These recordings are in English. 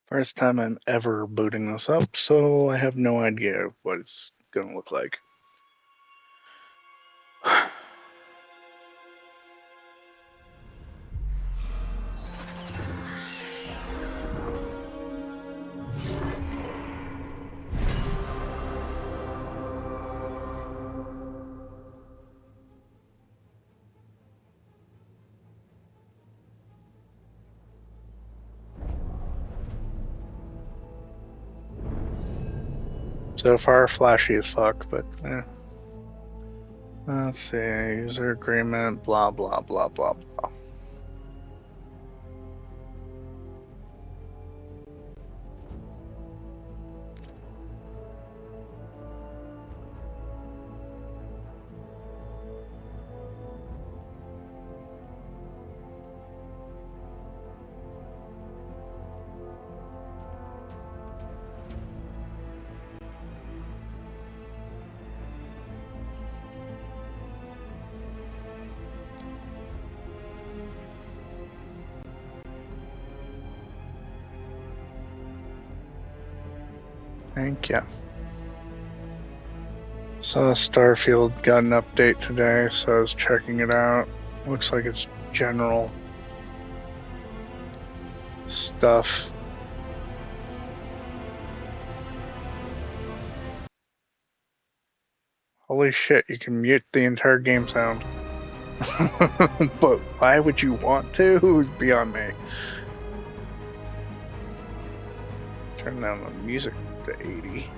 First time I'm ever booting this up, so I have no idea what it's gonna look like. So far, flashy as fuck, but let's see. User agreement, blah, blah, blah, blah, blah. Thank you. So Starfield got an update today, so I was checking it out. Looks like it's general stuff. Holy shit, you can mute the entire game sound. But why would you want to? Beyond me. Turn down the music to 80.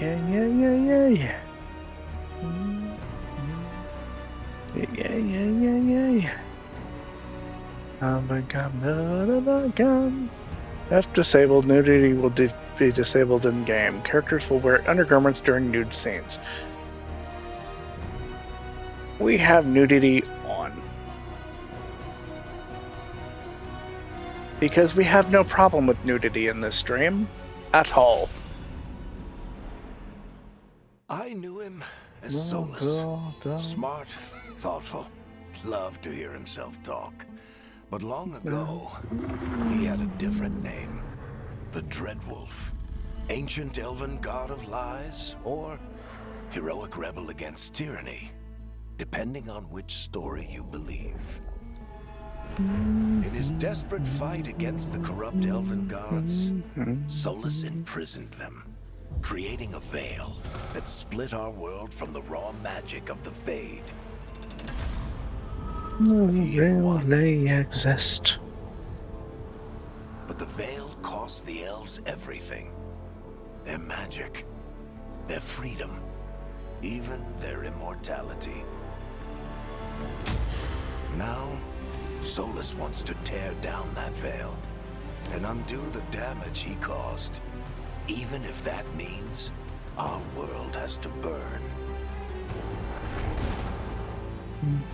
Yeah. Yeah. Oh my god. If disabled, nudity will be disabled in game. Characters will wear undergarments during nude scenes. We have nudity on. Because we have no problem with nudity in this stream. At all. I knew him as Solus. Smart, thoughtful, loved to hear himself talk. But long ago, he had a different name. The Dreadwolf. Ancient elven god of lies, or heroic rebel against tyranny, depending on which story you believe. In his desperate fight against the corrupt elven gods, Solus imprisoned them, creating a veil that split our world from the raw magic of the Fade. Really exist. But the veil cost the elves everything. Their magic, their freedom, even their immortality. Now, Solus wants to tear down that veil and undo the damage he caused, even if that means our world has to burn.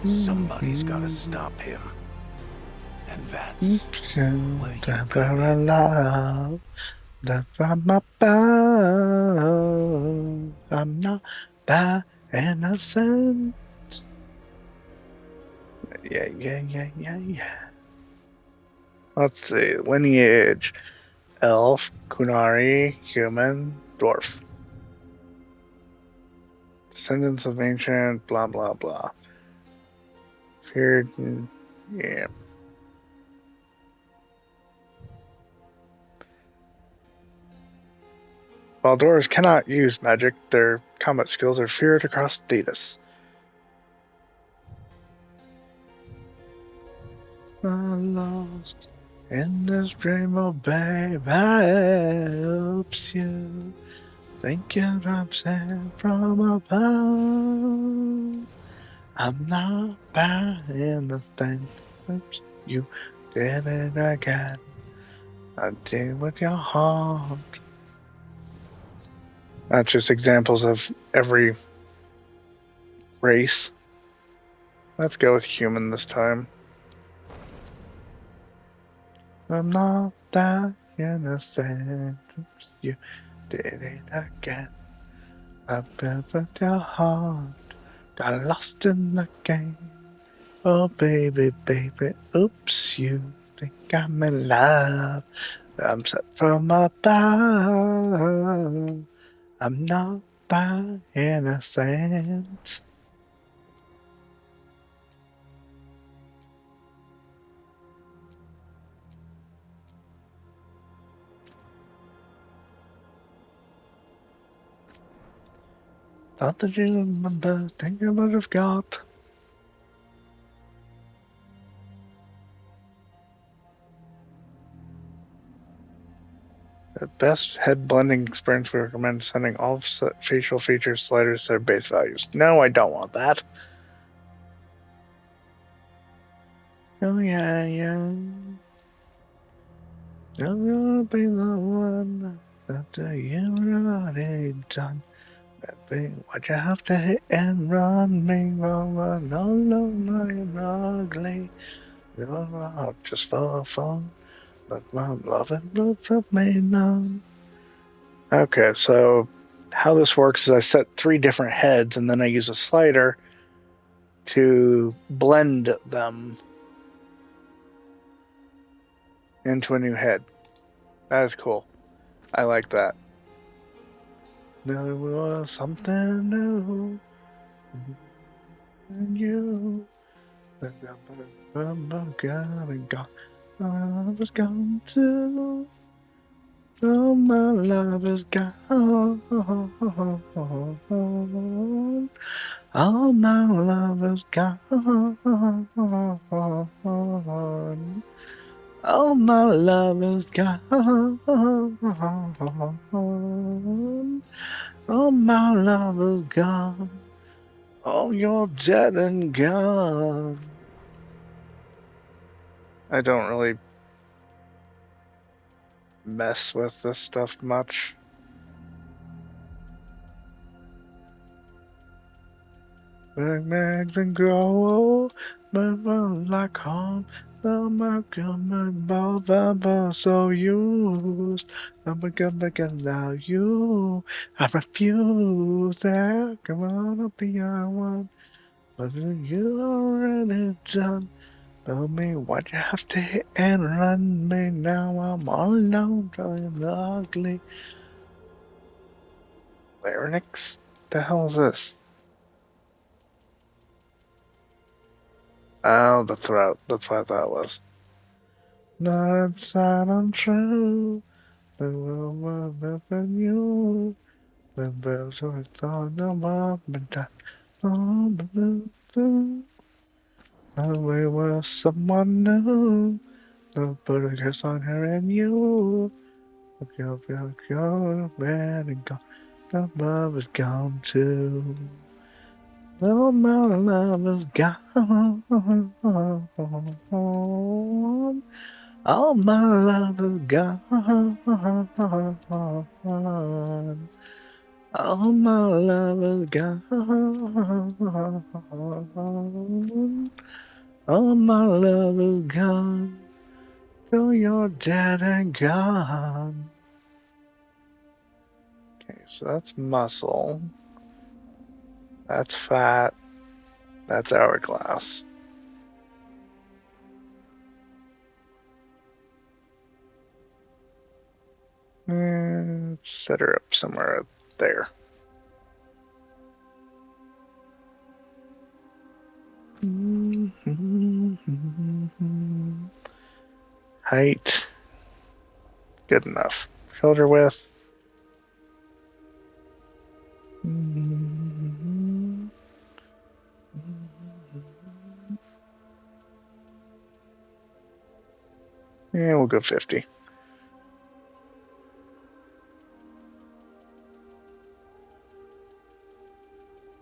Somebody's gotta stop him. And that's where you come in. I'm not that innocent. Yeah. Let's see. Lineage. Elf, Kunari, human, dwarf. Descendants of ancient, blah, blah, blah. Feared, yeah. While dwarves cannot use magic, their combat skills are feared across Thetis. I'm lost in this dream of babe, I helps you. Think you're sent from above. I'm not bad in the thing. Oops, you did it again. I did with your heart. That's just examples of every race Let's go with human this time. I'm not that innocent. You did it again. I built your heart. Got lost in the game. Oh, baby, baby. Oops, you think I'm in love. I'm set from above. I'm not that innocent. Thought that you remember, think I would have got. The best head blending experience, we recommend sending all facial features sliders to their base values. No, I don't want that. Oh, yeah, yeah. I'm gonna be the one after you've already done. Baby, why'd you have to hit and run me over? No, no, no, you're ugly. You're just for fun. But my love and love have made none. Okay, so how this works is I set 3 different heads and then I use a slider to blend them into a new head. That is cool. I like that. There was something new in you. I was gone too. Oh, my love is gone. All my love is gone. All my love is gone. All my love is gone. Oh, you're dead and gone. I don't really mess with this stuff much. Mags and grow, but like home. The market baba so used. I'm gonna allow you. I refuse that. Come on, I'll be your one. But you already done. Tell me why'd you have to hit and run me? Now I'm all alone, feeling ugly. Larynx? The hell is this? Oh, the throat. That's what I thought it was. No, it's not untrue. The world was never you. The bells are on the mom and dad. Oh, the blue. We were someone new. The put a curse on her and you. You're man and gone. The love is gone too. Oh, my love is gone. All my love is gone. All my love is gone. All my love is gone. So you're dead and gone. Okay, so that's muscle. That's fat. That's hourglass. Set her up somewhere there. Height. Good enough. Shoulder width. Yeah, we'll go 50.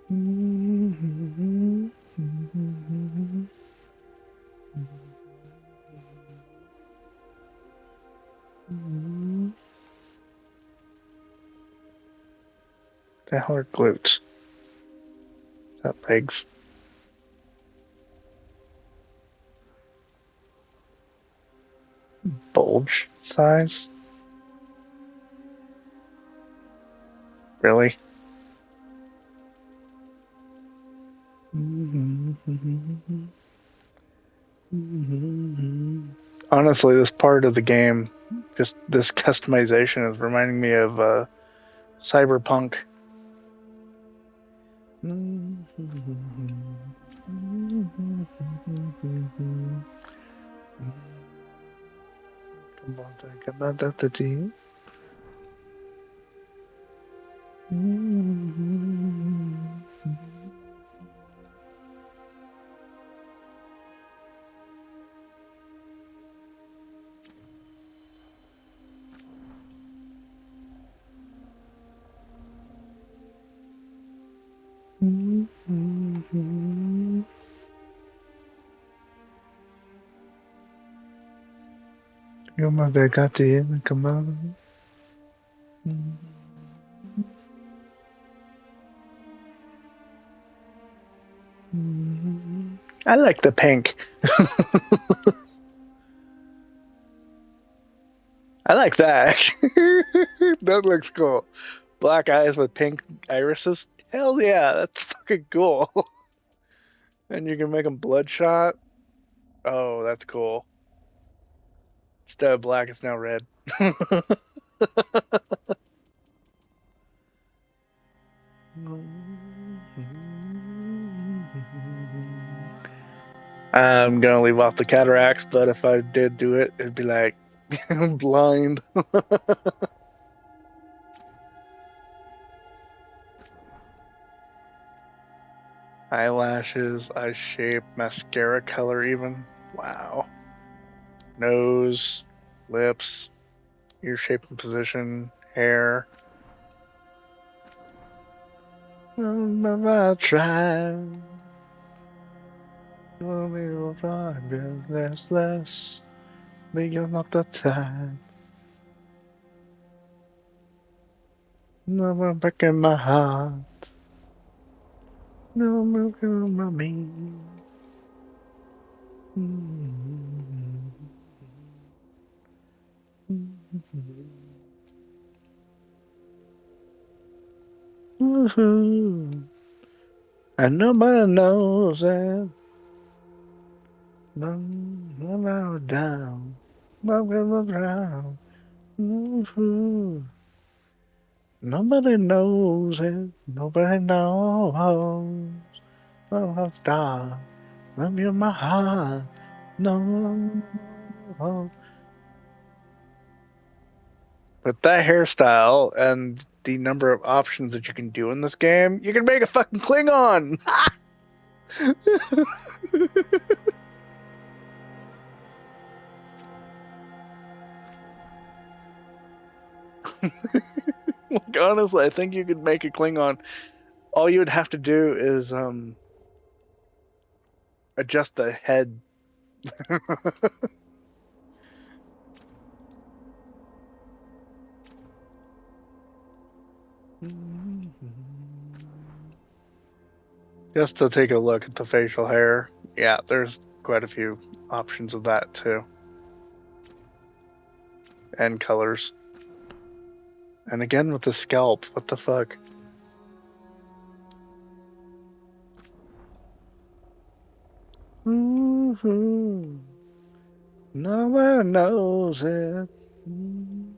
The hell are glutes? Is that legs? bulge size? Really? Honestly, this part of the game, just this customization is reminding me of Cyberpunk. I like the pink. I like that. That looks cool. Black eyes with pink irises. Hell yeah, that's fucking cool. And you can make them bloodshot. Oh, that's cool. Instead of black, it's now red. I'm gonna leave off the cataracts, but if I did do it, it'd be like blind. Eyelashes, eye shape, mascara color, even. Wow. Nose, lips, ear shape and position, hair. I tried. Less. But you're not the type. No more breaking my heart. No more breaking my me. And nobody knows it. When I was down, I was drown. Nobody knows it. Nobody knows. Oh, I'll stop. Love you in my heart. No. With that hairstyle and the number of options that you can do in this game, you can make a fucking Klingon. Like, honestly, I think you could make a Klingon. All you would have to do is adjust the head. Just to take a look at the facial hair. Yeah, there's quite a few options of that too. And colors. And again with the scalp, what the fuck? Mm-hmm. No one knows it. Mm-hmm.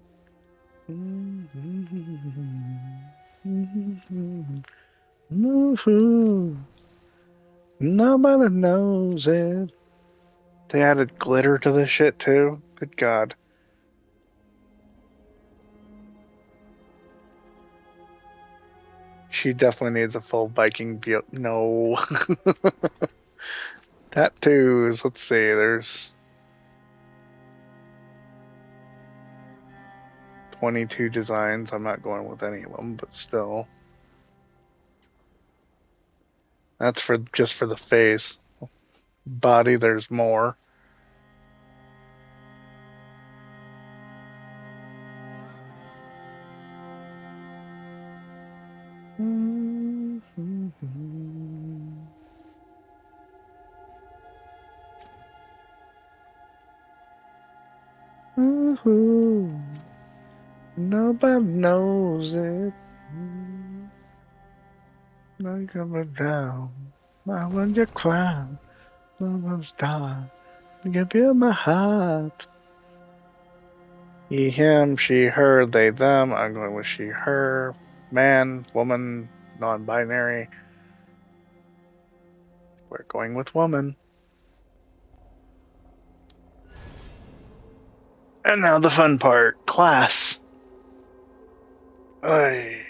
Mm-hmm. Nobody knows it. They added glitter to this shit too. Good God. She definitely needs a full Viking view. No. Tattoos. Let's see. There's 22 designs. I'm not going with any of them, but still. That's for just for the face. Body, there's more. Ooh, nobody knows it. Now you're coming down. Why would you cry? Someone's dying. You can feel my heart. He, him, she, her, they, them. I'm going with she, her. Man, woman, non-binary. We're going with woman. And now the fun part. Class. Oy.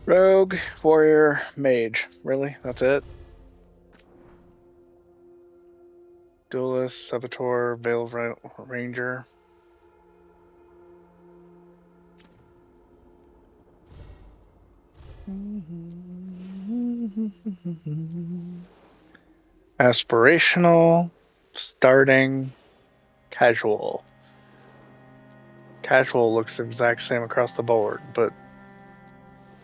Rogue, warrior, mage. Really? That's it? Duelist, saboteur, veiled ranger. Aspirational, starting, casual. Casual looks the exact same across the board, but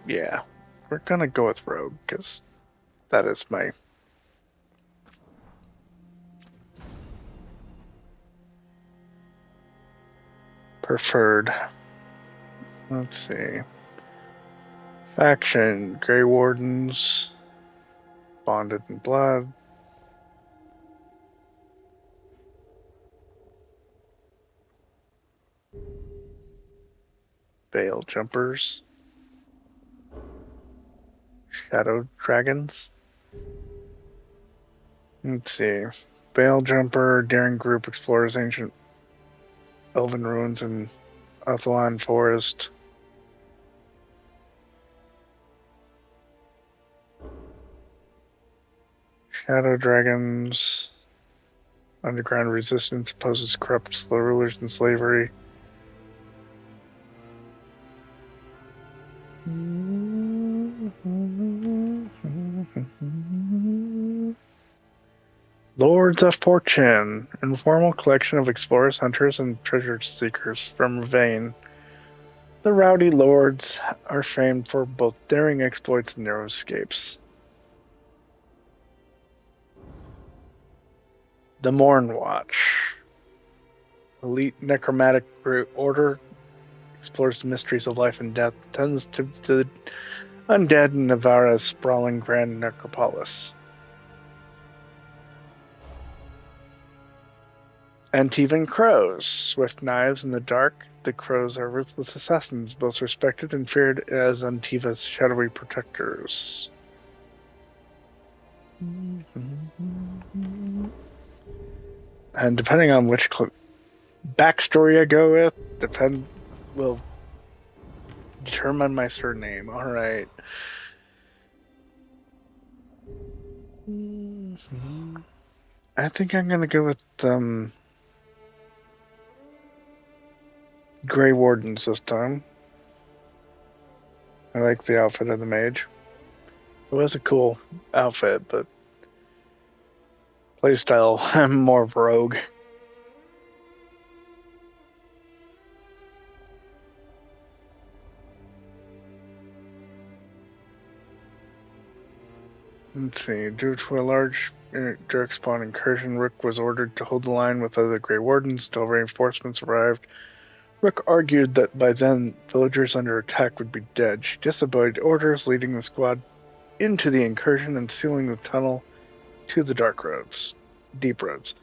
yeah, we're gonna go with rogue because that is my preferred. Let's see. Faction, Grey Wardens, Bonded in Blood. Veil Jumpers. Shadow Dragons. Let's see. Veil Jumper, Daring Group explores ancient elven ruins in Athelan Forest. Shadow Dragons. Underground Resistance opposes corrupt slow rulers and slavery. Lords of Fortune, informal collection of explorers, hunters, and treasure seekers from Vane. The rowdy lords are famed for both daring exploits and narrow escapes. The Morn Watch. Elite necromantic order explores the mysteries of life and death, tends to the undead in Navarra's sprawling grand necropolis. Antivan Crows. Swift knives in the dark, the crows are ruthless assassins, both respected and feared as Antiva's shadowy protectors. And depending on which backstory I go with, will determine my surname. All right. I think I'm gonna go with Grey Wardens this time. I like the outfit of the mage. It was a cool outfit, but playstyle, I'm more rogue. Let's see. Due to a large direct spawn incursion, Rook was ordered to hold the line with other Grey Wardens until reinforcements arrived. Rook argued that by then, villagers under attack would be dead. She disobeyed orders, leading the squad into the incursion and sealing the tunnel to the deep roads.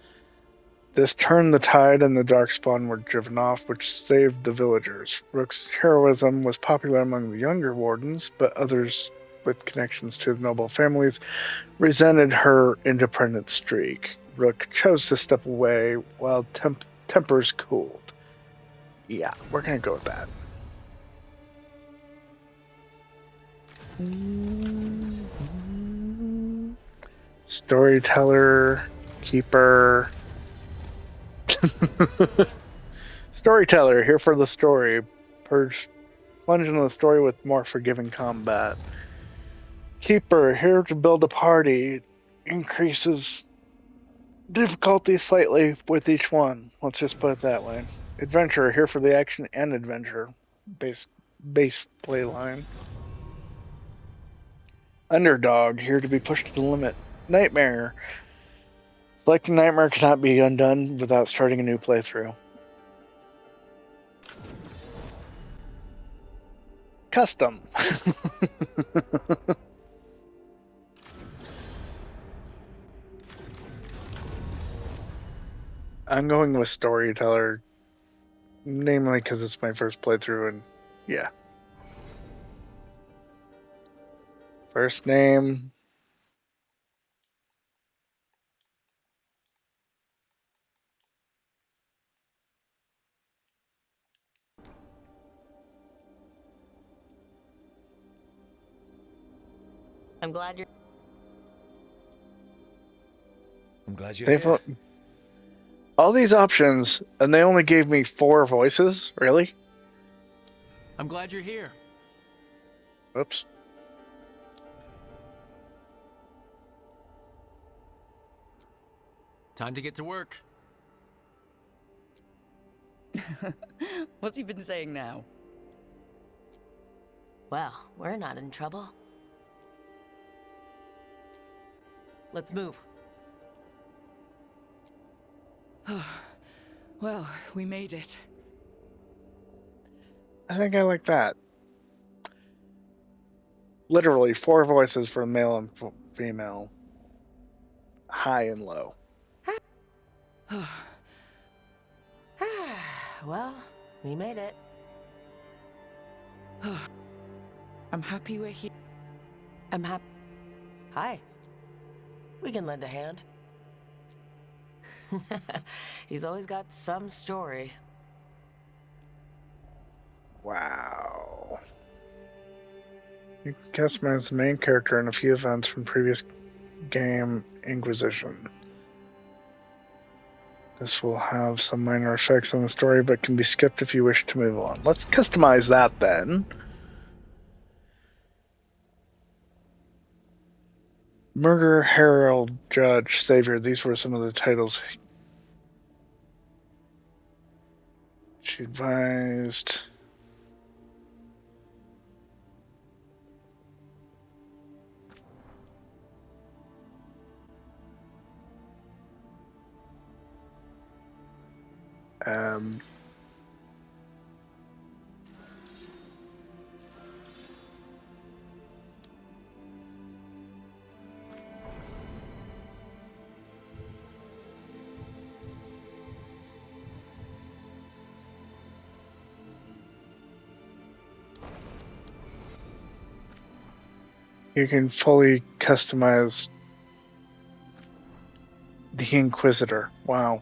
This turned the tide and the Darkspawn were driven off, which saved the villagers. Rook's heroism was popular among the younger wardens, but others with connections to the noble families resented her independent streak. Rook chose to step away while tempers cooled. Yeah, we're gonna go with that. Storyteller, keeper. Storyteller, here for the story. Plunge into the story with more forgiving combat. Keeper, here to build a party. Increases difficulty slightly with each one. Let's just put it that way. Adventurer, here for the action and adventure. Base play line. Underdog, here to be pushed to the limit. Nightmare. Selecting Nightmare cannot be undone without starting a new playthrough. custom. I'm going with storyteller, namely because it's my first playthrough, and yeah. First name. I'm glad you're here. All these options, and they only gave me 4 voices? Really? I'm glad you're here. Oops. Time to get to work. What's he been saying now? Well, we're not in trouble. Let's move. Well, we made it. I think I like that. Literally 4 voices for male and female. High and low. Well, we made it. I'm happy we're here. I'm happy. Hi. We can lend a hand. He's always got some story. Wow. You can customize the main character in a few events from previous game Inquisition. This will have some minor effects on the story, but can be skipped if you wish to move on. Let's customize that then. Murder, Herald, Judge, Savior. These were some of the titles she advised. You can fully customize the Inquisitor. Wow.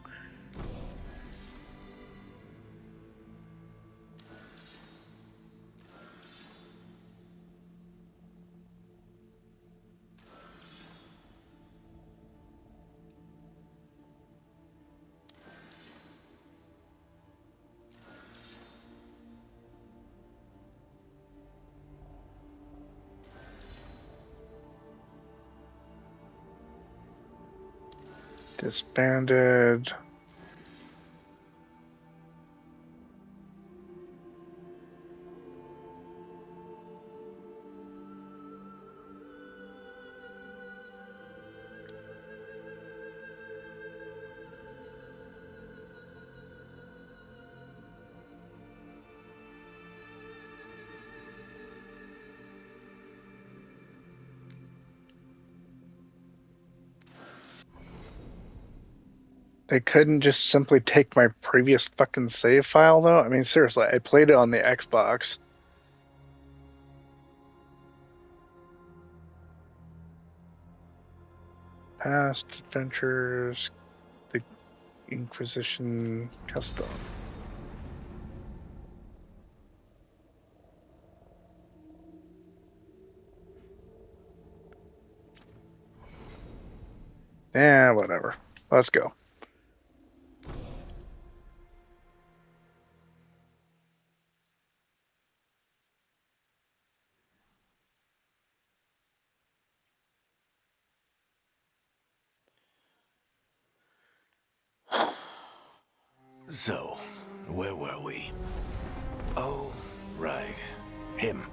Disbanded. They couldn't just simply take my previous fucking save file, though? I mean, seriously, I played it on the Xbox. Past adventures, the Inquisition custom. Yeah, whatever. Let's go. So, where were we? Oh, right. Him.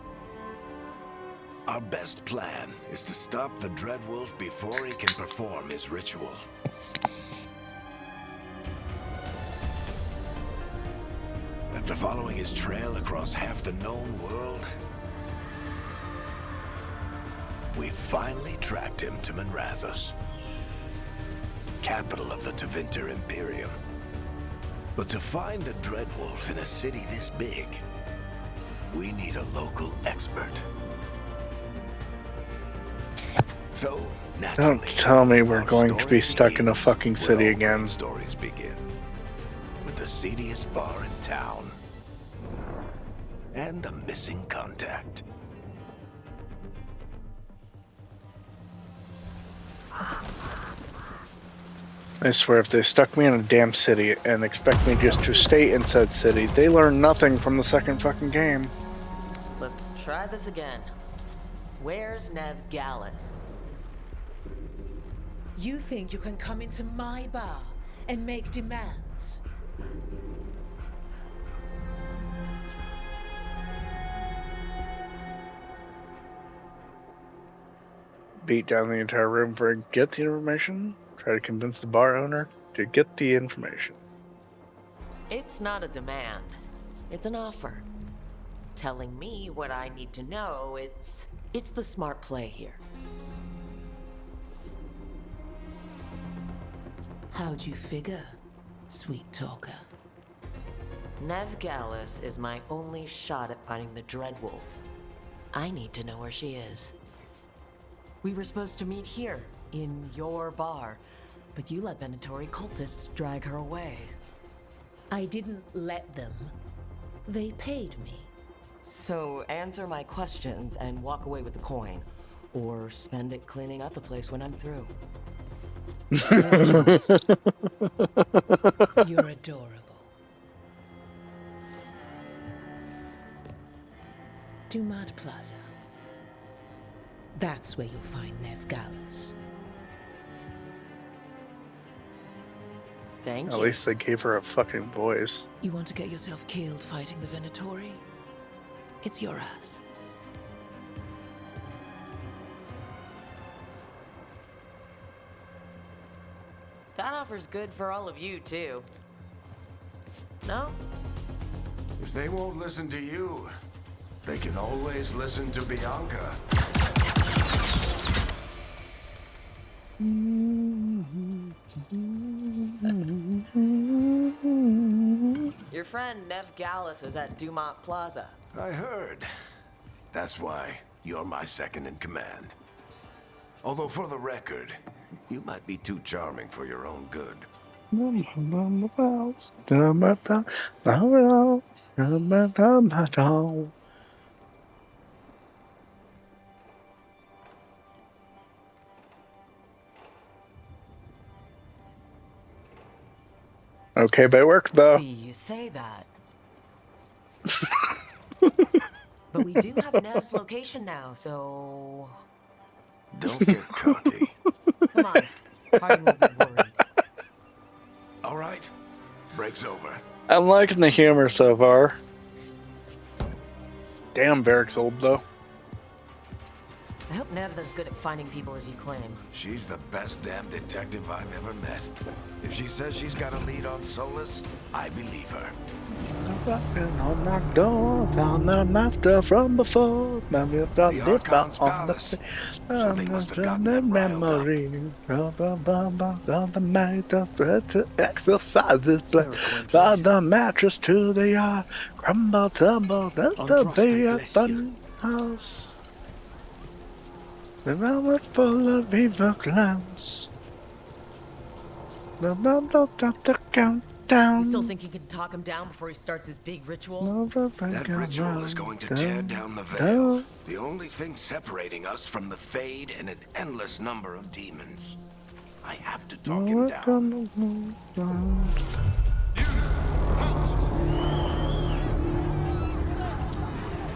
Our best plan is to stop the Dreadwolf before he can perform his ritual. After following his trail across half the known world, We finally tracked him to Minrathous, capital of the Tevinter Imperium. But to find the Dreadwolf in a city this big, we need a local expert. So, naturally, Don't tell me we're our going to be story stuck in a begins fucking city where all again. great stories begin, with the seediest bar in town and a missing contact. I swear, if they stuck me in a damn city and expect me just to stay in said city, they learn nothing from the second fucking game. Let's try this again. Where's Nev Gallus? You think you can come into my bar and make demands? Beat down the entire room for get the information. Try to convince the bar owner to get the information. It's not a demand. It's an offer. Telling me what I need to know, it's the smart play here. How'd you figure, sweet talker? Nev Gallus is my only shot at finding the Dreadwolf. I need to know where she is. We were supposed to meet here, in your bar, but you let Venatori cultists drag her away. I didn't let them. They paid me. So answer my questions and walk away with the coin. Or spend it cleaning up the place when I'm through. Your choice. You're adorable. Dumat Plaza. That's where you'll find Nev Gallus. Thank At you. least they gave her a fucking voice. You want to get yourself killed fighting the Venatori? It's your ass. That offer's good for all of you, too. No? If they won't listen to you, they can always listen to Bianca. Your friend Nev Gallus is at Dumont Plaza. I heard. That's why you're my second in command. Although for the record, you might be too charming for your own good. Okay, but it works though. See, you say that. But we do have Nev's location now, so... Don't get cocky. Come on. Party won't be worried. All right, break's over. I'm liking the humor so far. Damn, Varric's old though. I hope Nev's as good at finding people as you claim. She's the best damn detective I've ever met. If she says she's got a lead on Solus, I believe her. Knocking on my door, found the master from before. The Archon's palace. Something must have gotten them riled up. memory. On the night of to exercises, from the mattress to the yard, crumble, tumble, that's the Untrust, I bay bless you. fun house. The realm was full of evil clowns. The bubble of the countdown. You still think you can talk him down before he starts his big ritual? That ritual is going to tear down the veil. The only thing separating us from the Fade and an endless number of demons. I have to talk him down.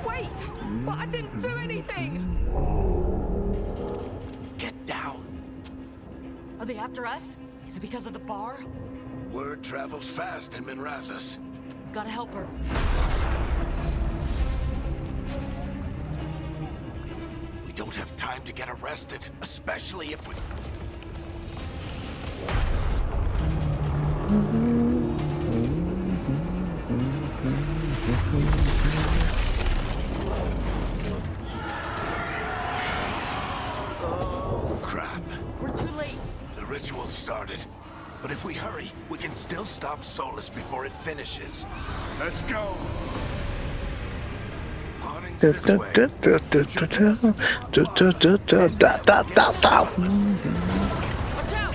Wait! But I didn't do anything! Get down. Are they after us? Is it because of the bar? Word travels fast in Minrathous. We've got to help her. We don't have time to get arrested, especially if we... ritual started. But if we hurry, we can still stop Solus before it finishes. Let's go! Harding's this way. Watch out!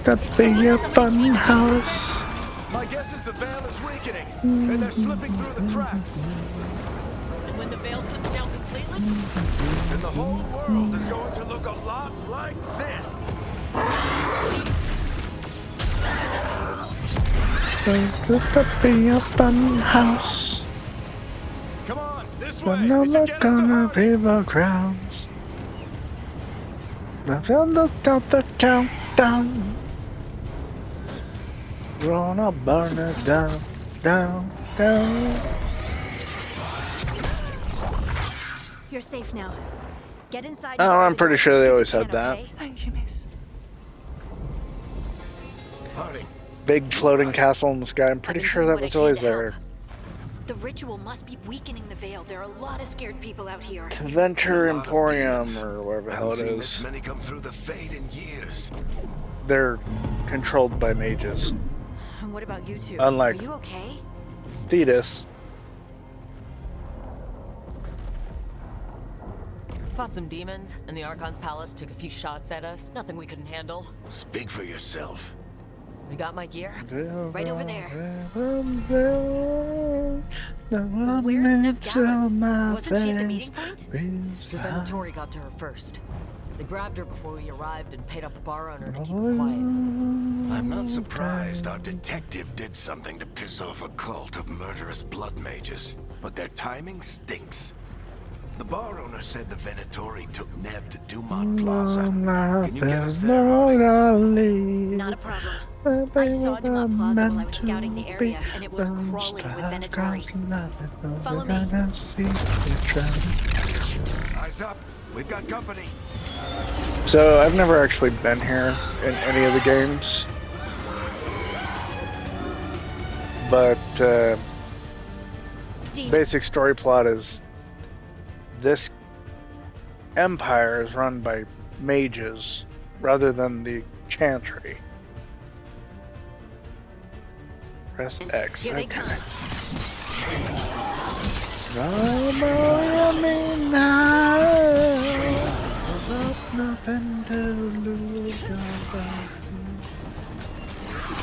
That'd be a fun house. My guess is the veil is weakening, and they're slipping through the cracks. And when the veil comes down completely, And the whole world is going to look a lot like this. That'd be a fun house. Come on, this way. When I It should look get us to on the Harding. river grounds, I feel the countdown. Gonna burn it down, down, down. You're safe now. Get inside. Oh, I'm pretty sure they always had had that. Thank you, miss. Harding, Big floating castle in the sky. I'm pretty sure that was always there. The ritual must be weakening the veil. There are a lot of scared people out here. Venture A lot of Emporium, demons. or whatever the I hell haven't it seen this is. many come through the Fade in years. They're controlled by mages. And what about you two? Unlike- Are you okay? Thetis. Fought some demons, and the Archon's palace took a few shots at us. Nothing we couldn't handle. Speak for yourself. We got my gear. Right over there. Where's Where's Nevgalis? Wasn't she at the meeting point? The Venatori got to her first. They grabbed her before we arrived and paid off the bar owner to keep her quiet. I'm not surprised our detective did something to piss off a cult of murderous blood mages, but their timing stinks. The bar owner said the Venatori took Nev to Dumont Plaza. Can you get us there, Harding? Not a problem. I saw Dumont Plaza while I was scouting the area, and it was crawling with Venatori. Follow me. Eyes up. We've got company. So I've never actually been here in any of the games, but basic story plot is this empire is run by mages rather than the chantry. Press X. Here they Okay. come.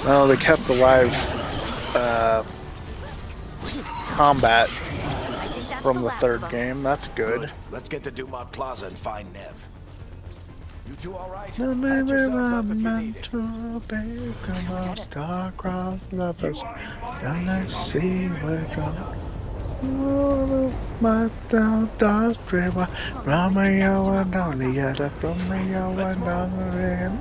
Well, they kept the live combat I think that's from the last third of 'em. game. That's good. Let's get to Dumont Plaza and find Nev. You two all right? The Patch baby yourselves up I'm if you meant need it. to be, come on, star-crossed lovers, and let's see where it goes. My dust river, Romeo and Juliet, Romeo and Juliet.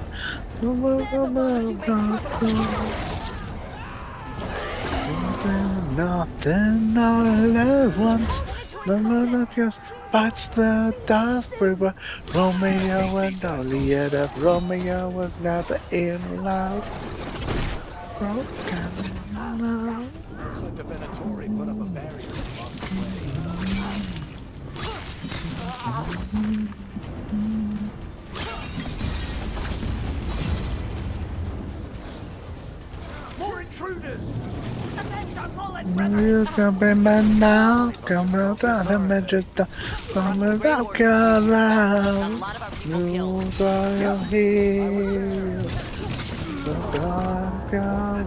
Nothing all at once. No, just bites the dust river. Romeo and Juliet. Romeo was never in love. Broken love. Looks like the Venatori put up a barrier. More intruders! You can be man now. Come around and magic. Come around, girl. A lot of our people You killed. are here. The dark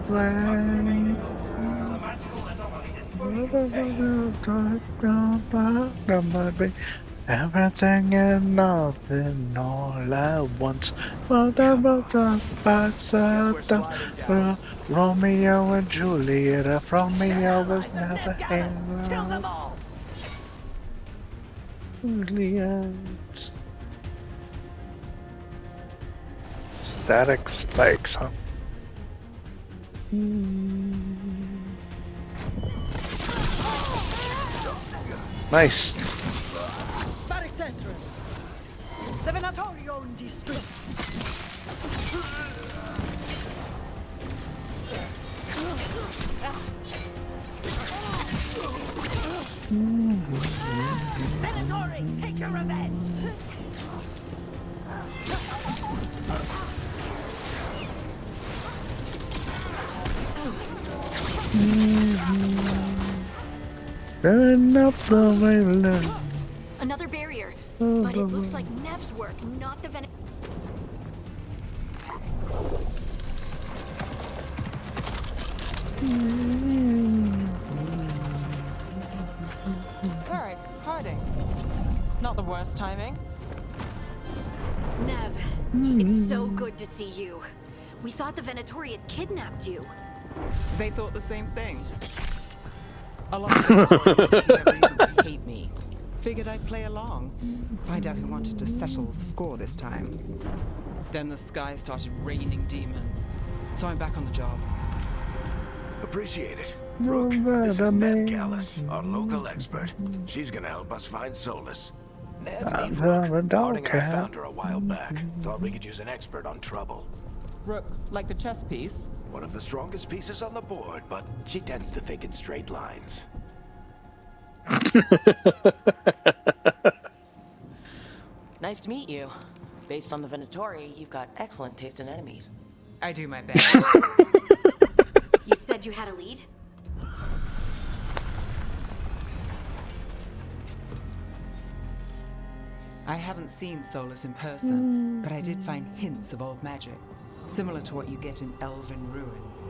away. Everything and nothing all at once. Romeo and Juliet. Romeo was never in love. Juliet. Static spikes, huh? Nice. the Venatorio in distress. Venator Turn up the way. Another barrier. But it looks like Nev's work, not the Alright, hiding. Not the worst timing. Nev, it's so good to see you. We thought the Venatori had kidnapped you. They thought the same thing. A lot of Venatorians see their reason to hate me. Figured I'd play along. Find out who wanted to settle the score this time. Then the sky started raining demons. So I'm back on the job. Appreciate it. Rook, this is Ned Gallus, our local expert. She's gonna help us find Solus. Ned needs Rook. Harding and I found her a while back. Thought we could use an expert on trouble. Rook, like the chess piece? One of the strongest pieces on the board, but she tends to think in straight lines. Nice to meet you. Based on the Venatori, you've got excellent taste in enemies. I do my best. You said you had a lead? I haven't seen Solus in person, but I did find hints of old magic, similar to what you get in elven ruins.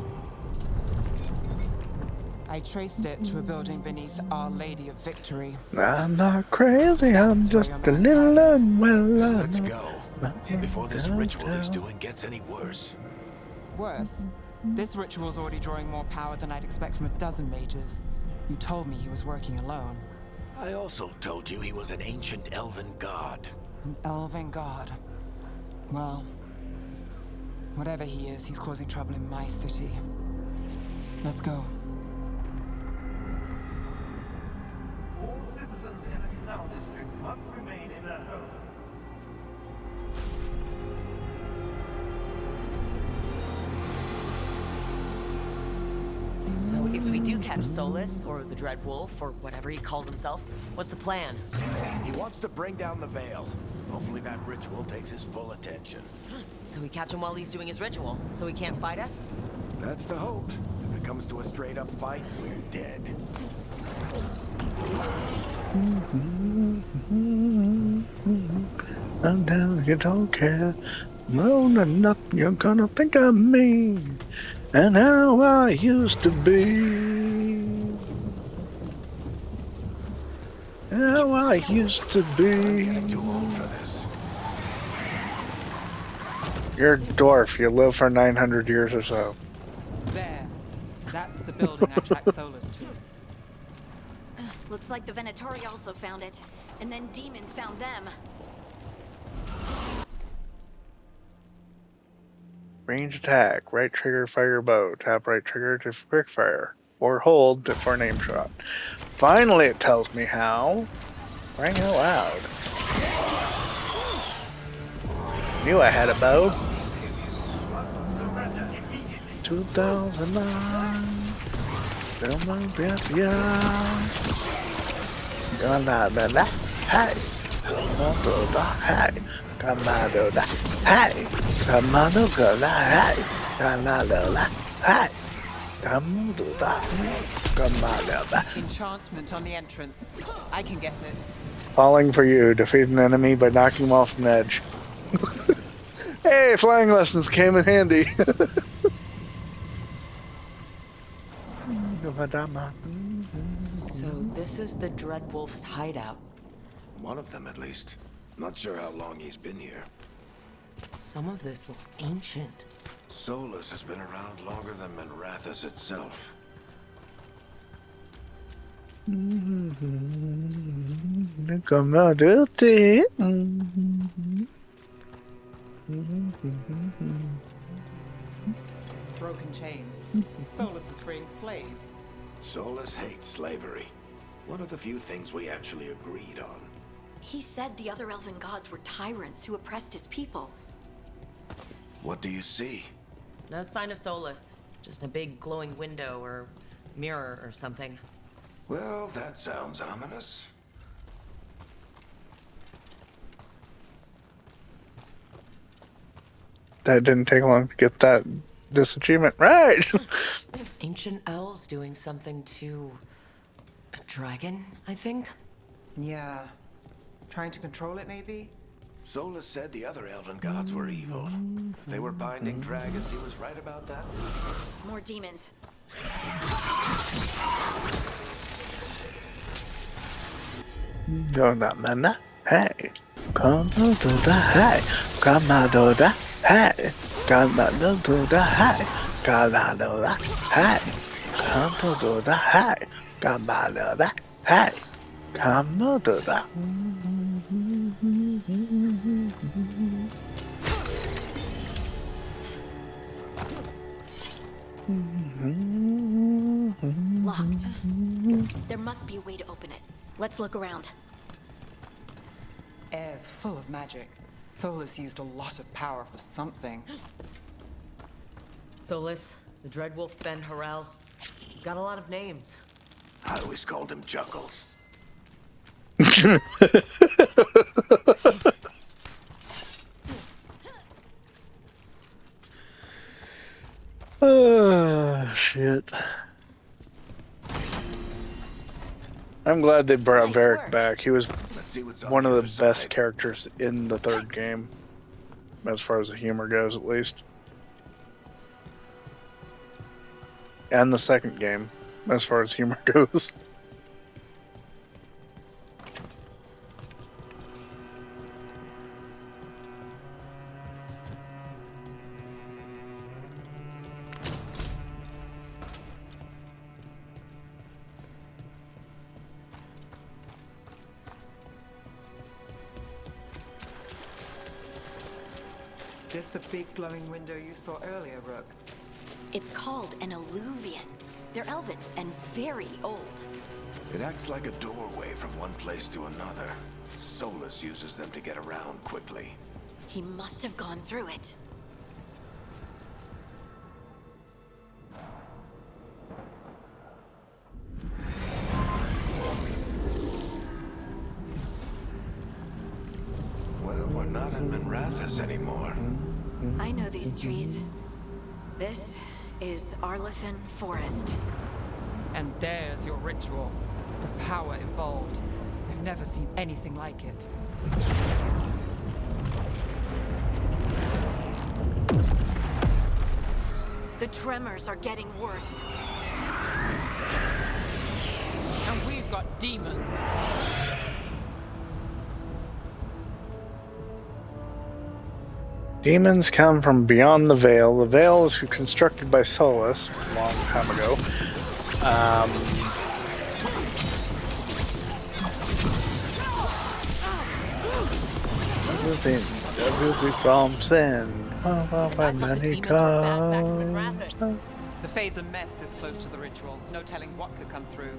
I traced it to a building beneath Our Lady of Victory. I'm not crazy, I'm just a little unwell. Let's go, before this ritual he's doing gets any worse. Worse, this ritual's already drawing more power than I'd expect from a dozen mages. You told me he was working alone. I also told you he was an ancient elven god. An elven god. Well, whatever he is, he's causing trouble in my city. Let's go. All citizens in the canal district must remain in their homes. So if we do catch Solus, or the Dread Wolf, or whatever he calls himself, what's the plan? He wants to bring down the Veil. Hopefully that ritual takes his full attention. So we catch him while he's doing his ritual, so he can't fight us? That's the hope. If it comes to a straight-up fight, we're dead. And now you don't care. No, nothing you're gonna think of me. And how I used to be. How I used to be. Getting too old for this. You're a dwarf. You live for 900 years or so. There. That's the building I tracked Solus to. Looks like the Venatori also found it. And then demons found them. Range attack. Right trigger, fire bow. Tap right trigger to quick fire. Or hold for an aim shot. Finally it tells me how. Crying out loud. Knew I had a bow. 2009. Film my best, yeah. Gonna do that. Hey. Gonna do that. Hey. Gonna do that. Hey. Gonna do that. Hey. Gonna do that. Hey. Come do that. Come on down that. Enchantment on the entrance. I can get it. Falling for you. Defeat an enemy by knocking him off an edge. Hey, flying lessons came in handy. So this is the Dread Wolf's hideout. One of them, at least. Not sure how long he's been here. Some of this looks ancient. Solus has been around longer than Manrathus itself. Come out, duty. Broken chains. Solus is freeing slaves. Solus hates slavery. One of the few things we actually agreed on. He said the other elven gods were tyrants who oppressed his people. What do you see? No sign of Solus. Just a big glowing window or mirror or something. Well, that sounds ominous. That didn't take long to get that this achievement. Right! Ancient elves doing something to a dragon, I think? Yeah. Trying to control it, maybe? Solus said the other elven gods were evil. If they were binding dragons, he was right about that. More demons. Go na na na. Hey. Come to the hey. Come on to the hey. Come on to the hey. Come on to the hey. Come to the hey. Come on to the hey. Come on to the. Locked. There must be a way to open it. Let's look around. Air's full of magic. Solus used a lot of power for something. Solus, the Dreadwolf Ben Harel. He's got a lot of names. I always called him Chuckles. Oh, shit. I'm glad they brought Nice Varric work. back. He was Let's see what's on one of the other best side. characters in the third game, as far as the humor goes, at least. And the second game, as far as humor goes. This the big glowing window you saw earlier, Rook? It's called an alluvian. They're elven and very old. It acts like a doorway from one place to another. Solus uses them to get around quickly. He must have gone through it. Well, we're not in Minrathous anymore. I know these trees. This is Arlethan Forest. And there's your ritual. The power involved. I've never seen anything like it. The tremors are getting worse. And we've got demons. Demons come from beyond the Veil. The Veil was constructed by Solus a long time ago. Everything from sin. I thought the demons were bad back in Minrathous. The Fade's a mess this close to the ritual. No telling what could come through.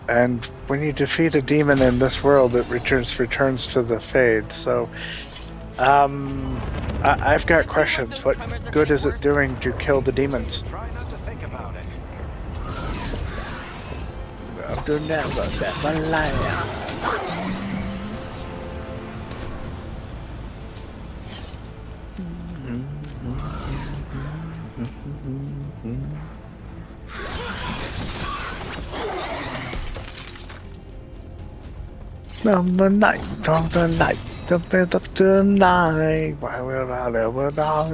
And when you defeat a demon in this world, it returns to the Fade. So, I've got questions. What good is it doing to kill the demons? Try not to think about it. To never lie. On the night, on the night, the bed of tonight, why will I ever die?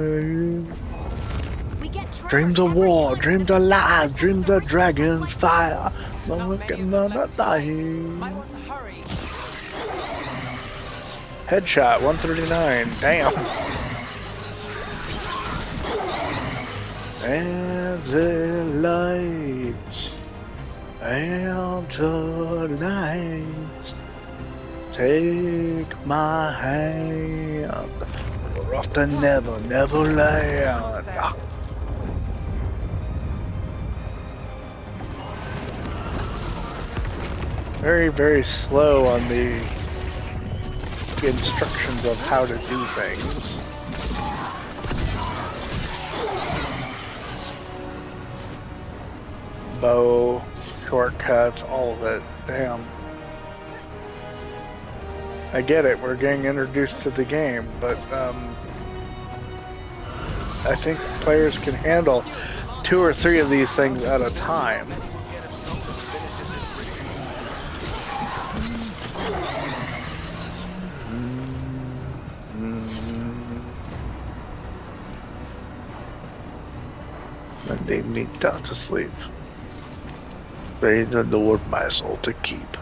We get Dreams of war, dreams of lies, dreams of dragons, fire. No Not one many can of them never left tonight. Might die. want to hurry. Headshot, 139, damn. And the lights, and the lights, take my hand, we're off to never land. Very, very slow on the instructions of how to do things. Bow, shortcuts, all of it. Damn. I get it, we're getting introduced to the game, but I think players can handle 2 or 3 of these things at a time. And they me down to sleep. Ready to lure my soul to keep.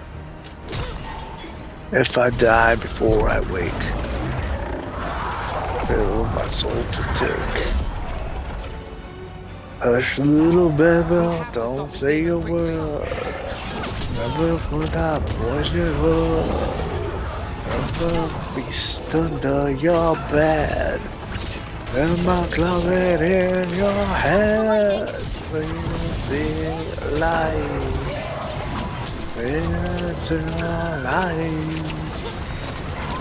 If I die before I wake, fill my soul to take. Hush, little baby, don't say a word. Never put out poison. Never be under your bed. And my closet in your head. Please be alive. It's alive.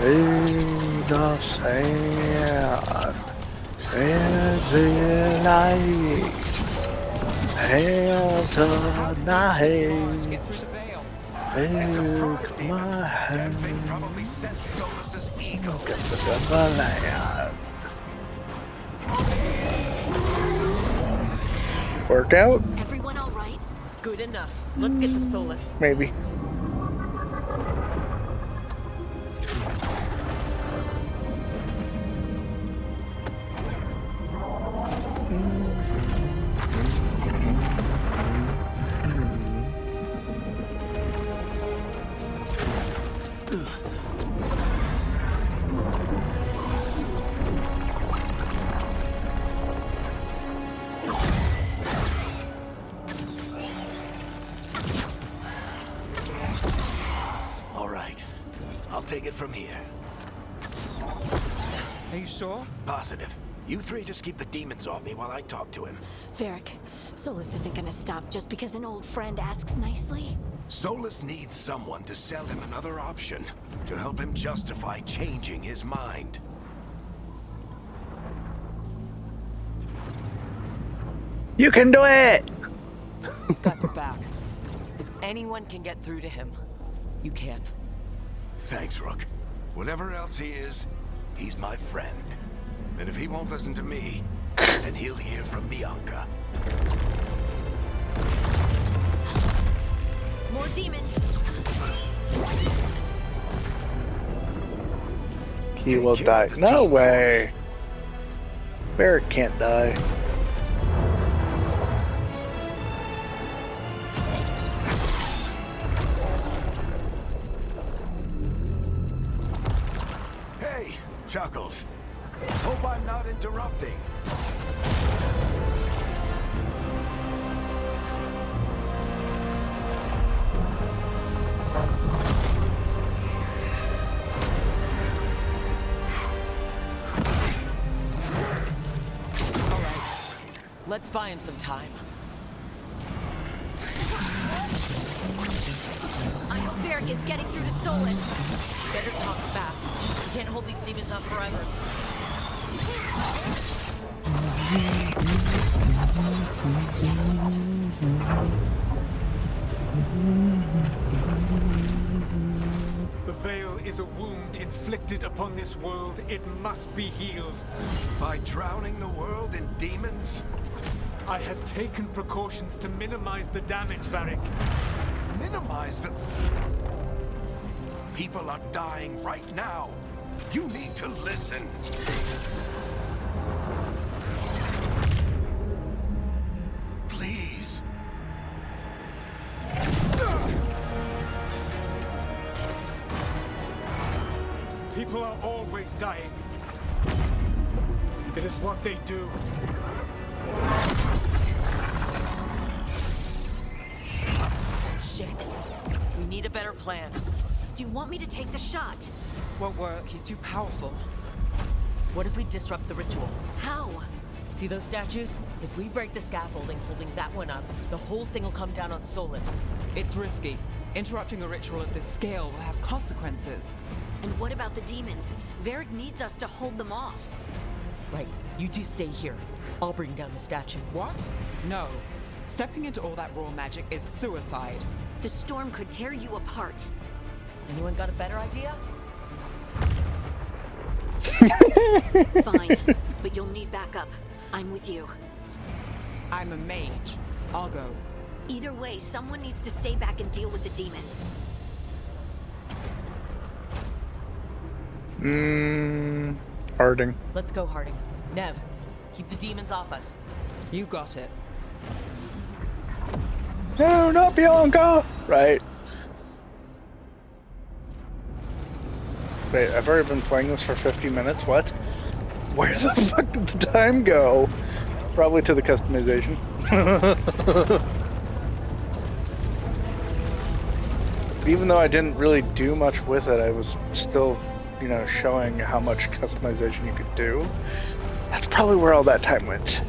In the sand. It's alive. And tonight. Take my hand. Get the land. Workout? Everyone all right? Good enough. Let's get to Solus. Maybe. Take it from here. Are you sure? Positive. You three just keep the demons off me while I talk to him. Varric, Solus isn't gonna stop just because an old friend asks nicely. Solus needs someone to sell him another option, to help him justify changing his mind. You can do it! We've got your back. If anyone can get through to him, you can. Thanks, Rook. Whatever else he is, he's my friend. And if he won't listen to me, then he'll hear from Bianca. More demons! He will die. No way! Barrett can't die. Chuckles. Hope I'm not interrupting. All right. Let's buy him some time. I hope Varric is getting through to Solus. Better talk fast. We can't hold these demons up forever. The Veil is a wound inflicted upon this world. It must be healed. By drowning the world in demons? I have taken precautions to minimize the damage, Varric. Minimize the... People are dying right now. You need to listen. Please. People are always dying. It is what they do. Shit. We need a better plan. Do you want me to take the shot? Won't work. He's too powerful. What if we disrupt the ritual? How? See those statues? If we break the scaffolding holding that one up, the whole thing will come down on Solus. It's risky. Interrupting a ritual of this scale will have consequences. And what about the demons? Varric needs us to hold them off. Right. You two stay here. I'll bring down the statue. What? No. Stepping into all that raw magic is suicide. The storm could tear you apart. Anyone got a better idea? Fine, but you'll need backup. I'm with you. I'm a mage. I'll go. Either way, someone needs to stay back and deal with the demons. Harding. Let's go, Harding. Nev, keep the demons off us. You got it. No, not Bianca! Right. Wait, I've already been playing this for 50 minutes, what? Where the fuck did the time go? Probably to the customization. Even though I didn't really do much with it, I was still, you know, showing how much customization you could do. That's probably where all that time went.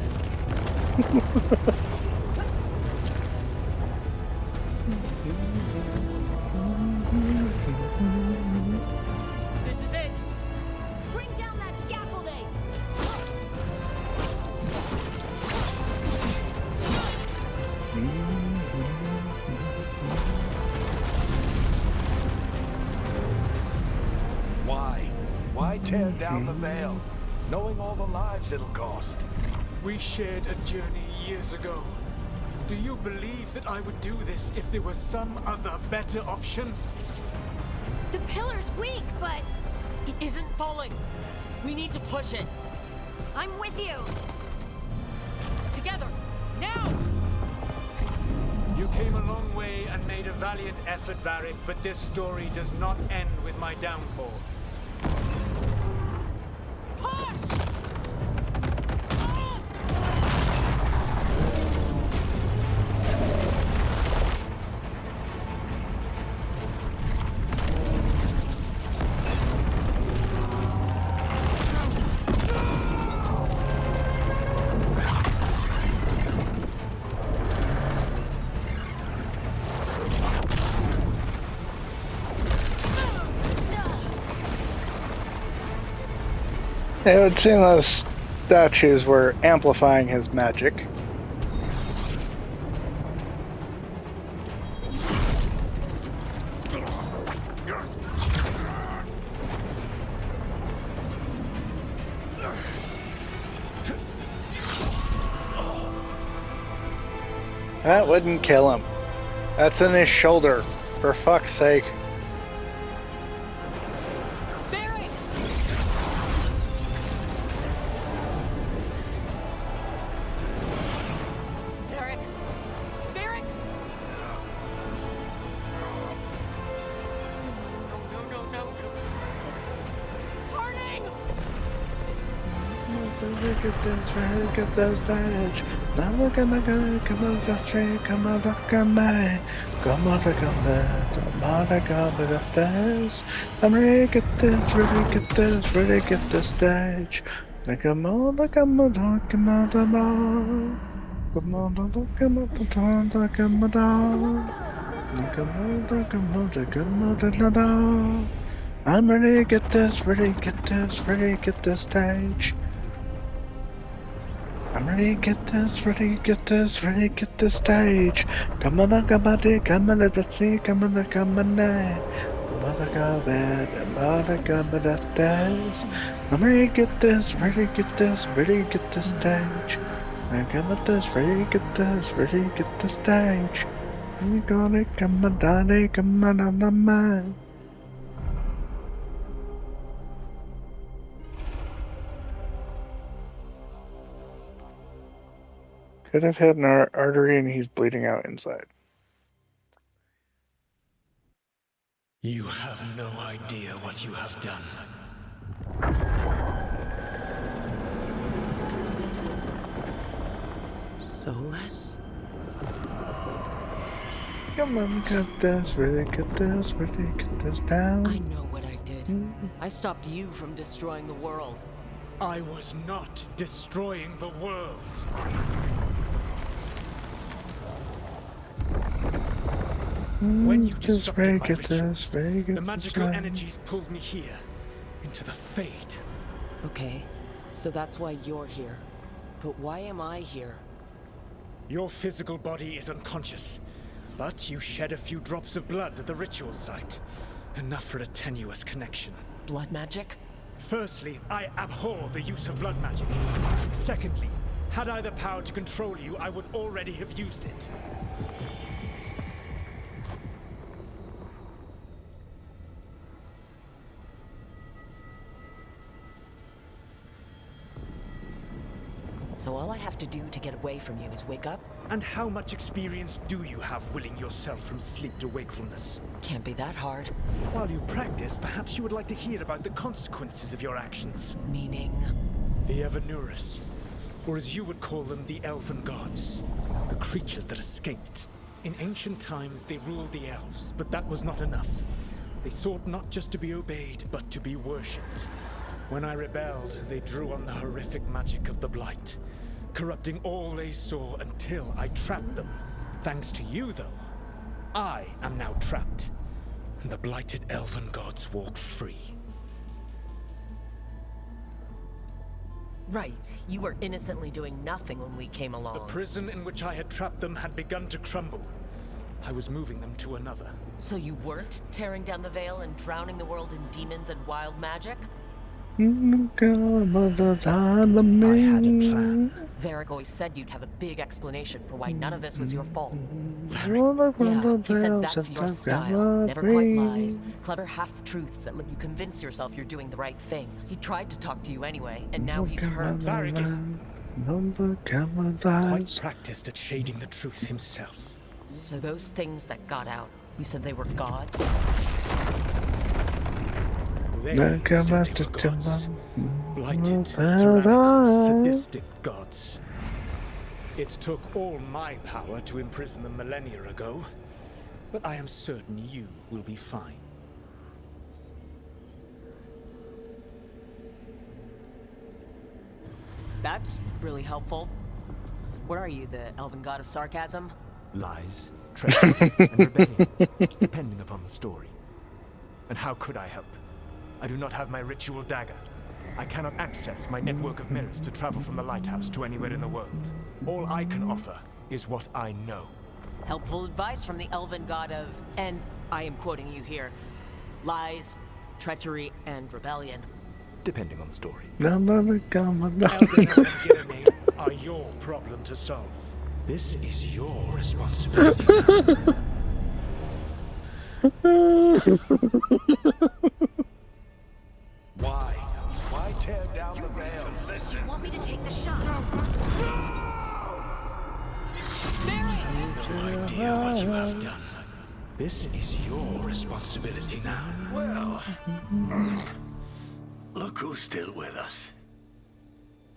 This is it. Bring down that scaffolding! Why tear down the veil, knowing all the lives it'll cost? We shared a journey years ago. Do you believe that I would do this if there was some other better option? The pillar's weak, but It isn't falling. We need to push it. I'm with you. Together. Now! You came a long way and made a valiant effort, Varric, but this story does not end with my downfall. Push! It would seem those statues were amplifying his magic. That wouldn't kill him. That's in his shoulder, for fuck's sake. Get this badge. Now we're gonna go, come on, the tree, come on, look at me. Come on, look at this, come on, look at this. I'm ready, get this, ready, get this, ready, get this stage. Come on, look at my dog, come on, come on. Come on, look at my dog, look at my dog. Come on, look at my dog, come on, look at my dog. I'm ready, get this, ready, get this, ready, get this stage. I'm ready, get this, ready, get this, ready, get this stage. Come on, come on, come on, let's see, come on, come on, come on, come on, come on, this. I'm ready, get this, ready, get this, ready, get this stage. Come on, this, ready, get this, ready, get this stage. You got it, come on, daddy, come on, man. Could have hit an artery and he's bleeding out inside. You have no idea what you have done. Soulless? Come on, get this, really get this, really get this down. I know what I did. I stopped you from destroying the world. I was not destroying the world. When you disrupted my ritual, the magical energies pulled me here, into the Fade. Okay, so that's why you're here. But why am I here? Your physical body is unconscious, but you shed a few drops of blood at the ritual site. Enough for a tenuous connection. Blood magic? Firstly, I abhor the use of blood magic. Secondly, Had I the power to control you, I would already have used it. So all I have to do to get away from you is wake up? And how much experience do you have willing yourself from sleep to wakefulness? Can't be that hard. While you practice, perhaps you would like to hear about the consequences of your actions. Meaning? The Evanurus, or as you would call them, the Elven Gods. The creatures that escaped. In ancient times, they ruled the elves, but that was not enough. They sought not just to be obeyed, but to be worshipped. When I rebelled, they drew on the horrific magic of the Blight, corrupting all they saw until I trapped them. Thanks to you, though, I am now trapped, and the blighted Elven Gods walk free. Right. You were innocently doing nothing when we came along. The prison in which I had trapped them had begun to crumble. I was moving them to another. So you weren't tearing down the veil and drowning the world in demons and wild magic? I had a plan. Varric always said you'd have a big explanation for why none of this was your fault. Varric? Yeah, he said that's your style. Never quite lies. Clever half-truths that let you convince yourself you're doing the right thing. He tried to talk to you anyway, and now he's hurt. Varric is quite practiced at shading the truth himself. So those things that got out, you said they were gods? They said they were gods. Blighted, tyrannical, sadistic gods. It took all my power to imprison them millennia ago, but I am certain you will be fine. That's really helpful. What are you, the elven god of sarcasm? Lies, treachery, and rebellion, depending upon the story. And how could I help? I do not have my ritual dagger. I cannot access my network of mirrors to travel from the lighthouse to anywhere in the world. All I can offer is what I know. Helpful advice from the elven god of, and I am quoting you here, lies, treachery, and rebellion. Depending on the story. Elden and Gillimain are your problem to solve. This is your responsibility now. Why? Why tear down the veil? Do you want me to take the shot? No idea what you have done. This is your responsibility now. Well, look who's still with us.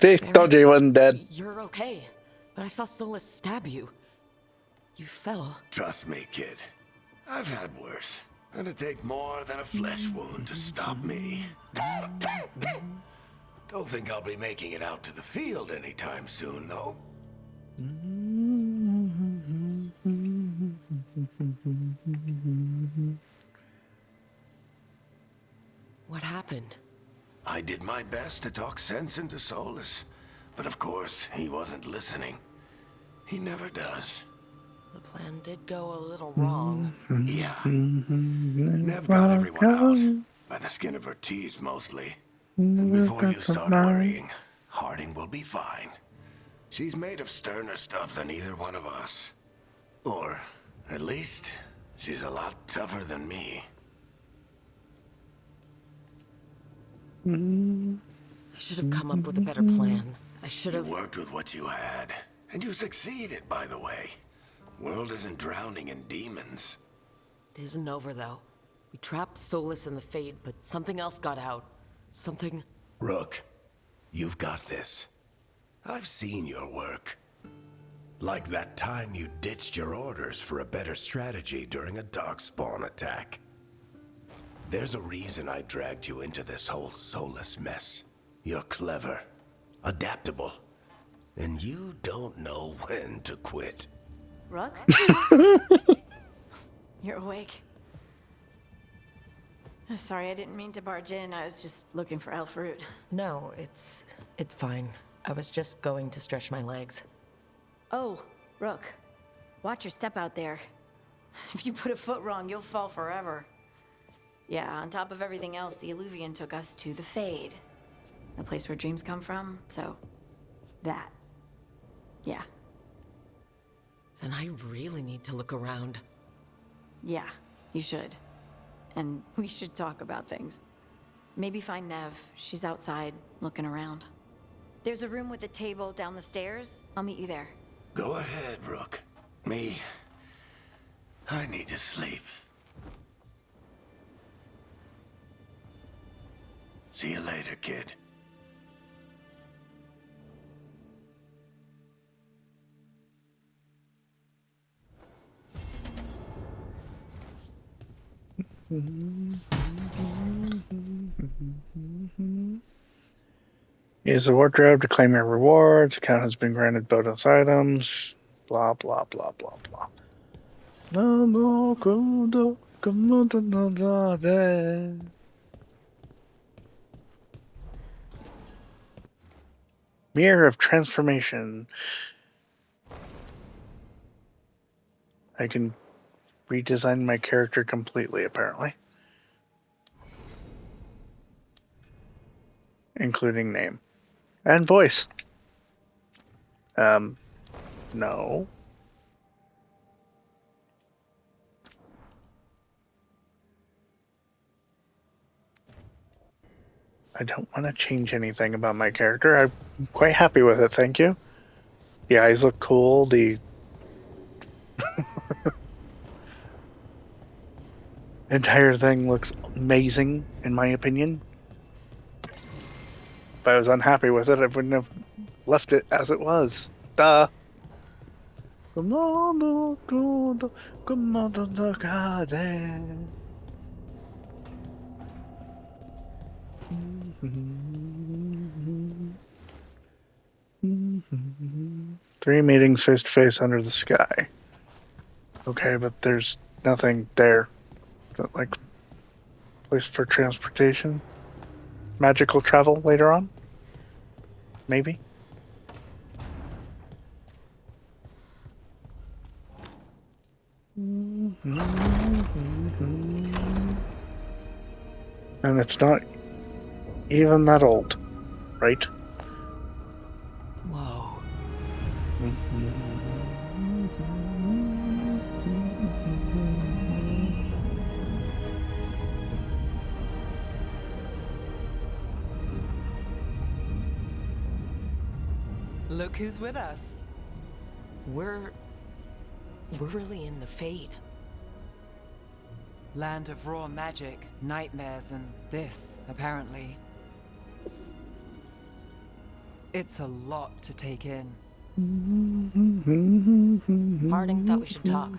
See, told you he wasn't dead. You're okay, but I saw Solus stab you. You fell. Trust me, kid. I've had worse. It'd take more than a flesh wound to stop me. Don't think I'll be making it out to the field anytime soon, though. What happened? I did my best to talk sense into Solus, but of course, he wasn't listening. He never does. The plan did go a little wrong. Yeah. Nev got everyone out. By the skin of her teeth, mostly. And before you start worrying, Harding will be fine. She's made of sterner stuff than either one of us. Or, at least, she's a lot tougher than me. I should have come up with a better plan. I should have... You worked with what you had. And you succeeded, by the way. World isn't drowning in demons. It isn't over, though. We trapped Solus in the Fade, but something else got out. Something... Rook, you've got this. I've seen your work. Like that time you ditched your orders for a better strategy during a darkspawn attack. There's a reason I dragged you into this whole Solus mess. You're clever, adaptable, and you don't know when to quit. Rook? You're awake. Sorry, I didn't mean to barge in. I was just looking for Elfroot. No, it's fine. I was just going to stretch my legs. Oh, Rook. Watch your step out there. If you put a foot wrong, you'll fall forever. Yeah, on top of everything else, the Illuvian took us to the Fade. The place where dreams come from, so... that. Yeah. Then I really need to look around. Yeah, you should. And we should talk about things. Maybe find Nev. She's outside, looking around. There's a room with a table down the stairs. I'll meet you there. Go ahead, Rook. Me, I need to sleep. See you later, kid. Use the wardrobe to claim your rewards. Account has been granted bonus items. Blah, blah, blah, blah, blah. Mirror of Transformation. I can redesign my character completely, apparently. Including name. And voice. No. I don't want to change anything about my character. I'm quite happy with it, thank you. The eyes look cool, the entire thing looks amazing, in my opinion. If I was unhappy with it, I wouldn't have left it as it was. Duh. Three meetings face to face under the sky. Okay, but there's nothing there. Like, place for transportation? Magical travel later on? Maybe? And it's not even that old, right? Whoa. Look who's with us. We're really in the Fade. Land of raw magic, nightmares, and this, apparently. It's a lot to take in. Harding thought we should talk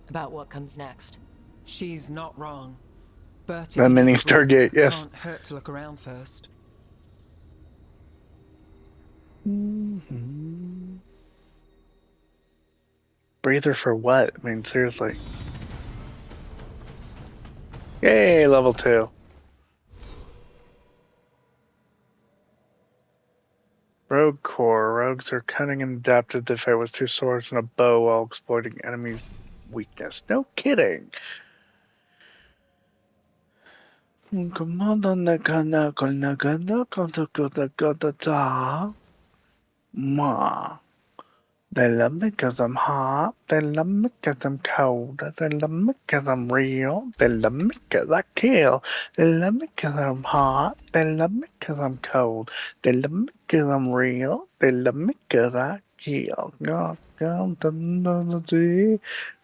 about what comes next. She's not wrong. Bertie, The mini Stargate, yes. Can't hurt to look around first. Breather for what? I mean, seriously. Yay, level 2. Rogue Core. Rogues are cunning and adapted to fight with two swords and a bow while exploiting enemies' weakness. No kidding. They love me because I'm hot. They love me because I'm cold. They love me because I'm real. They love me because I kill. They love me because I'm hot. They love me because I'm cold. They love me because I'm real. They love me because I kill. God, come to the sea.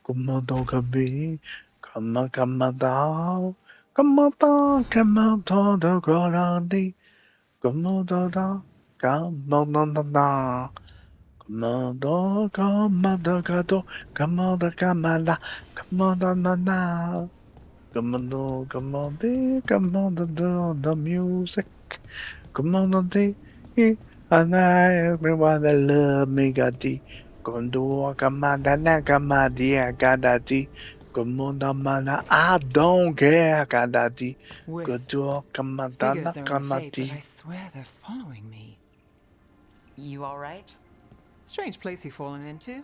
Come on, don't be. Come on, dog. Come on, dog. Come on, dog. Come on, dog. Come on, dog. Come on, dog. Commando, commando, gato, commando, camada, commando, nana. Commando, commando, commando, the music. Commando, and everyone that love me, got the commando, camada, nakamadia, gadati. Commando, mana, I don't care, gadati. Commando, camada, Figures are in the Fade, but I nakamati. swear they're following me. You all right? Strange place you've fallen into,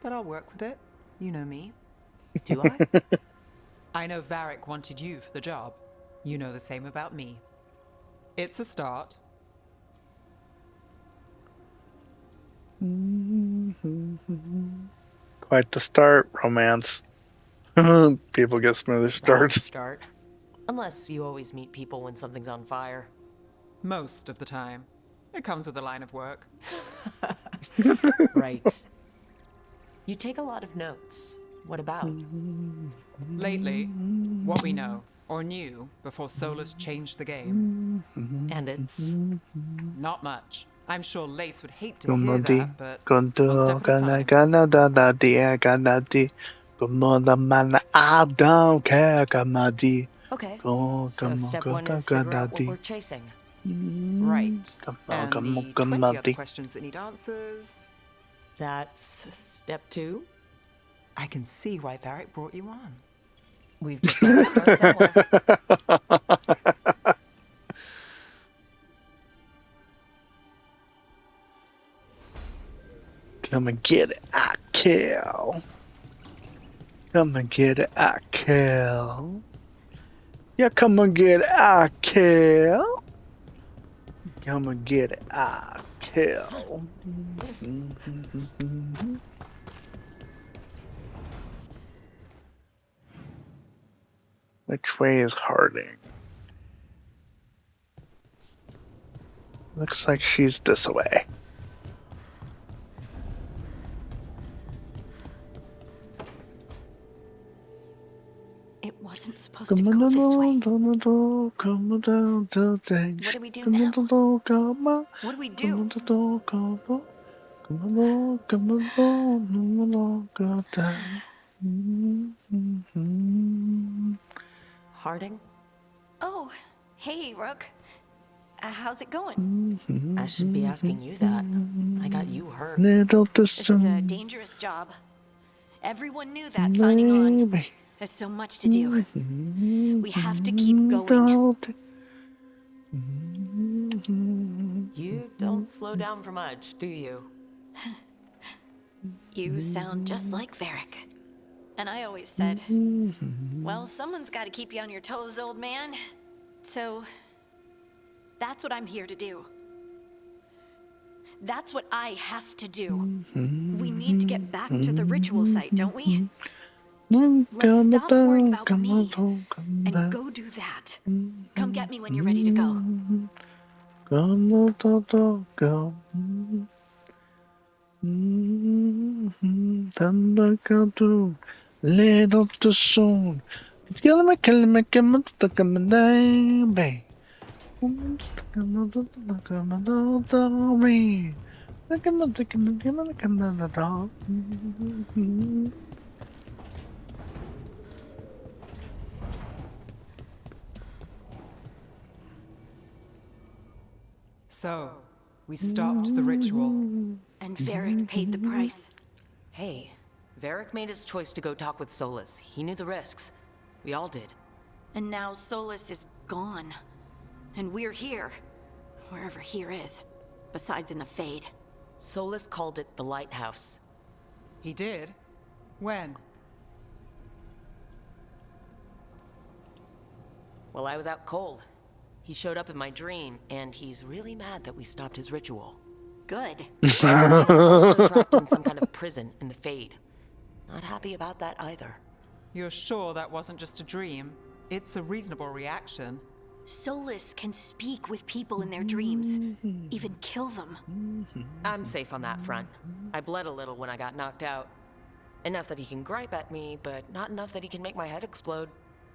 but I'll work with it. You know me. Do I? I know Varric wanted you for the job. You know the same about me. It's a start. quite the start, romance. People get smoother Bad starts. start. Unless you always meet people when something's on fire. Most of the time. It comes with a line of work. Right. You take a lot of notes. What about? Lately, what we know, or knew, before Solus changed the game. And it's... Not much. I'm sure Lace would hate to hear Gumadi, that, but Gundu, one step at a Gana, time. Gana, da, dia, Gana, di. Gumada, mana, I don't care, Gamadi. Okay. Go, So step one is figure out what we're chasing. Right. And the 20 other Gamadi. questions that need answers. That's step 2. I can see why Varric brought you on. We've just got to start somewhere. Come and get it, I kill. Come and get it, I kill. Yeah, come and get it, I kill. Come and get it, I kill. Which way is Harding? Looks like she's this way. It wasn't supposed to go this way. What do we do now? What do we do? Harding? Oh, hey, Rook. How's it going? I should be asking you that. I got you hurt. This is a dangerous job. Everyone knew that signing on. There's so much to do. We have to keep going. You don't slow down for much, do you? You sound just like Varric. And I always said, well, someone's got to keep you on your toes, old man. So, that's what I'm here to do. That's what I have to do. We need to get back to the ritual site, don't we? Let's stop worrying about me and go do that. Come get me when you're ready to go. Lit up the soul. Kill me, baby. So, we stopped the ritual. And Varric paid the price. Hey, Varric made his choice to go talk with Solus. He knew the risks. We all did. And now Solus is gone. And we're here. Wherever here is. Besides in the Fade. Solus called it the Lighthouse. He did? When? Well, I was out cold. He showed up in my dream, and he's really mad that we stopped his ritual. Good. He's also trapped in some kind of prison in the Fade. Not happy about that either. You're sure that wasn't just a dream? It's a reasonable reaction. Solus can speak with people in their dreams. Even kill them. I'm safe on that front. I bled a little when I got knocked out. Enough that he can gripe at me, but not enough that he can make my head explode.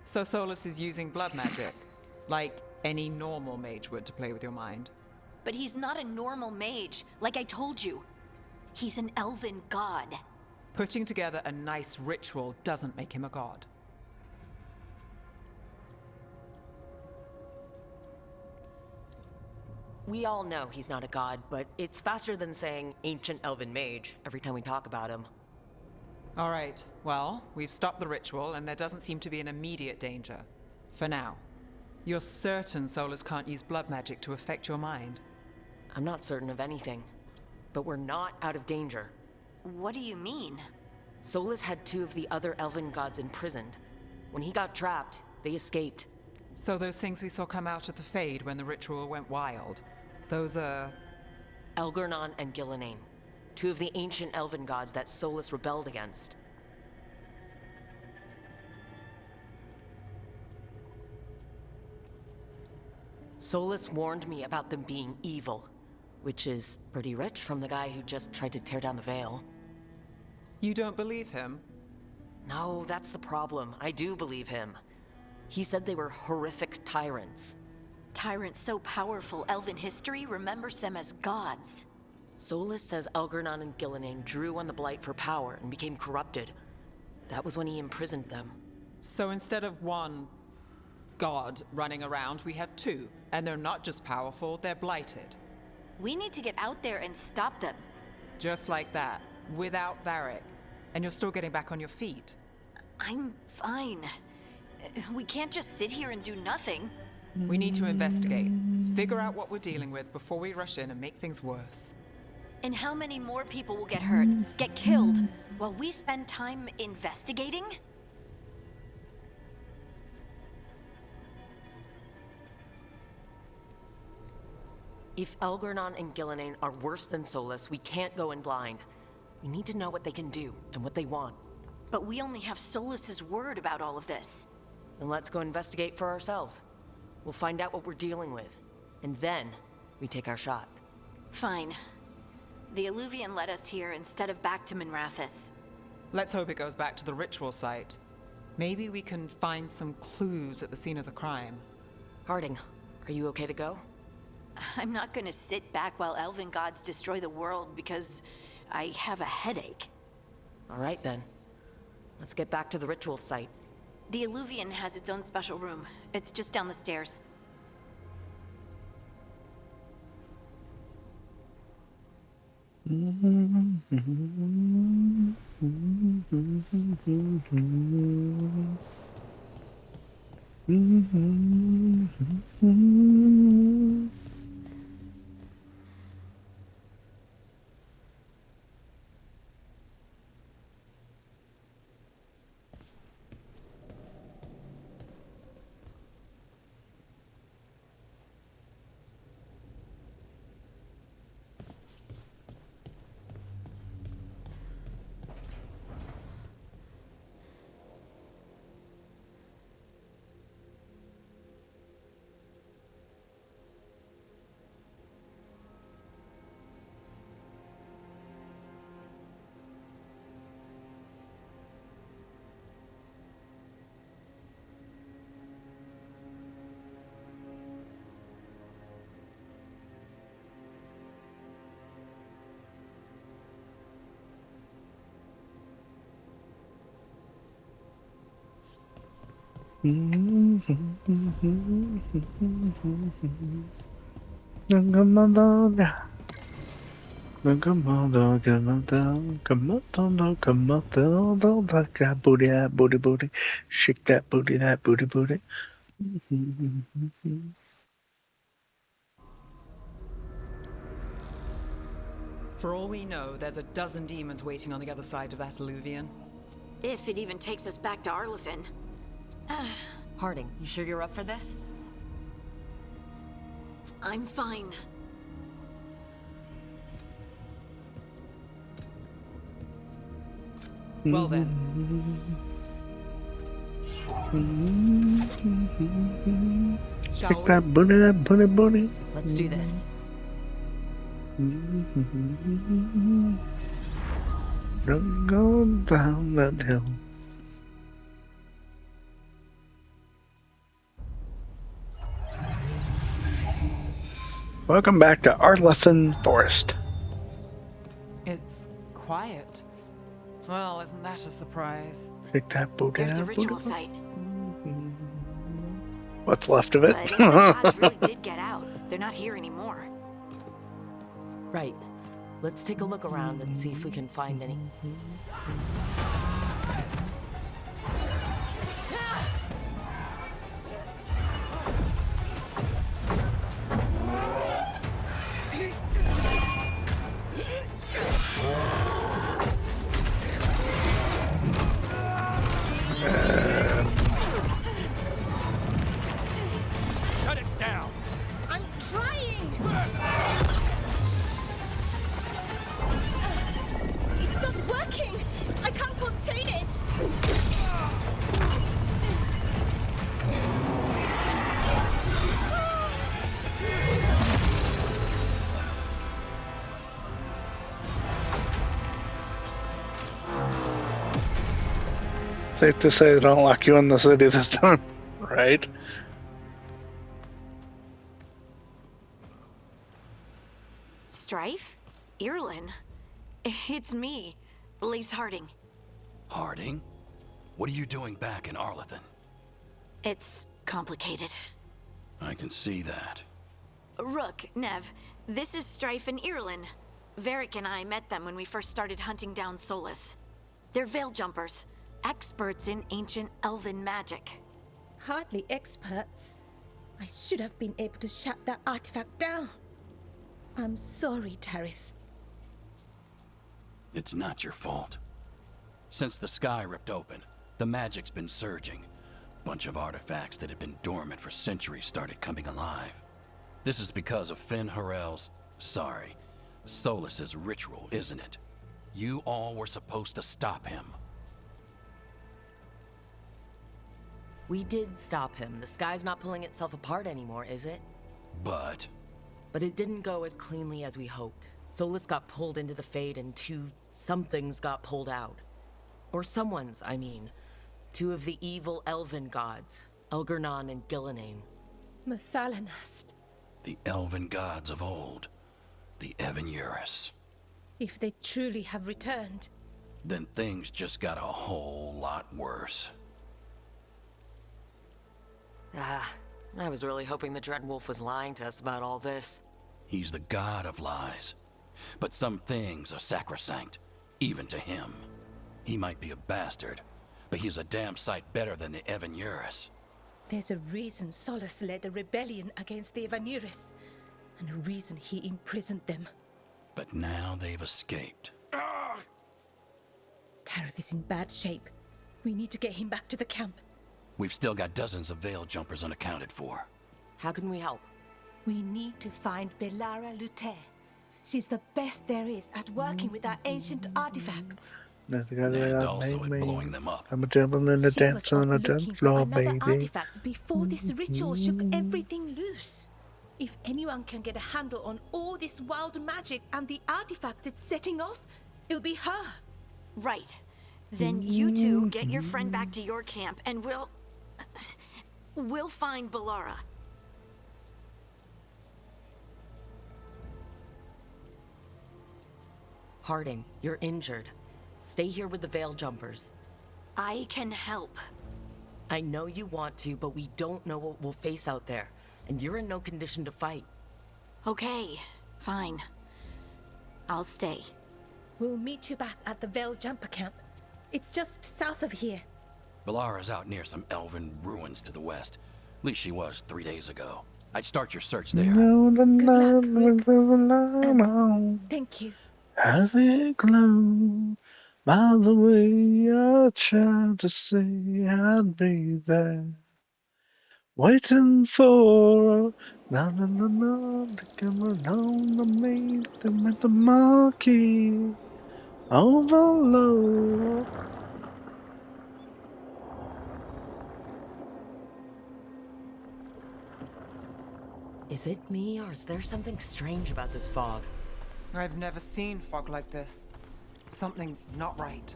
So Solus is using blood magic? Like any normal mage would to play with your mind? But he's not a normal mage, like I told you. He's an elven god. Putting together a nice ritual doesn't make him a god. We all know he's not a god, but it's faster than saying ancient elven mage every time we talk about him. All right, well, we've stopped the ritual and there doesn't seem to be an immediate danger. For now. You're certain Solus can't use blood magic to affect your mind? I'm not certain of anything, but we're not out of danger. What do you mean? Solus had 2 of the other elven gods imprisoned. When he got trapped, they escaped. So those things we saw come out of the Fade when the ritual went wild, those are... Elgernon and Gillenane. two of the ancient elven gods that Solus rebelled against. Solus warned me about them being evil, which is pretty rich from the guy who just tried to tear down the veil. You don't believe him? No, that's the problem. I do believe him. He said they were horrific tyrants. Tyrants so powerful, elven history remembers them as gods. Solus says Elgernon and Gillenane drew on the Blight for power and became corrupted. That was when he imprisoned them. So instead of one god running around, we have two. And they're not just powerful, they're blighted. We need to get out there and stop them. Just like that, without Varric. And you're still getting back on your feet. I'm fine. We can't just sit here and do nothing. We need to investigate. Figure out what we're dealing with before we rush in and make things worse. And how many more people will get hurt, get killed, while we spend time investigating? If Elgernon and Gillenane are worse than Solus, we can't go in blind. We need to know what they can do and what they want. But we only have Solus's word about all of this. Then let's go investigate for ourselves. We'll find out what we're dealing with. And then, we take our shot. Fine. The Illuvian led us here instead of back to Minrathous. Let's hope it goes back to the ritual site. Maybe we can find some clues at the scene of the crime. Harding, are you okay to go? I'm not gonna sit back while elven gods destroy the world because I have a headache. All right then. Let's get back to the ritual site. The Illuvian has its own special room. It's just down the stairs. Booty, booty, shake that booty, booty. For all we know, there's a dozen demons waiting on the other side of that Illuvian. If it even takes us back to Arlefin. Harding, you sure you're up for this? I'm fine. Well then. Shake that booty. Let's do this. Don't go down that hill. Welcome back to Arlefin Forest. It's quiet. Well, isn't that a surprise? Shake that booty. There's the ritual site. What's left of it? But if the gods really did get out, they're not here anymore. Right. Let's take a look around and see if we can find any. Shut it down! I'm trying! working! I can't contain it! Safe to say they don't lock you in the city this time, right? Strife? Irlin? It's me, Lise Harding. Harding? What are you doing back in Arlethan? It's complicated. I can see that. Rook, Nev, this is Strife and Irlin. Varric and I met them when we first started hunting down Solus. They're veil jumpers, experts in ancient elven magic. Hardly experts. I should have been able to shut that artifact down. I'm sorry, Tarith. It's not your fault. Since the sky ripped open, the magic's been surging. Bunch of artifacts that had been dormant for centuries started coming alive. This is because of Finn Harel's, Solus's ritual, isn't it? You all were supposed to stop him. We did stop him. The sky's not pulling itself apart anymore, is it? But it didn't go as cleanly as we hoped. Solus got pulled into the Fade and two somethings got pulled out. Or someone's, I mean. Two of the evil elven gods, Elgernon and Gillenane. Mathalanast. The elven gods of old. The Evan-Uris. If they truly have returned. Then things just got a whole lot worse. I was really hoping the Dreadwolf was lying to us about all this. He's the god of lies. But some things are sacrosanct, even to him. He might be a bastard, but he's a damn sight better than the Evan-Uris. There's a reason Solus led a rebellion against the Evan-Uris, and a reason he imprisoned them. But now they've escaped. Tarith is in bad shape. We need to get him back to the camp. We've still got dozens of veil jumpers unaccounted for. How can we help? We need to find Belara Luther. She's the best there is at working with our ancient artifacts. And also at blowing them up. I'm jumping in the dance on the dance floor, baby. Artifact before this ritual shook everything loose. If anyone can get a handle on all this wild magic and the artifact it's setting off, it'll be her. Right. Then you two get your friend back to your camp and we'll find Belara. Harding, you're injured. Stay here with the veil jumpers. I can help. I know you want to, but we don't know what we'll face out there. And you're in no condition to fight. Okay, fine. I'll stay. We'll meet you back at the veil jumper camp. It's just south of here. Belara's out near some elven ruins to the west. At least she was 3 days ago. I'd start your search there. Good luck, Rick. Thank you. Have it glow by the way I tried to say I'd be there, waiting for na na na na to come along to meet them at the marquee overload. Is it me, or is there something strange about this fog? I've never seen fog like this. Something's not right.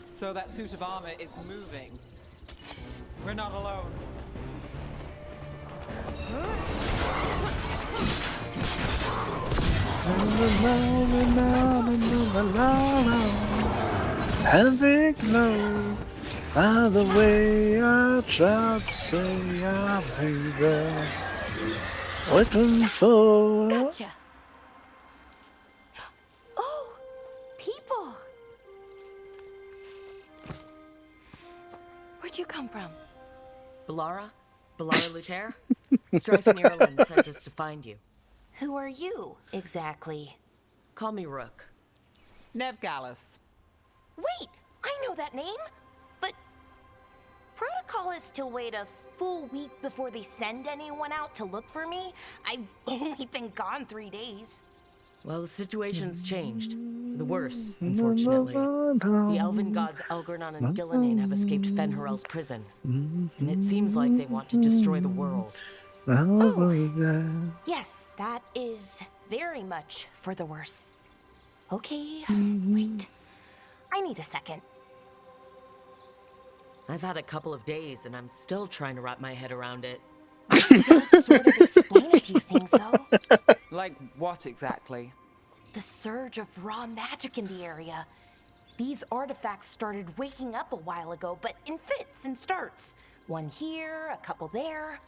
So that suit of armor is moving. We're not alone. Have it glow by the way I tried to say I'll be there, waiting for. Gotcha. Oh, people. Where'd you come from? Belara Luther? Strife and Ireland sent us to find you. Who are you, exactly? Call me Rook. Nev Gallus. Wait, I know that name. But protocol is to wait a full week before they send anyone out to look for me. I've only been gone 3 days. Well, the situation's changed. For the worse, unfortunately. The elven gods Elgornon and Gillenane have escaped Fen'Harel's prison. And it seems like they want to destroy the world. Oh, yes, that is very much for the worse. Okay, wait. I need a second. I've had a couple of days, and I'm still trying to wrap my head around it. It does sort of explain a few things, though. Like what exactly? The surge of raw magic in the area. These artifacts started waking up a while ago, but in fits and starts. One here, a couple there.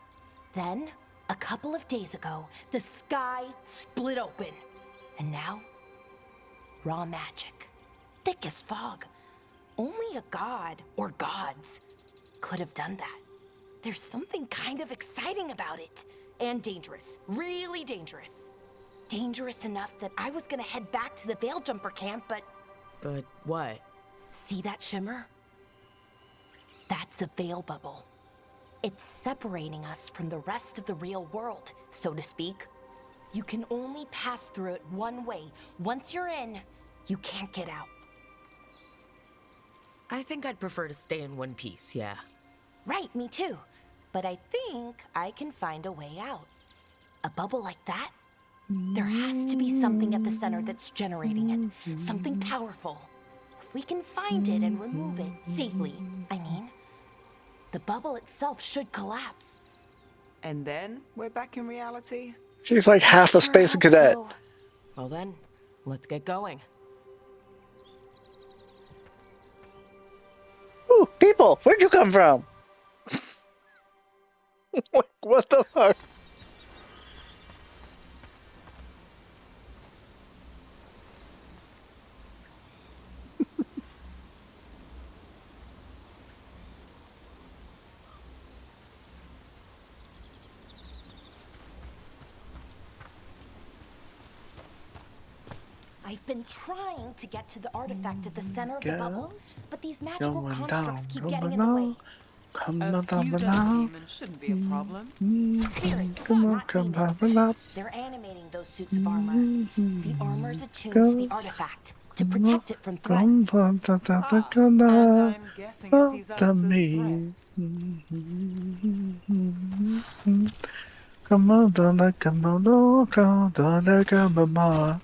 Then, a couple of days ago, the sky split open. And now, raw magic. Thick as fog. Only a god, or gods, could have done that. There's something kind of exciting about it. And dangerous. Really dangerous. Dangerous enough that I was gonna head back to the Veil Jumper camp, but... But what? See that shimmer? That's a veil bubble. It's separating us from the rest of the real world, so to speak. You can only pass through it one way. Once you're in, you can't get out. I think I'd prefer to stay in one piece, yeah. Right, me too. But I think I can find a way out. A bubble like that? There has to be something at the center that's generating it. Something powerful. If we can find it and remove it safely, I mean, the bubble itself should collapse. And then we're back in reality? She's like half a space cadet. So. Well then, let's get going. Ooh, people! Where'd you come from? What the fuck? I've been trying to get to the artifact at the center of the bubble, but these magical constructs keep getting in the way. A few dozen demons shouldn't be a problem. Spirits, not demons. They're animating those suits of armor. The armor's attuned to the artifact to protect it from threats. And I'm guessing it sees us as threats. Come on, don't come on, don't come on.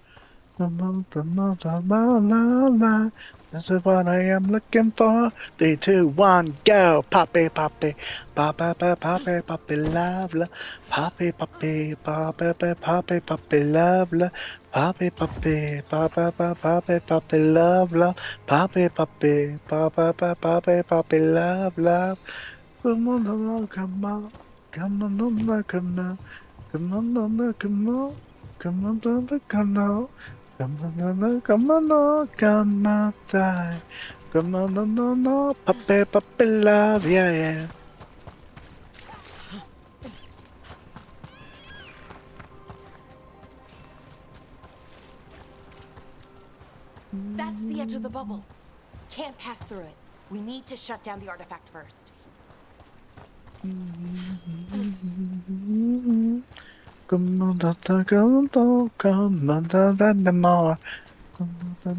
This is what I am looking for. 3, 2, 1, go! Poppy, poppy, poppy, poppy, poppy, love, love. Poppy, poppy, poppy, poppy, poppy, love, love. Poppy, poppy, poppy, poppy, poppy, love, love. Poppy, poppy, poppy, poppy, poppy, love, love. Come on, come on, come on, come on, come on, come on, come on, come on. Come on, die. Come on, no, puppy, puppy, love, yeah. That's the edge of the bubble. Can't pass through it. We need to shut down the artifact first. Come on, come on, come on, more. Come on,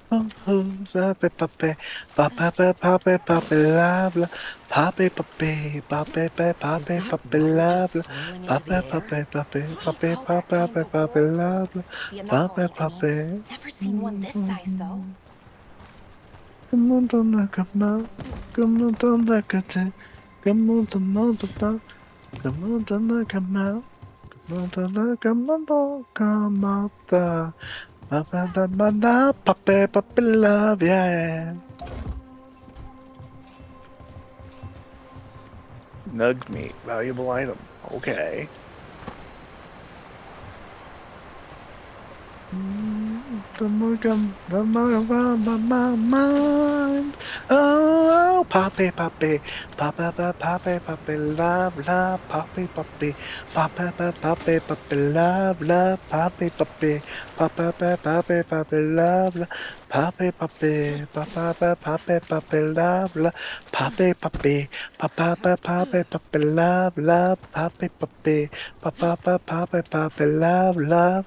Poppy, poppy, poppy, poppy, poppy, love, love. Poppy, poppy, poppy, poppy, poppy, love, love. Poppy, poppy, poppy, poppy, poppy, poppy, love, love. Poppy, poppy. Never seen one this size, though. Come on, don't come on. Come on, don't look at it. Come on, don't know the dog. Come on, don't look come out. Come on, don't look come on, don't come out. Puppy, puppy, love, yeah. Nug meat, valuable item. Okay. The more around my mind. Oh, poppy, poppy, poppy, poppy, poppy, love, love, poppy, poppy, poppy, poppy, poppy, love, love, poppy, poppy, poppy, poppy, poppy, love, love, poppy, poppy, poppy, poppy, poppy, love, love, poppy, poppy, poppy, poppy, poppy, love, love, poppy, poppy, poppy, poppy, poppy, love, love.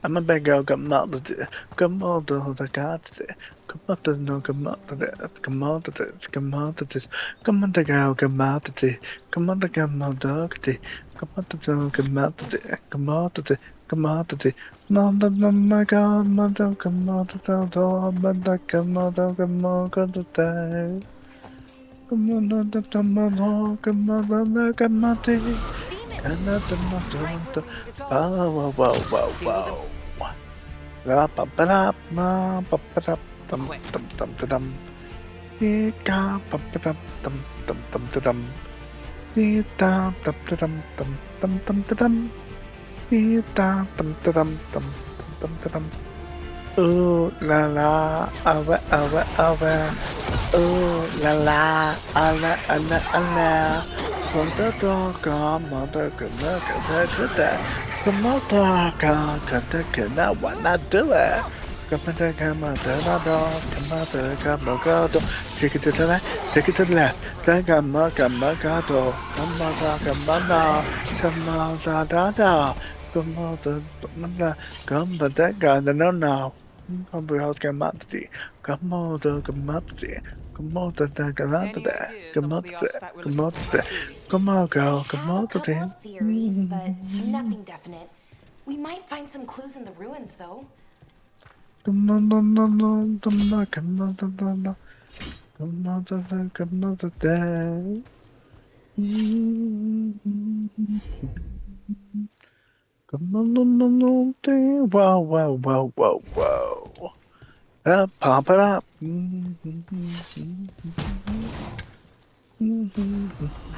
I'm a big girl, come out to the come on to the cat, come out to no, come out to the come out to this, come out to this, come on the girl, come out to the come on the come out dog, come out to the come out to the come out to the come out to the no, no, no, my god, mother, come out to the door, mother, come out to come out to the day. Come on, no, no, come on, come on, no, come out to wow, wow, wow, wow. Ba ba ba ba ba ba dum dum dum dum. Ga ba ba dum dum dum dum dum. Da dum dum dum dum dum dum. Da dum dum dum dum dum. Ooh la la, awa awa awa. Ooh la la, ala ala ala. Mother dog, mother good, mother good. Come on, can I wanna do it? Come on, come on, go. Take it to the left, take it to the left. Then come on, go. Come on, da. Come on, come on, that guy, no. Come on, come on, come on, come on, come on, come on, girl, come on, couple of theories, but nothing definite. We might find some clues in the ruins, though. Come on, come on, come on, come on, come on, come on, wow. Pump it up. I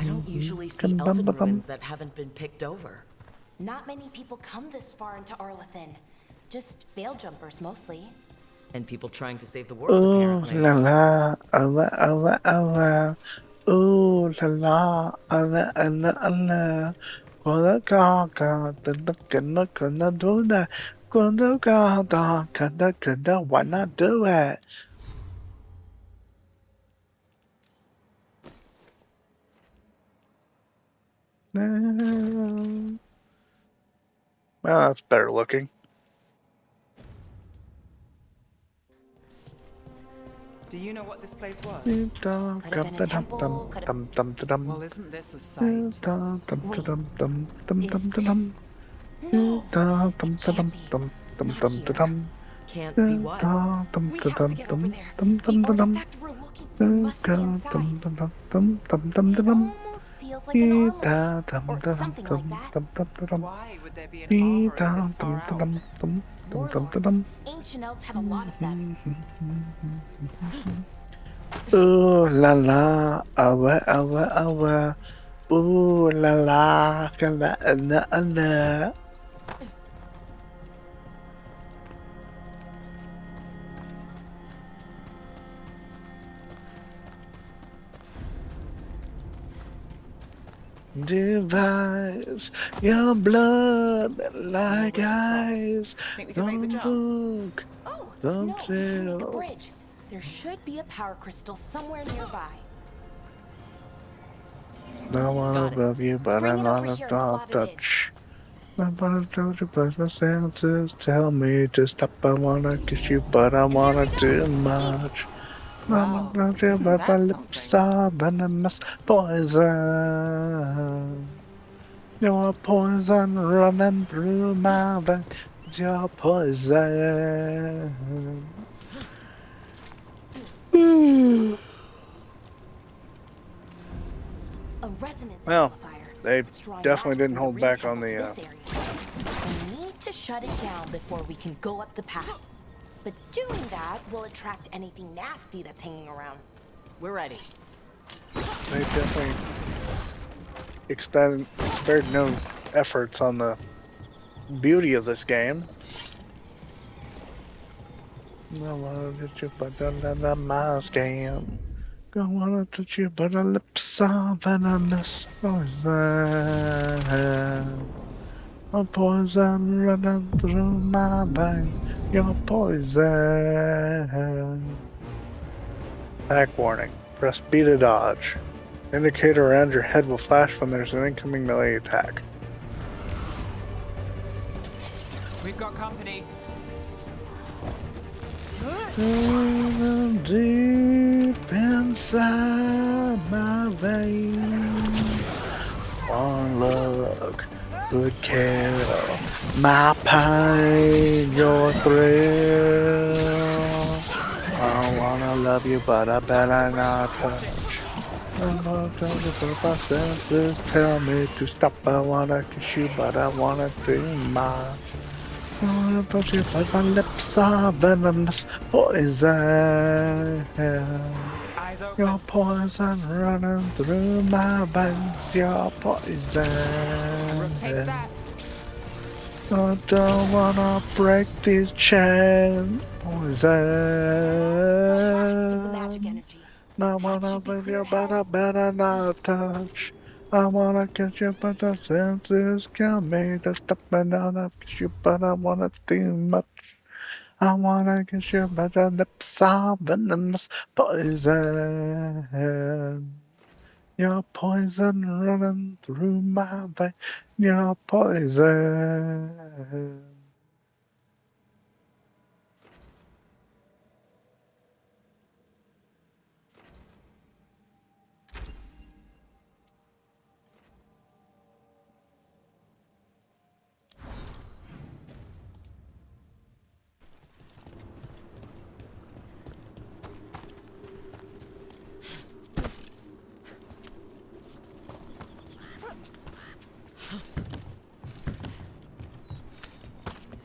don't usually see elven ruins that haven't been picked over. Not many people come this far into Arlathan. Just veil jumpers, mostly. And people trying to save the world, apparently. La la, ala. Ooh la la, ala. Quando gaga, gonna do that. Quando gaga, gonna, why not do it? Well, that's better looking. Do you know what this place was? Could have been a temple, could have... Well, isn't this a site? Can't be what? We have to get over there. The artifact we're looking for must be inside. It almost feels like an armor, or something like that. Why would there be an armor this far out? Warlords. Ancient elves had a lot of them. Ooh la la, awa. Ooh la la, kana. Devise your blood like ice. Think we can make the jump? Oh, Don't no, tell. make a bridge. There should be a power crystal somewhere nearby. I wanna love you, but I wanna not touch. Nobody told you, but my senses tell me to stop. I wanna kiss you, but I wanna too much. Mama loves you, but my lips are venomous poison. You're poison running through my veins. You're poison. A resonance Well, amplifier. they It's drawing definitely magic didn't from hold the back ring on the, temple to this area. We need to shut it down before we can go up the path. But doing that will attract anything nasty that's hanging around. We're ready. They definitely spared no efforts on the beauty of this game. I wanna get you, but I my scam. I wanna touch you, but the lips are venomous poison. A poison running through my veins. You're poison. Attack warning. Press B to dodge. Indicator around your head will flash when there's an incoming melee attack. We've got company. Deep inside my veins. One look would kill my pain, your thrill. I wanna love you, but I better not touch. I'm not trying to put my senses tell me to stop. I wanna kiss you, but I wanna do much. I wanna touch you, but my lips are venomous poison. Your poison running through my veins. Your poison. I don't wanna break these chains. Poison. I wanna with you, but I better not touch. I wanna kiss you, but the senses kill me. The stop and I'll kiss you, but I wanna too much. I wanna kiss you, but the lips are venomous poison. Your poison running through my veins. Your poison.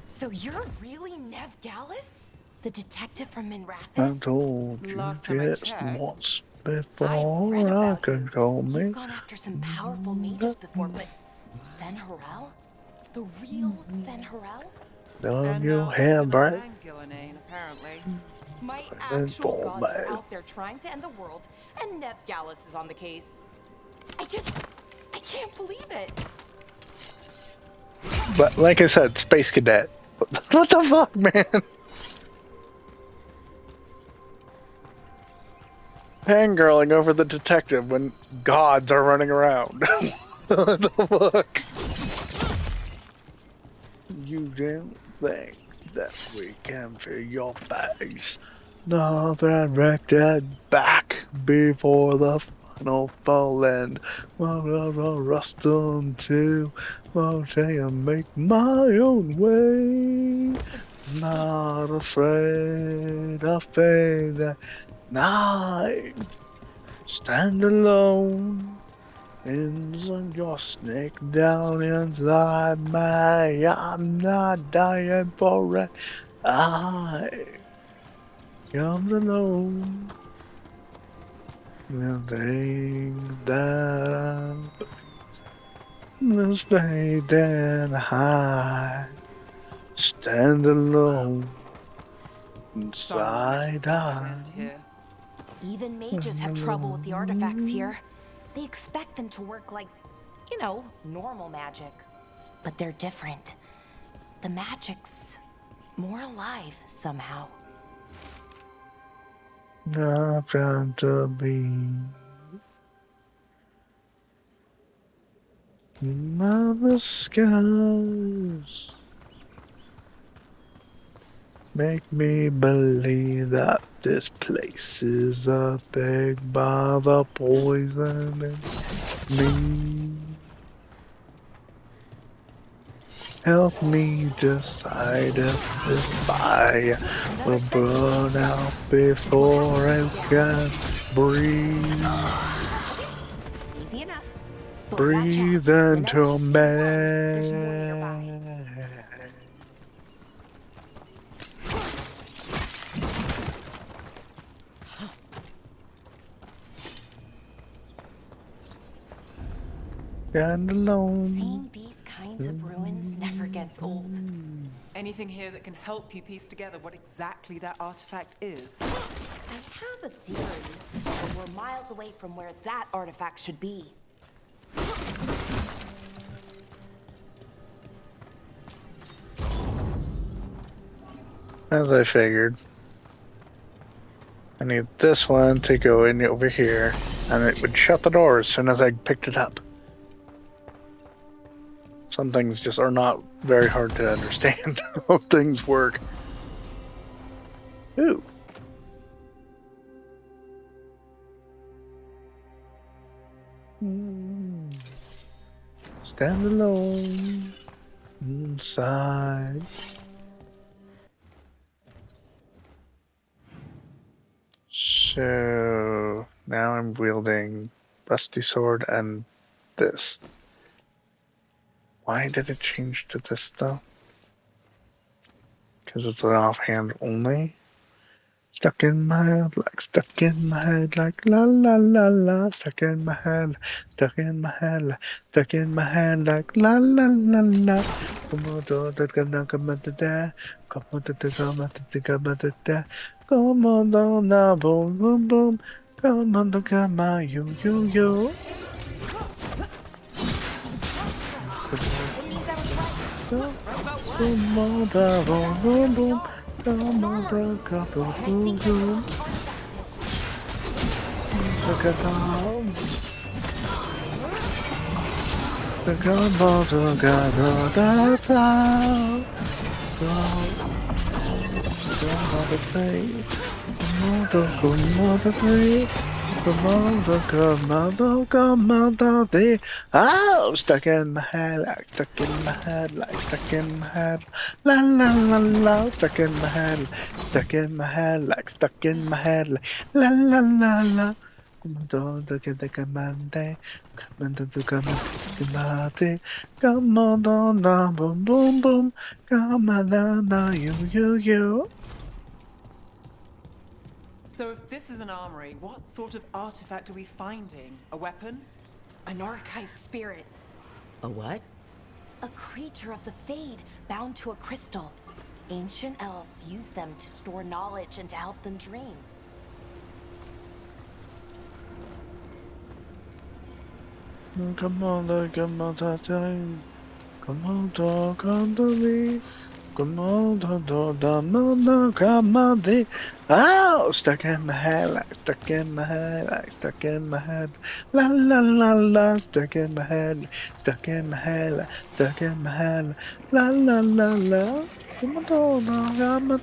So you're really Nev Gallus? The detective from Minrathis? I told you just once before I could call me. You've gone after some powerful mages before, but Fen Harel? The real Fen Harel? Done your hair bright. My actual gods are out there trying to end the world, and Nev Gallus is on the case. I can't believe it. But like I said, Space Cadet. What the fuck, man? Fangirling over the detective when gods are running around. What the fuck? You didn't think that we can feel your face. No, directed back before the final fall end. Rust on to say I make my own way. Not afraid of fate at night. Stand alone. Inside your snake down inside me. I'm not dying for it. I comes alone. The things that I'm will stay and high. Stand alone. Inside I. Even mages have trouble with the artifacts here. They expect them to work like, you know, normal magic. But they're different. The magic's more alive somehow. I'm trying to be the skies. Make me believe that this place is a big bother poisoning me. Help me decide if this fire will burn out before I can breathe. Easy enough. Breathe into me. stand alone. Seeing these kinds of ruins never gets old. Anything here that can help you piece together what exactly that artifact is? I have a theory, but we're miles away from where that artifact should be. As I figured. I need this one to go in over here, and it would shut the door as soon as I picked it up. Some things just are not very hard to understand how things work. Ooh. Stand alone inside. So now I'm wielding rusty sword and this. Why did it change to this though? Because it's an offhand only. Stuck in my head, like la la la la. Stuck in my head, stuck in my head, stuck in my head, like la la la la. Come on, come on, come on, now, boom, boom, boom. Come on, come on, you. Come on, boom, boom, boom. Come on, boom, boom. Look at them. Come on, together, oh, stuck in my head, like stuck in my head, like stuck in my head, la la la la, stuck in my head, stuck in my head, like stuck in my head, like la la la la. Come on, now, boom, boom, boom. Come on, now, you. So if this is an armory, what sort of artifact are we finding? A weapon? An archive spirit. A what? A creature of the Fade, bound to a crystal. Ancient elves use them to store knowledge and to help them dream. Come on, come on, come to me. Come on, come on, oh, stuck in my head, like stuck in my head, like stuck in my head, la la la la, stuck in my head, stuck in my head, like stuck in my head, la la la la. Come on, come on,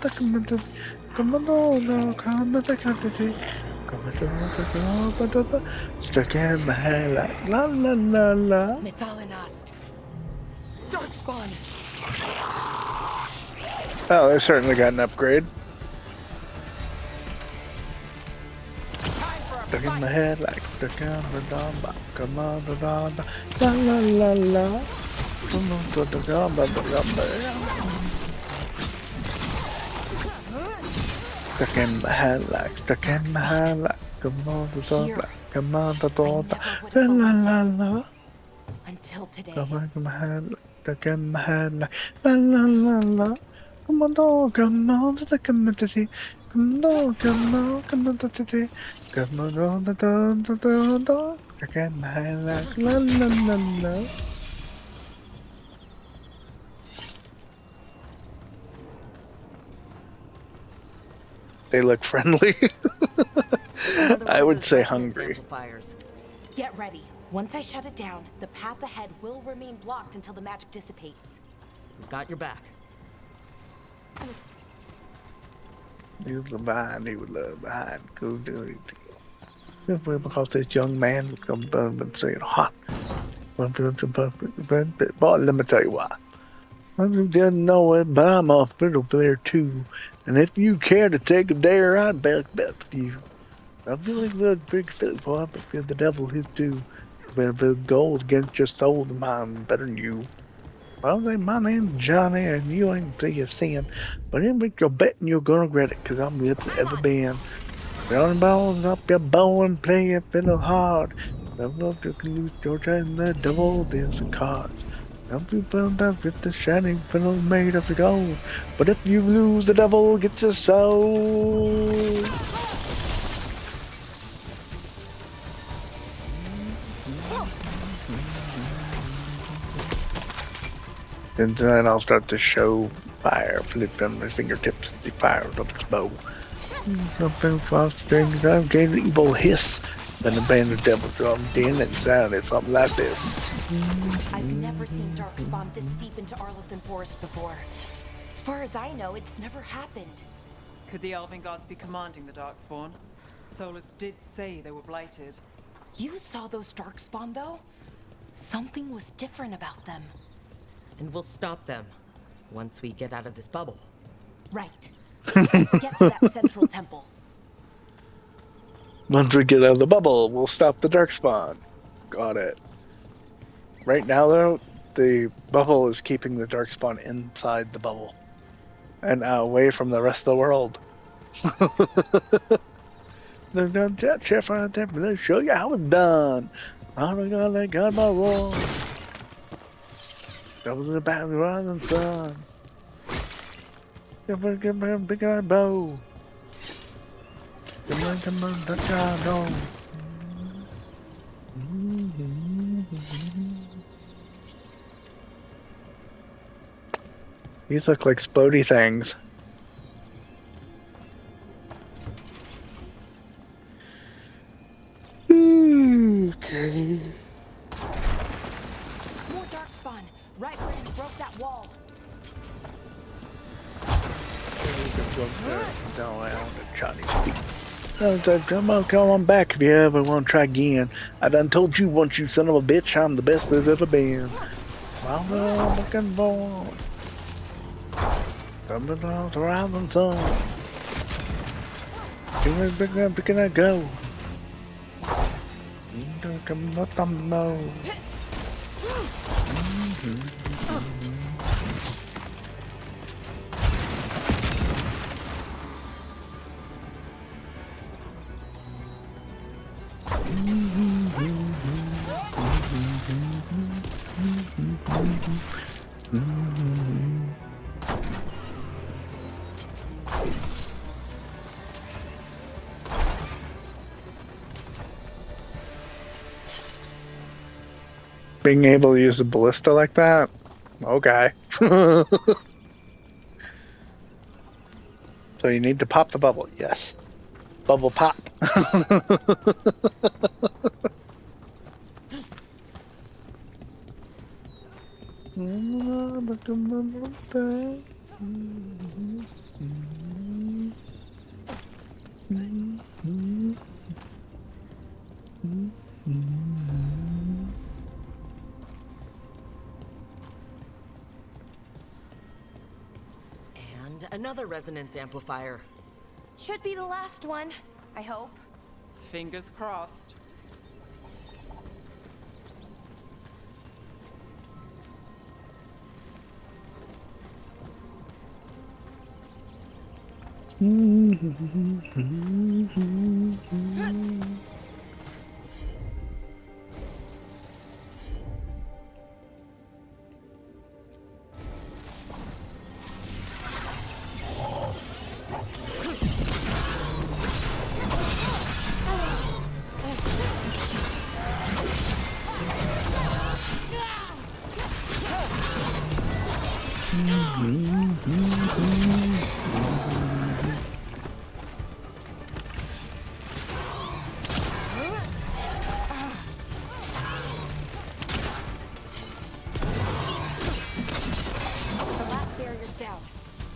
stuck in my head, like la la la la. Methalinast. Darkspawn. Oh, they certainly got an upgrade. Stuck in my head, like stuck in the dawn, come on, the dawn, la la la la. Come on, to the dawn, stuck in my head, like stuck in my head, like come on, the dawn, come on, the dawn, la la la. Until today. Come on, my head, stuck in my head, like la la la la. Come on, come on, come on, come on, come on, come on, come on, again, my like la la la la. They look friendly. I would say hungry. Get ready. Once I shut it down, the path ahead will remain blocked until the magic dissipates. We've got your back. He was behind, he would love behind. Go do it. Because this young man would come up and say, hot. Boy, let me tell you what. I didn't know it, but I'm a fiddle player too. And if you care to take a dare, I'd bet with you. I'm really good, big fiddle boy, but the devil is too. Better build gold against your soul than mine, better than you. Well, my name's Johnny, and you ain't see a sin. But in which you're betting you're gonna regret it, cause I'm the ever been. Round balls up your bow and play your fiddle hard. Level up, you can lose Georgia and the devil deals the cards. Don't be burned up with the shining funnel made of gold. But if you lose, the devil gets your soul. And then I'll start to show fire, flip from my fingertips as he fires up his bow. Something fostering, I've gained an evil hiss. Then the band of devil drums in and sounded something like this. I've never seen Darkspawn this deep into Arlington Forest before. As far as I know, it's never happened. Could the Elven Gods be commanding the Darkspawn? Solus did say they were blighted. You saw those Darkspawn, though? Something was different about them. And we'll stop them once we get out of this bubble. Right. Let's get to that central temple. Once we get out of the bubble, we'll stop the Darkspawn. Got it. Right now, though, the bubble is keeping the Darkspawn inside the bubble. And away from the rest of the world. There's no jet chef on the temple. Let's show you how it's done. I'm gonna let God my wall. That was the battle rather than sun. Give me a big eye bow. Come on, touch our door. These look like splody things. Okay. More Darkspawn, right where you broke that wall. Come on back if you ever want to try again. I done told you once, you son of a bitch, I'm the best there's ever been. I'm looking for something else around and sun. Picking a go. Come let them know. Being able to use a ballista like that? Okay. So you need to pop the bubble. Yes. Bubble pop. And another resonance amplifier. Should be the last one, I hope. Fingers crossed.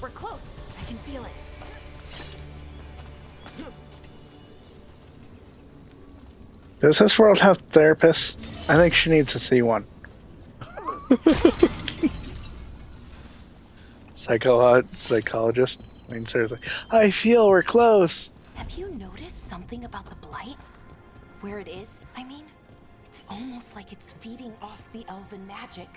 We're close. I can feel it. Does this world have therapists? I think she needs to see one. Psychologist? I mean, seriously. I feel we're close. Have you noticed something about the blight? Where it is, I mean? It's almost like it's feeding off the elven magic.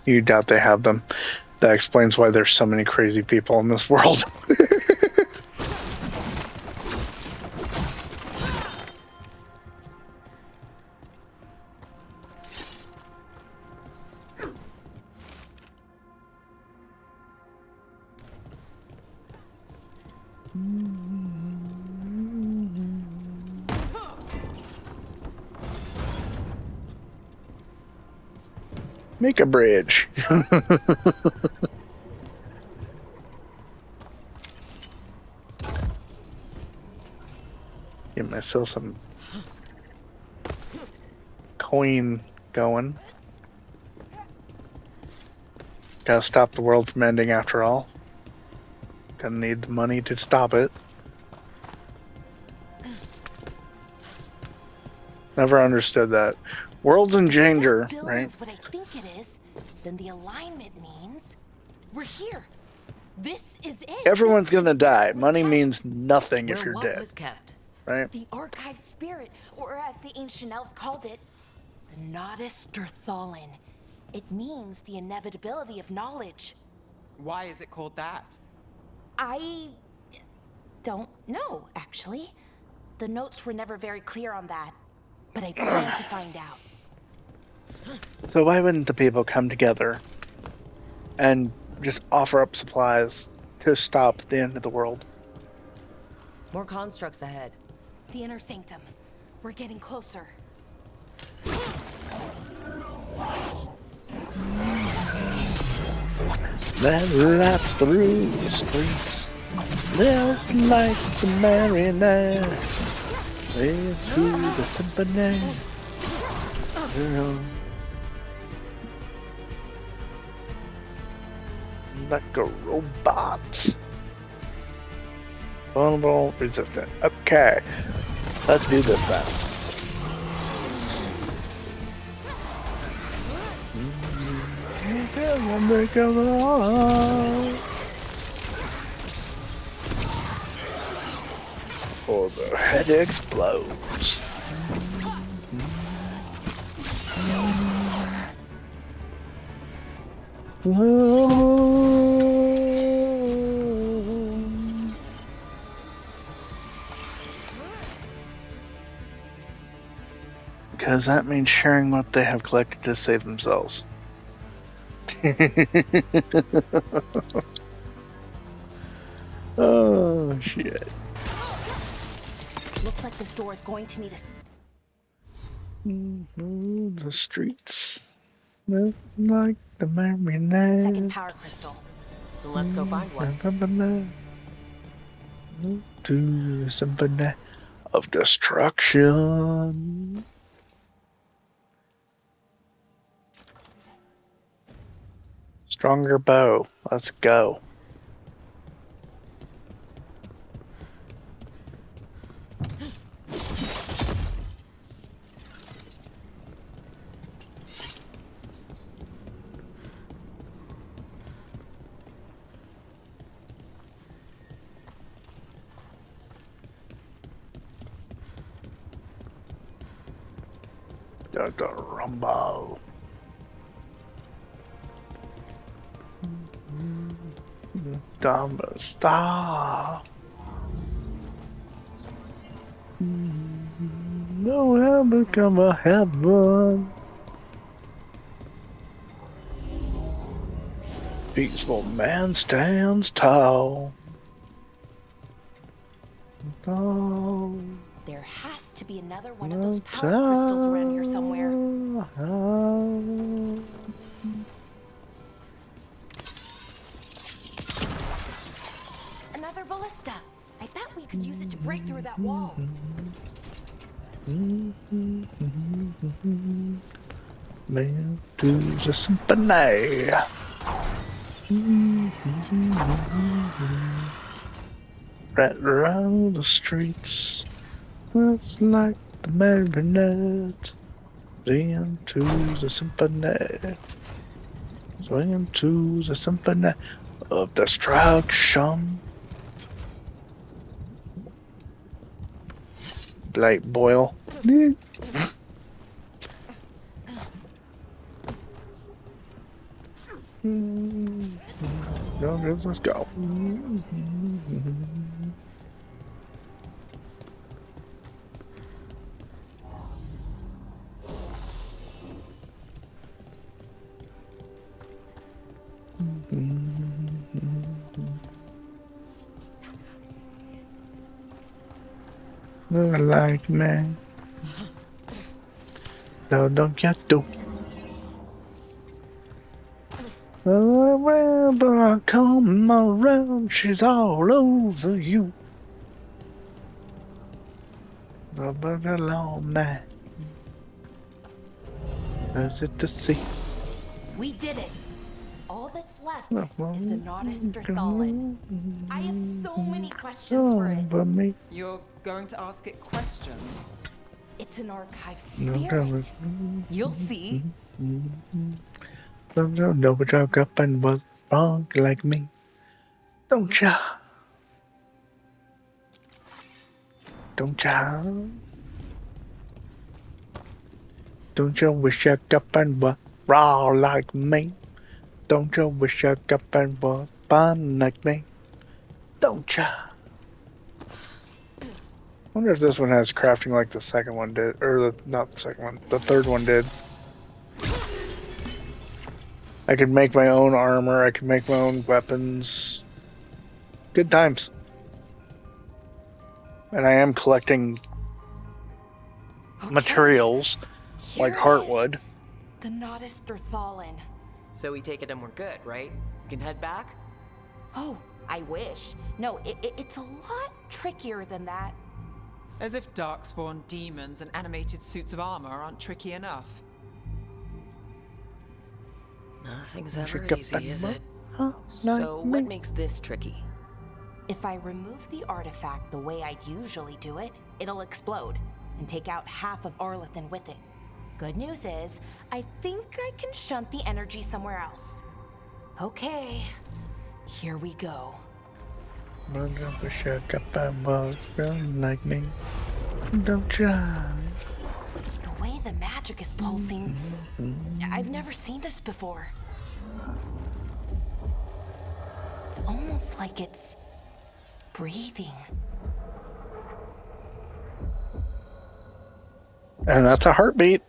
You doubt they have them. That explains why there's so many crazy people in this world. Make a bridge. Get myself some coin going. Gotta stop the world from ending after all. Gonna need the money to stop it. Never understood that. World's in danger, right? What I think it is, then the alignment means we're here. This is it. Everyone's gonna die. Money means nothing if you're what dead. Was kept? Right? The archive spirit, or as the ancient elves called it, the Nodus Derthalin. It means the inevitability of knowledge. Why is it called that? I don't know, actually. The notes were never very clear on that, but I plan to find out. So why wouldn't the people come together and just offer up supplies to stop the end of the world? More constructs ahead. The inner sanctum. We're getting closer. That lights through the streets, left like the marionette, into the symphony. Like a robot. Vulnerable, resistant. Okay, let's do this then. Or the head explodes. Because that means sharing what they have collected to save themselves. Oh, shit. Looks like this door is going to need a... The streets look like the marionette. Second power crystal. Let's go find one. To the symphony of destruction. Stronger bow. Let's go. The rumble. Dumb star. No heaven become a heaven. Peaceful man stands tall. Tall. There has to be another one of those power crystals around here somewhere. Another ballista. I bet we could use it to break through that wall. Man to the symphony. Right around the streets. It's like the marionette into the symphony. Swinging to the symphony of destruction. Blight boil. Let's go. Like me. No, don't get to. Wherever I come around, she's all over you. But alone, man. Is it to see? We did it. All that's left is the Naughtister Thallen. I have so many questions for it. You're going to ask it questions? It's an archive spirit. You'll see. No, but your girlfriend was wrong like me. Don't ya? Don't ya? Don't you wish your girlfriend was wrong like me? Don't you wish your girlfriend was fun like me? Don't ya? I wonder if this one has crafting like the second one did, or not the second one, the third one did. I could make my own armor, I could make my own weapons. Good times. And I am collecting materials like heartwood. The Naughtister Thallen. So we take it and we're good, right? We can head back? Oh, I wish. No, it's a lot trickier than that. As if darkspawn demons and animated suits of armor aren't tricky enough. Nothing's ever easy, is it? So what makes this tricky? If I remove the artifact the way I'd usually do it, it'll explode and take out half of Arlathan with it. Good news is, I think I can shunt the energy somewhere else. Okay, here we go. Wish your girlfriend was running like me. Don't ya? The way the magic is pulsing, I've never seen this before. It's almost like it's breathing. And that's a heartbeat.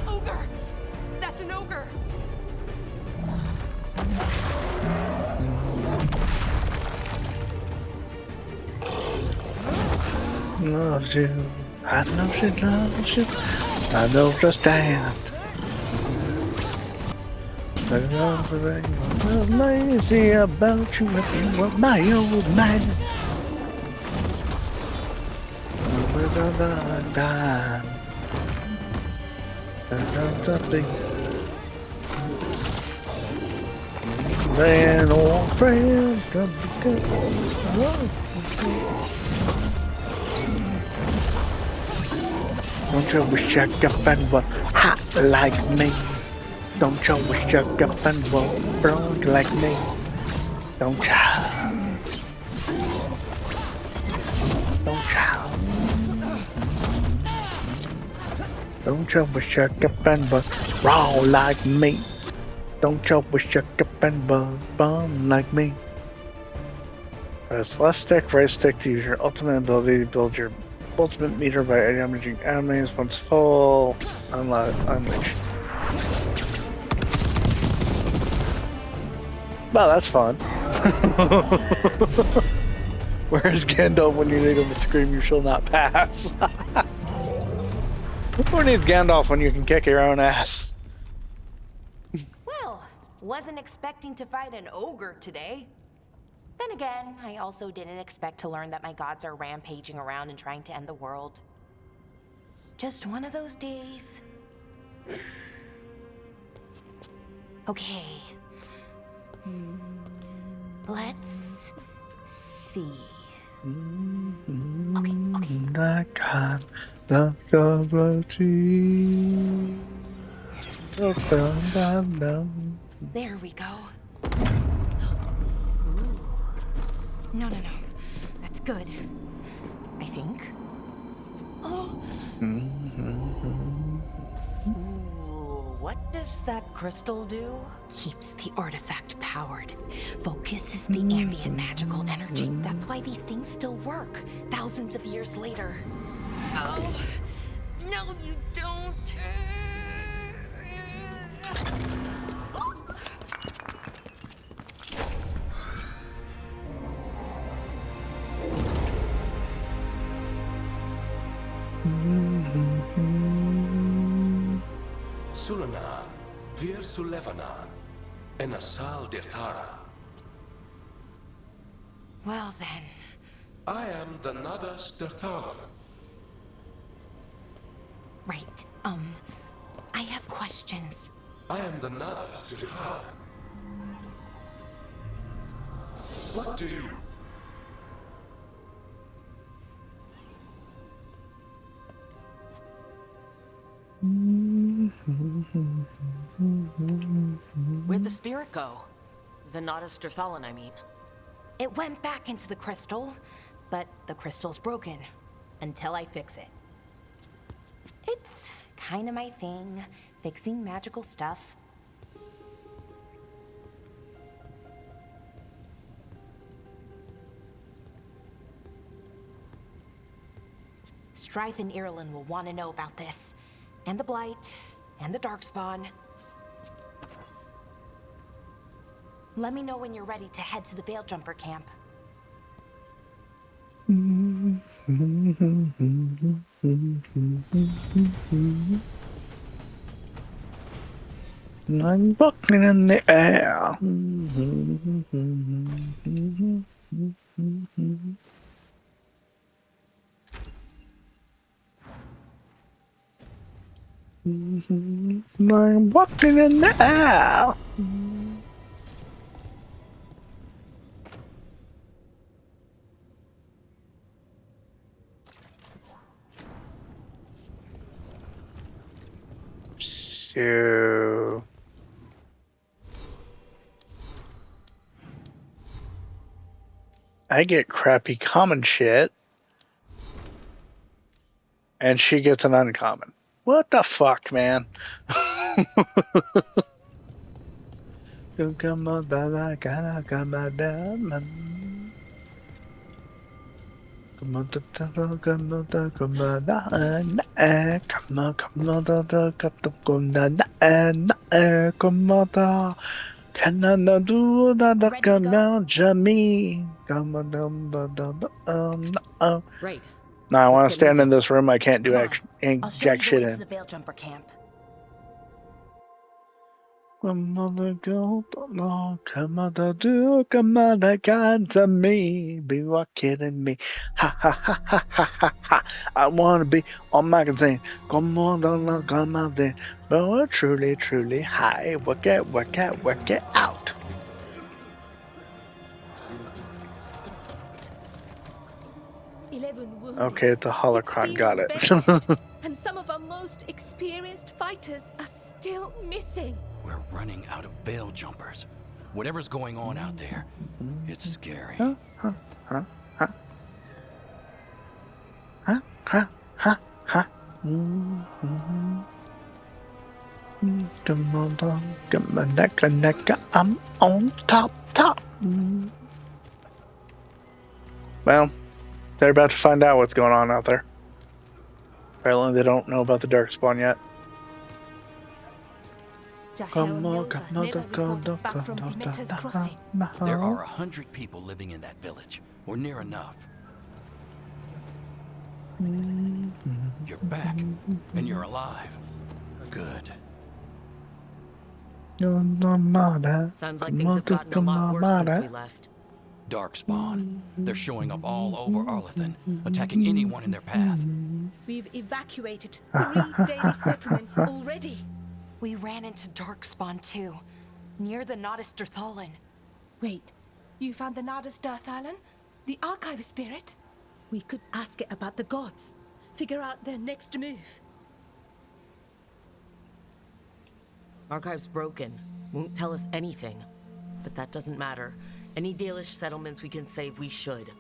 Ogre! That's an ogre! Loves you. I know she loves you. I know just that. I'm lazy about you if you were my old man. Man or friend, don't you wish your girlfriend was hot like me? Don't you wish your girlfriend was blonde like me? Don't ya? Don't ya? Don't you wish your girlfriend was raw like me? Don't you wish your girlfriend was blonde like me? Press left stick, right stick to use your ultimate ability to build your ultimate meter by damaging enemies once full unleashed. Wow, that's fun. Where's Gandalf when you need him to scream, "You shall not pass"? Who needs Gandalf when you can kick your own ass? Well, wasn't expecting to fight an ogre today. Then again, I also didn't expect to learn that my gods are rampaging around and trying to end the world. Just one of those days. Okay. Let's There we go. No. That's good. I think. Oh. Ooh, what does that crystal do? Keeps the artifact powered. Focuses the ambient magical energy. That's why these things still work, thousands of years later. Oh. No, you don't. Sulanan, Vir Sulevanan, and Asal Dirthara. Well then. I am the Nadas Dirtharan. Right. I have questions. I am the Nadas Dirtharan. What do you? Where'd the spirit go? The Nadas Dirthalan, I mean. It went back into the crystal, but the crystal's broken. Until I fix it. It's kind of my thing, fixing magical stuff. Strife and Irulan will want to know about this. And the Blight, and the Darkspawn. Let me know when you're ready to head to the Veilgjumper camp. I'm walking in the air. I'm walking in the air. So I get crappy common shit, and she gets an uncommon. What the fuck, man? Right. No, I want to stand in this room. I can't do I'll show jack you shit the way to in. the Veilgjumper camp. Grandmother go, no, grandmother do, grandmother kind to me. Be what kidding me? Ha ha ha ha ha ha ha. I want to be on magazine. Grandmother, no, grandmother. But we're truly, truly high. Work it out. Okay, it's a holocron. Got it. And some of our most experienced fighters are still missing. We're running out of Veiljumpers. Whatever's going on out there, it's scary. Come on, neck, I'm on top. Well, they're about to find out what's going on out there. Apparently they don't know about the Darkspawn yet. There are 100 people living in that village, or near enough. You're back, and you're alive. Good. Sounds like things have gotten a lot worse since we left. Darkspawn. They're showing up all over Arlethan, attacking anyone in their path. We've evacuated 3 daily settlements already. We ran into Darkspawn too, near the Nadas Dirthalan. Wait, you found the Nadas Dirthalan? The archive spirit? We could ask it about the gods. figure out their next move. Archive's broken. Won't tell us anything. But that doesn't matter. Any Dalish settlements we can save, we should.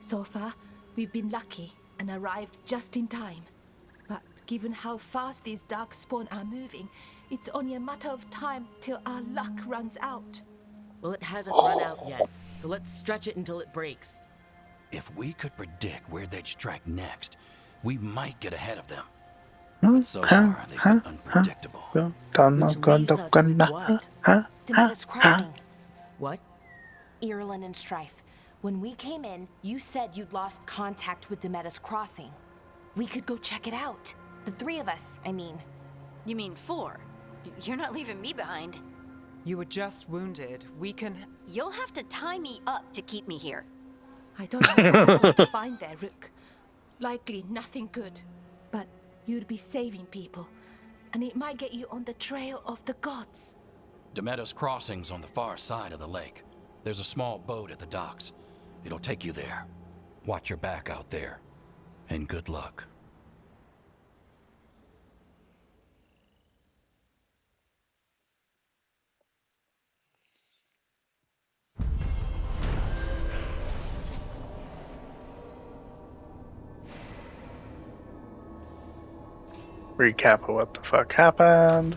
So far, we've been lucky and arrived just in time. But given how fast these darkspawn are moving, it's only a matter of time till our luck runs out. Well, it hasn't run out yet, so let's stretch it until it breaks. If we could predict where they'd strike next, we might get ahead of them. But so far, they've been unpredictable. Which leaves us with what? Demetis Crossing. What? Irulan and Strife. When we came in, you said you'd lost contact with Demetis Crossing. We could go check it out. The three of us, I mean. You mean 4? You're not leaving me behind. You were just wounded. We can... You'll have to tie me up to keep me here. I don't know what to find there, Rook. Likely nothing good. But you'd be saving people, and it might get you on the trail of the gods. Demetis Crossing's on the far side of the lake. There's a small boat at the docks. It'll take you there. Watch your back out there. And good luck. Recap of what the fuck happened.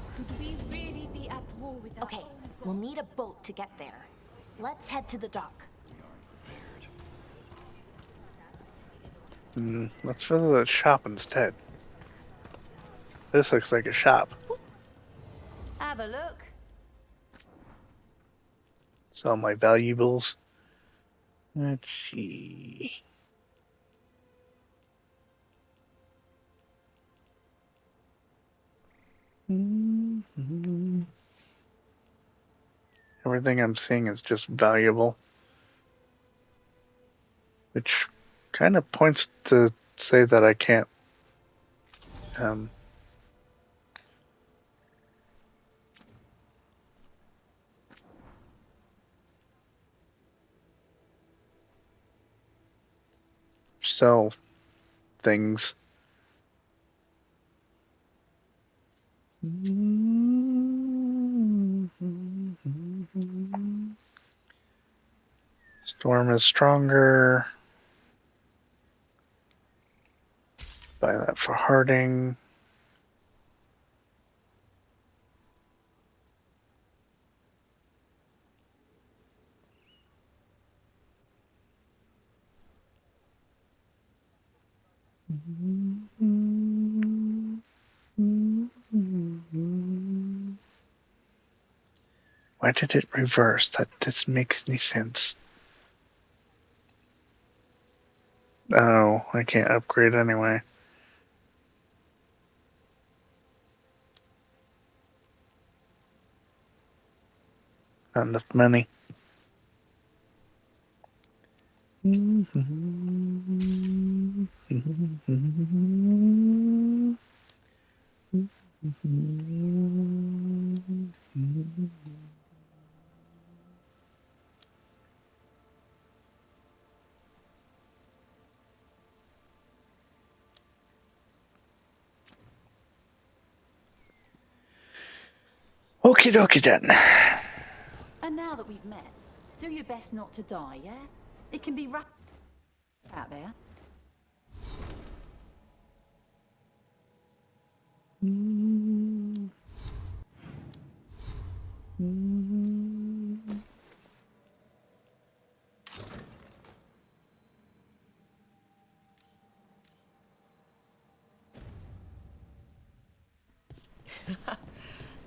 Okay, we'll need a boat to get there. Let's head to the dock. Let's visit the shop instead. This looks like a shop. Have a look. Sell my valuables. Let's see. Everything I'm seeing is just valuable. Which kind of points to say that I can't sell things. Storm is stronger. Buy that for Harding. Why did it reverse? That doesn't make any sense. Oh, I can't upgrade anyway. Not enough money. Okie dokie then. And now that we've met, do your best not to die, yeah? It can be rough out there.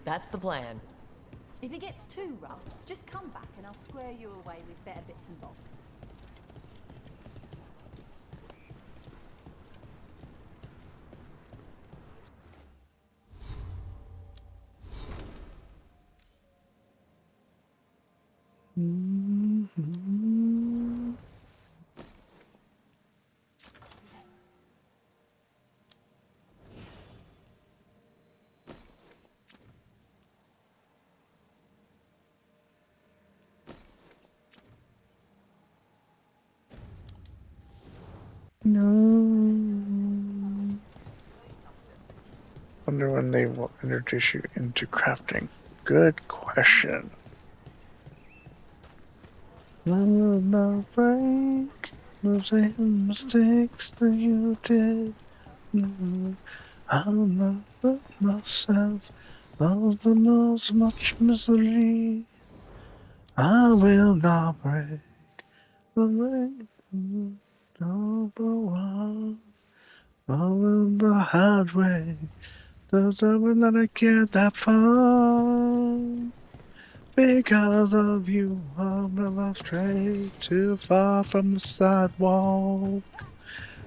That's the plan. If it gets too rough, just come back and I'll square you away with better bits and bobs. No. Wonder when they will introduce you into crafting. Good question. I will not break the same mistakes that you did. I'll not let myself cause the most much misery. I will not break the way number one. I will the hard way. There's never that I get that far. Because of you, I'll never stray too far from the sidewalk.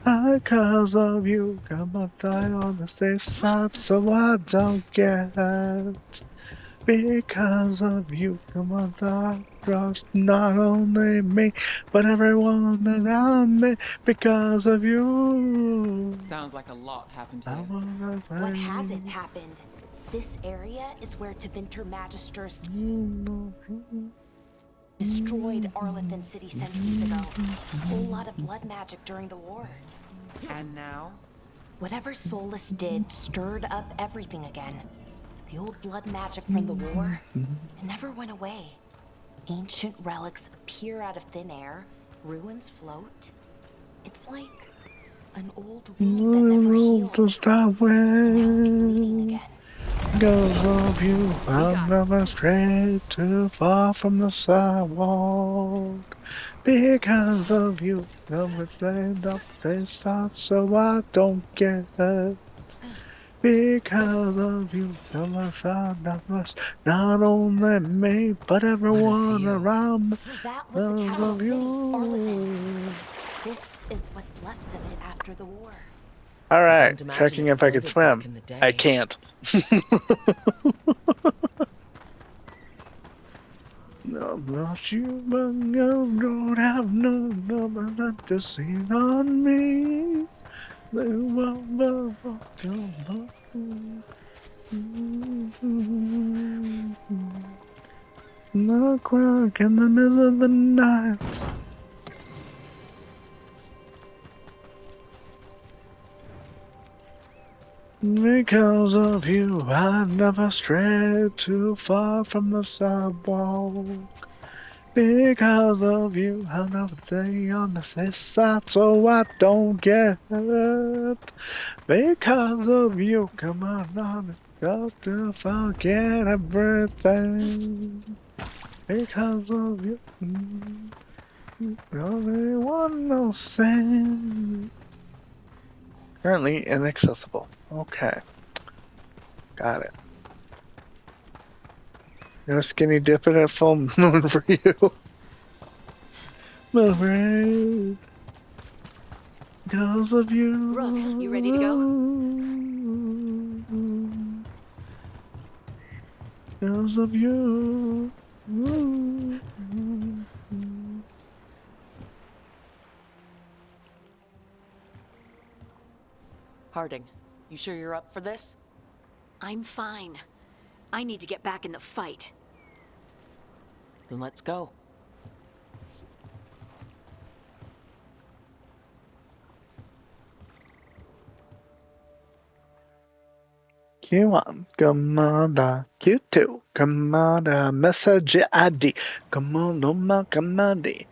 Because of you, I'ma die on the safe side so I don't get hurt. Because of you, I'ma die trust not only me, but everyone around me. Because of you. Sounds like a lot happened here. What hasn't happened? This area is where Tevinter Magisters destroyed Arlethan City centuries ago. A whole lot of blood magic during the war. And now? Whatever Solus did stirred up everything again. The old blood magic from the war never went away. Ancient relics appear out of thin air, ruins float. It's like an old wound that never healed. Now it's bleeding again. Because of you, I'll never stray too far from the sidewalk. Because of you, I'll stand up and start so I don't get hurt. Because of you, I'll find out not only me, but everyone around me. That was the capital city, Arlethan. This is what's left of it after the war. Alright, checking if I could swim. I can't. No, not you, but you don't have no number to see on me. No crack in the middle of the night. Because of you, I never strayed too far from the sidewalk. Because of you, I never stay on the safe side so I don't get hurt. Because of you, come on, got to forget everything. Because of you, only one no sin. Currently inaccessible. Okay. Got it. Gonna skinny dip it at full moon for you. Moon. Because of you. Rook, you ready to go? Because of you. Harding, you sure you're up for this? I'm fine. I need to get back in the fight. Then let's go. Q1, Commander. Q2, Commander. Message ID. Commander, Commander.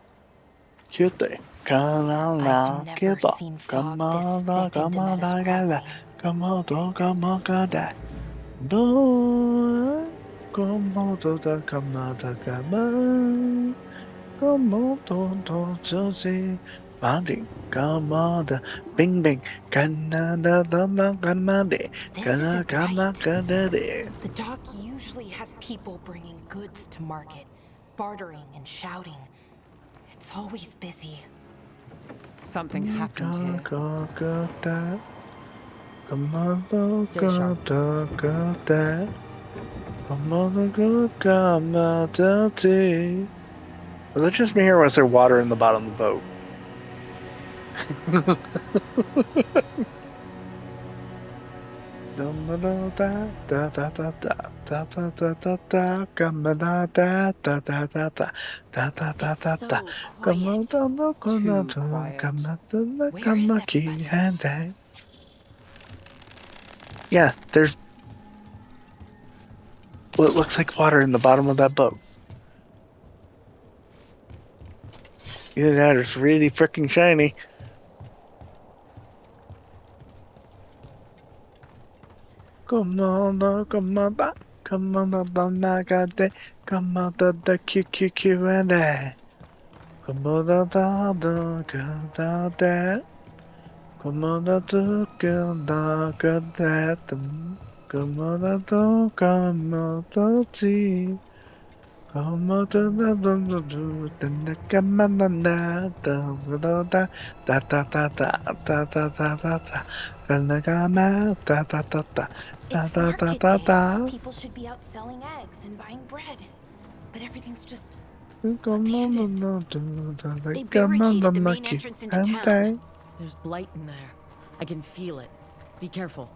Q3, Commander. Q4, Commander, Commander. Commander, Commander. Do. Commander, Commander, Commander. Commander, Josie. Bonding, Commander, Bing Bing, Canada, Commander, Canada. The dock usually has people bringing goods to market, bartering and shouting. It's always busy. Something happened here. Stay sharp. Was it just me here or was there water in the bottom of the boat? Yeah, there's what looks like water in the bottom of that boat. Either that or it's really freaking shiny. Come on, come on, come on, nagade, come on, the Q and A. Come on, da da da da. Come on, da da da da. Come on, da da come on, da see. Come on, da da da da da. Come on, da da da da da da da da da da da da. It's market day. People should be out selling eggs and buying bread. But everything's just abandoned. They barricaded the main entrance into town. There's blight in there. I can feel it. Be careful.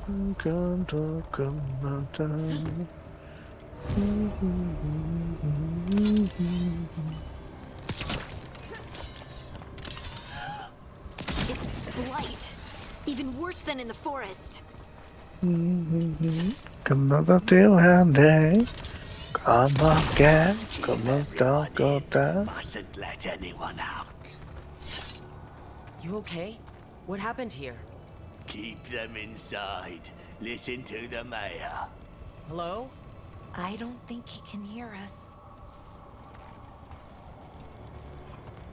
It's blight. Even worse than in the forest. Come on, the tail hand day. Come on, cat. Come on, dog, go down. Mustn't let anyone out. You okay? What happened here? Keep them inside. Listen to the mayor. Hello? I don't think he can hear us.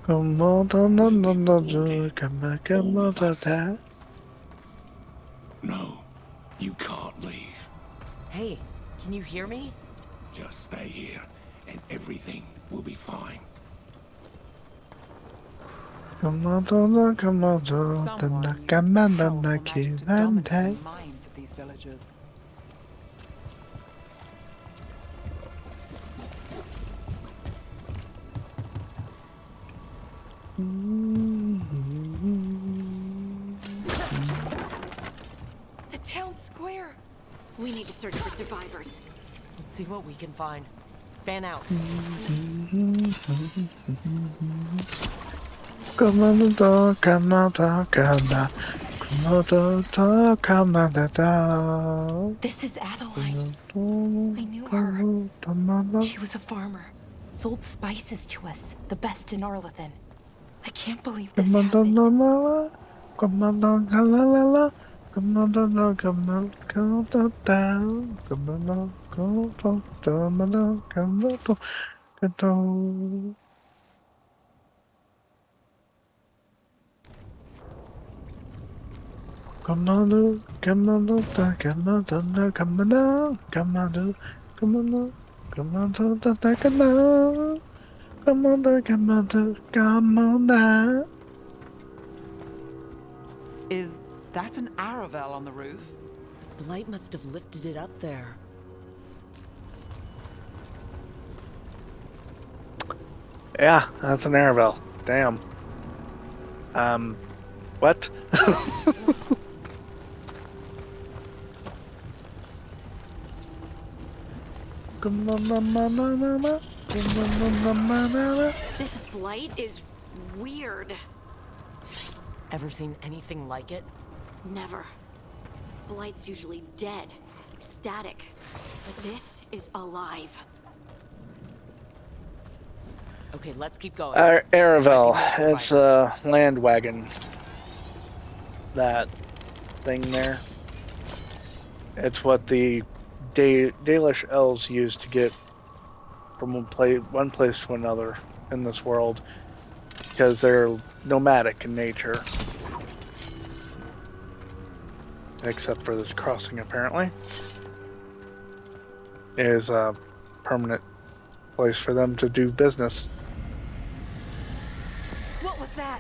Come on, come on, come on, No, you can't leave. Hey, can you hear me? Just stay here, and everything will be fine. Come on, come on, come on, come on, The minds of these villagers. The town square. We need to search for survivors. Let's see what we can find. Fan out. Come on, dog, come on, dog, come on. Come on, dog, come on, dog. This is Adeline. I knew her. She was a farmer. Sold spices to us, the best in Arlathan. I can't believe this happened. Come on, come on, come on, come on, come on, come on, come on, come on, come on, come on. Come on, come on, come on, come on, come on, come on, come on, come on, come on, come on. Is that an Aravel on the roof? The blight must have lifted it up there. Yeah, that's an Aravel. Damn. What? This blight is weird. Ever seen anything like it? Never. Blight's usually dead, static. But this is alive. Okay, let's keep going. Aravel. It's a land wagon. That thing there. It's what the Dalish elves use to get from one place to another in this world, because they're nomadic in nature. Except for this crossing, apparently, is a permanent place for them to do business. What was that?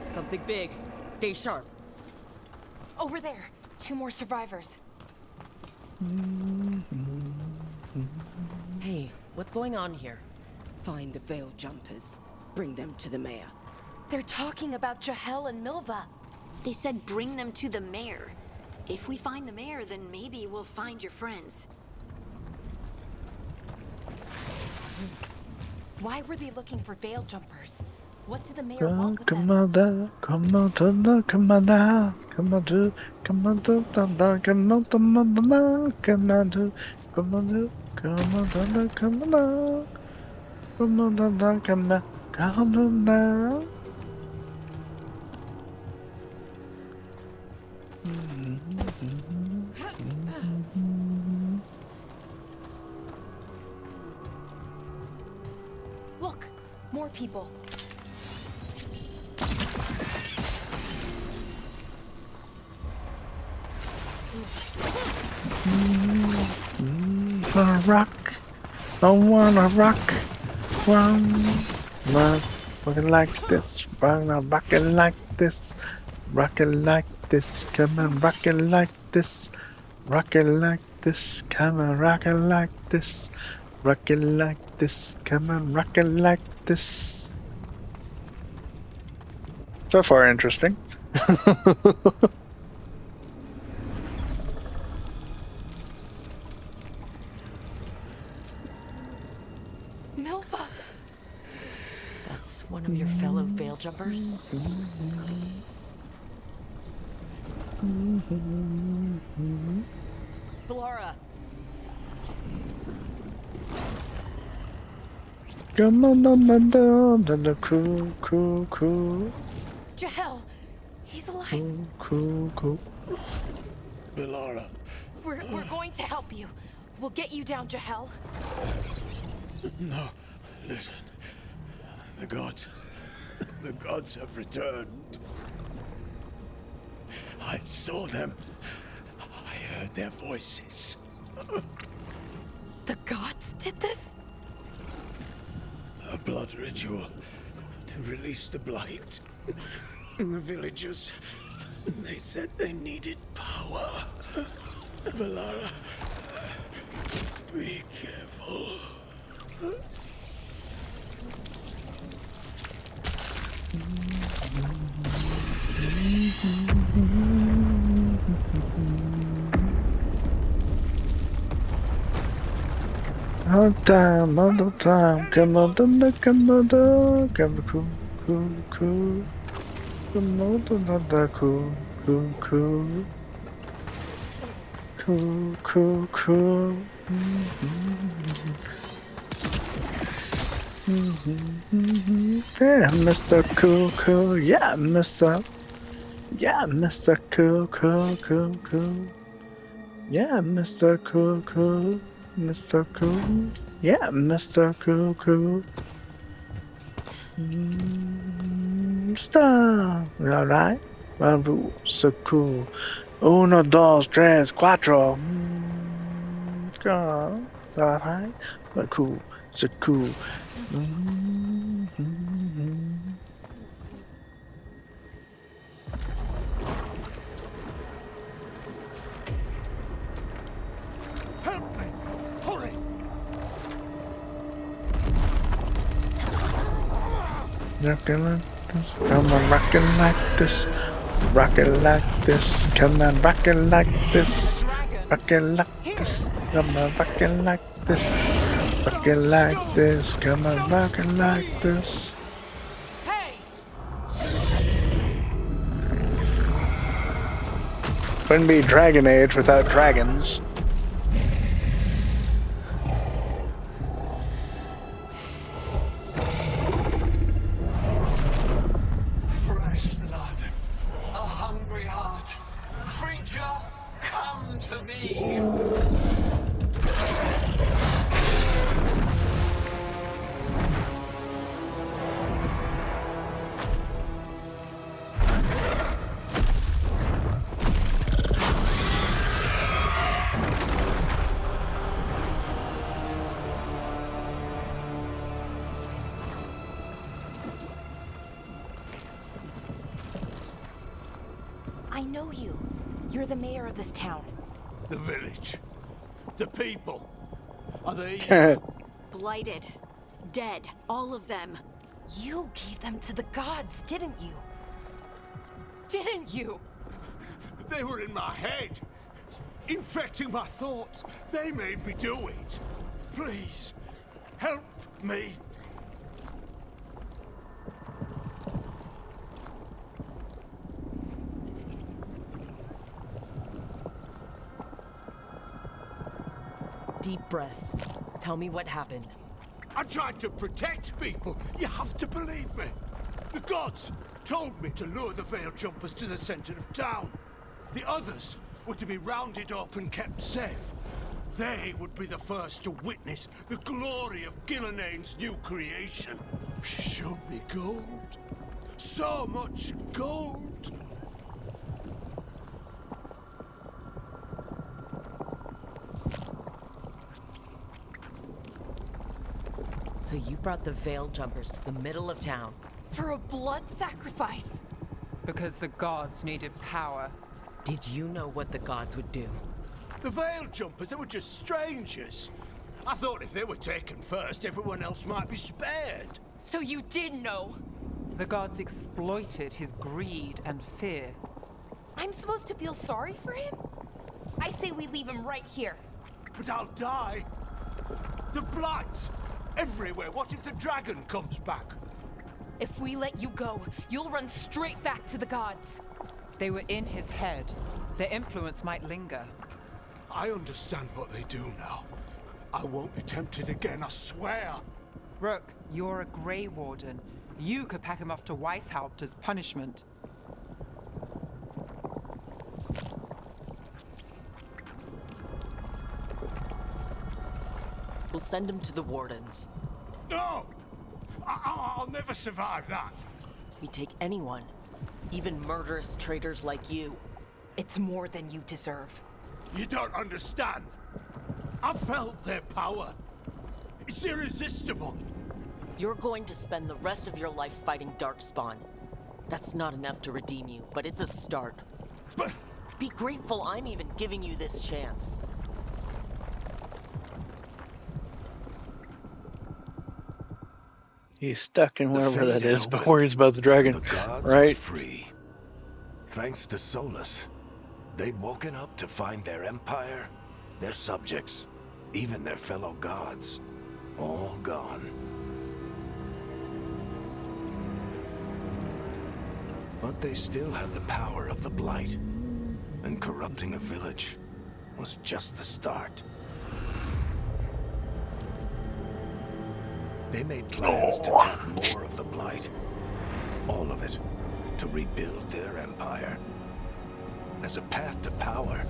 Something big. Stay sharp. Over there. 2 more survivors. Hey, what's going on here? Find the veil jumpers. Bring them to the mayor. They're talking about Jahel and Milva. They said bring them to the mayor. If we find the mayor, then maybe we'll find your friends. Why were they looking for veil jumpers? What did the mayor want with Come them? on down, come on down, come on down, come on down, come on down, come on, come on, come on, come on, come on, come on, come on, come on, come on, come on, come on. Look, more people. A rock, I wanna rock, one, rockin' like this, wanna rockin' like this, rockin' like this, come on, rockin' like this, rockin' like this, come on, rockin' like this, rockin' like this, come on, rockin' like this. So far, interesting. Milva! That's one of your fellow veil jumpers? Bellara! Come on, the cool. Jahel! He's alive! Cool. Bellara. We're going to help you. We'll get you down, Jahel. No, listen. The gods have returned. I saw them. I heard their voices. The gods did this? A blood ritual to release the blight. The villagers, they said they needed power. Bellara, be careful. All the time, come on, cool. Come on, cool. Yeah, Mr. Cool. Yeah, Mr. Cool. Yeah, Mr. Cool. Mr. Cool. Yeah, Mr. Cool. Stop. Alright. Well, so cool. Uno, dos, tres, cuatro. Alright. But cool. So cool. Help me! Hurry! Rockin' like this, come on, rockin' like this, rockin' like this, come on, rockin' like this, rockin' like this, come on, rockin' like this, rockin' like this, come on, rockin' like this. Wouldn't be Dragon Age without dragons. Fresh blood, a hungry heart. Creature, come to me. I know you. You're the mayor of this town. The village. The people. Are they... Blighted. Dead. All of them. You gave them to the gods, didn't you? Didn't you? They were in my head. Infecting my thoughts. They made me do it. Please, help me. deep breaths. Tell me what happened. I tried to protect people. You have to believe me. The gods told me to lure the Veil Jumpers to the center of town. The others were to be rounded up and kept safe. They would be the first to witness the glory of Gillenane's new creation. She showed me gold. So much gold. So you brought the Veil Jumpers to the middle of town. For a blood sacrifice. Because the gods needed power. Did you know what the gods would do? The Veil Jumpers, they were just strangers. I thought if they were taken first, everyone else might be spared. So you did know? The gods exploited his greed and fear. I'm supposed to feel sorry for him? I say we leave him right here. But I'll die. The blight! Everywhere. What if the dragon comes back? If we let you go, you'll run straight back to the gods. They were in his head. Their influence might linger. I understand what they do now. I won't be tempted again, I swear. Rook, you're a Grey Warden. You could pack him off to Weishaupt as punishment. We'll send him to the Wardens. No! I'll never survive that. We take anyone, even murderous traitors like you. It's more than you deserve. You don't understand. I felt their power. It's irresistible. You're going to spend the rest of your life fighting Darkspawn. That's not enough to redeem you, but it's a start. But... Be grateful I'm even giving you this chance. He's stuck in wherever that is, but worries about the dragon, the gods right? Were free. Thanks to Solus, they'd woken up to find their empire, their subjects, even their fellow gods, all gone. But they still had the power of the Blight, and corrupting a village was just the start. They made plans to tap more of the Blight. All of it, to rebuild their empire. As a path to power,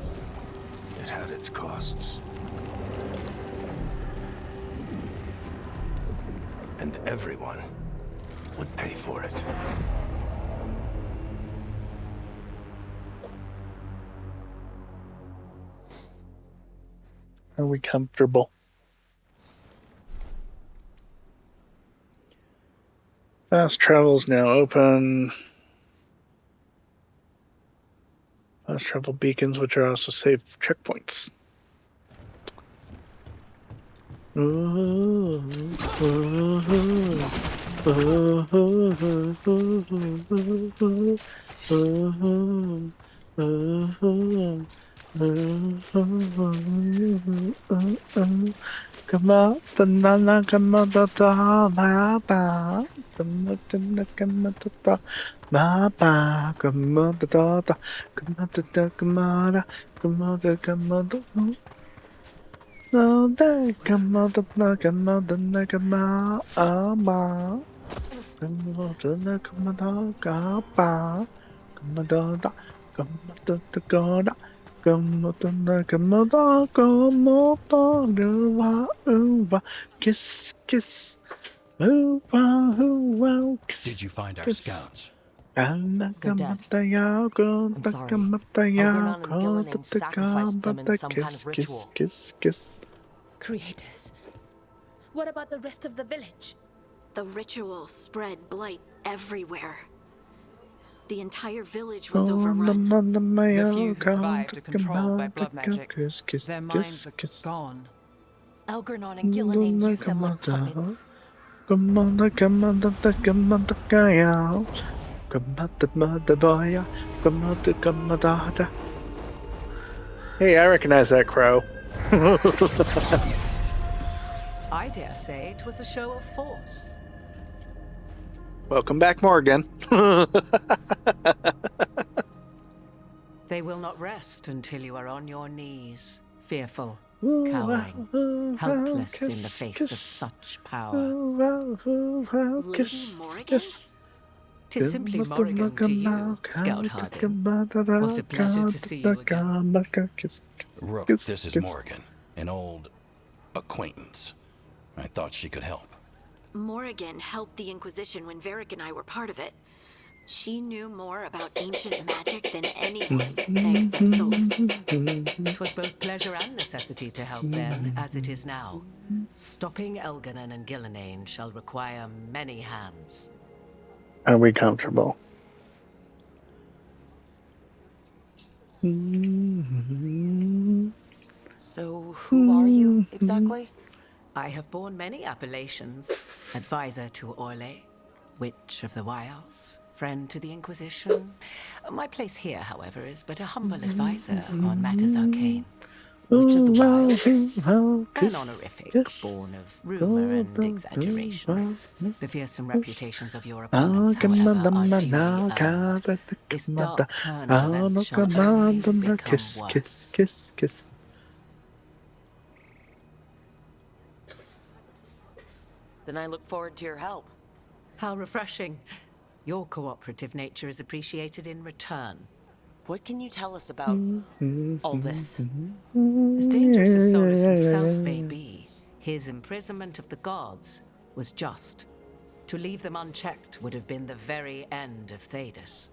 it had its costs. And everyone would pay for it. Are we comfortable? Fast travel's now open. Fast travel beacons, which are also safe checkpoints. Come out, the nana, come out, the da, da, da. Come out, the nana, come out, the da, da, da. Come out, the da, da. Come out, the da, come out, come out, the, come out, the. No, they come out, the da, come out, the da, come out, ma. Come out, the da, come out, the, ga, ba. Come out, the da, come out, the, ga, da. Kiss, kiss. Did you find our scouts? I'm sorry. Algernon and Gillenane sacrificed them in some kind of ritual. Kiss. Creators. What about the rest of the village? The ritual spread blight everywhere. The entire village was overrun. The few who survived are controlled by blood magic. Their minds are gone. Algernon and Gillenane used them like puppets. Hey, I recognize that crow. I dare say it was a show of force. Welcome back, Morgan. They will not rest until you are on your knees, fearful. cowering, helpless in the face of such power. Lady Morrigan? Tis simply Morrigan to you, Scout Harding. What a pleasure to see you again. Rook, this is Morgan, an old acquaintance. I thought she could help. Morrigan helped the Inquisition when Varric and I were part of it. She knew more about ancient magic than anyone, except Solus. 'Twas both pleasure and necessity to help then, as it is now. Stopping Elganon and Gillenane shall require many hands. Are we comfortable? So, who are you, exactly? I have borne many appellations. Advisor to Orlais, Witch of the Wilds, friend to the Inquisition. My place here, however, is but a humble advisor on matters arcane. Witch of the Wilds? An honorific born of rumor and exaggeration. The fearsome reputations of your opponents, however, are duly earned. This dark turn of events shall only become worse. Then I look forward to your help. How refreshing. Your cooperative nature is appreciated in return. What can you tell us about all this? As dangerous as Solus himself may be, his imprisonment of the gods was just. To leave them unchecked would have been the very end of Thedas.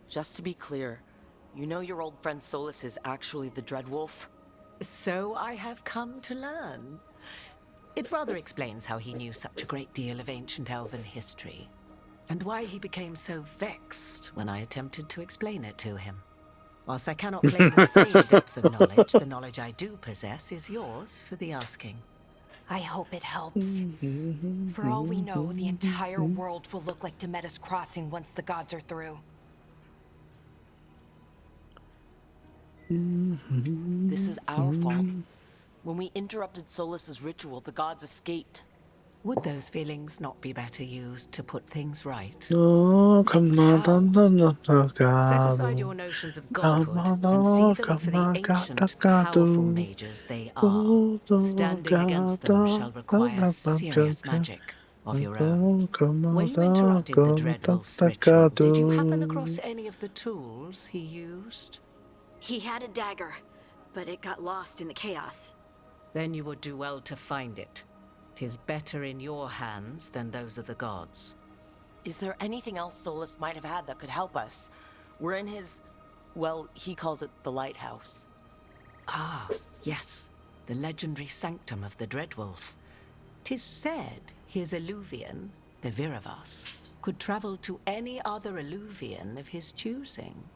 Just to be clear, you know your old friend Solus is actually the Dreadwolf? So I have come to learn. It rather explains how he knew such a great deal of ancient elven history, and why he became so vexed when I attempted to explain it to him. Whilst I cannot claim the same depth of knowledge, the knowledge I do possess is yours for the asking. I hope it helps. For all we know, the entire world will look like Demetus Crossing once the gods are through. This is our fault. When we interrupted Solus's ritual, the gods escaped. Would those feelings not be better used to put things right? Set aside your notions of godhood and see them for the ancient, powerful mages they are. Standing against them shall require serious magic of your own. When you interrupted the Dreadwolf's ritual, did you happen across any of the tools he used? He had a dagger, but it got lost in the chaos. Then you would do well to find it. 'Tis better in your hands than those of the gods. Is there anything else Solus might have had that could help us? We're in his... well, he calls it the lighthouse. Ah, yes. The legendary sanctum of the Dreadwolf. 'Tis said his Illuvian, the Viravas, could travel to any other Illuvian of his choosing.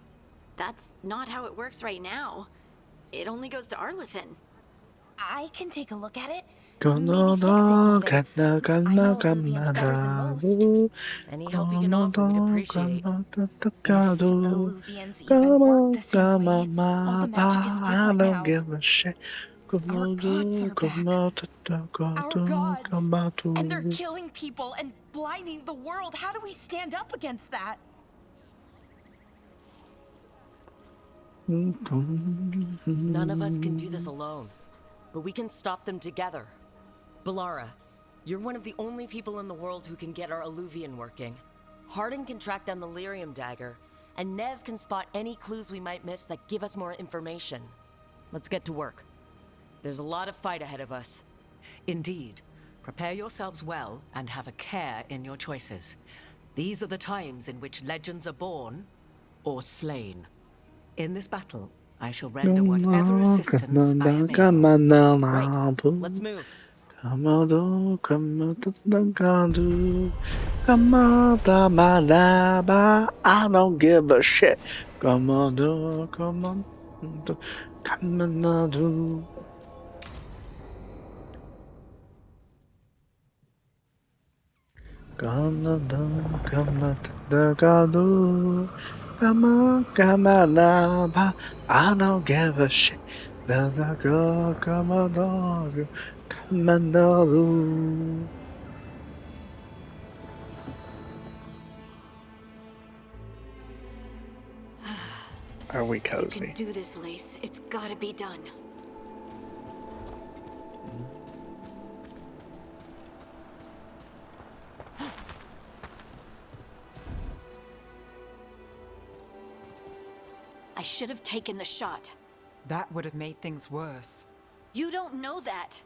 That's not how it works right now. It only goes to Arlethan. I can take a look at it. Any help you can offer, we'd appreciate. Illuvians even work the same way. All the magic is different now. Give a shit. Our gods are back. Our gods. And they're killing people and blinding the world. How do we stand up against that? None of us can do this alone, but we can stop them together. Balara, you're one of the only people in the world who can get our Illuvian working. Harding can track down the Lyrium dagger, and Nev can spot any clues we might miss that give us more information. Let's get to work. There's a lot of fight ahead of us. Indeed. Prepare yourselves well and have a care in your choices. These are the times in which legends are born or slain. In this battle, I shall render whatever assistance I am able. Right, let's move. I don't give a shit. Come on, come on, come on, Come on, I don't give a shit. Come on, Are we You cozy? can do this, Lace. It's gotta be done. I should have taken the shot. That would have made things worse. You don't know that.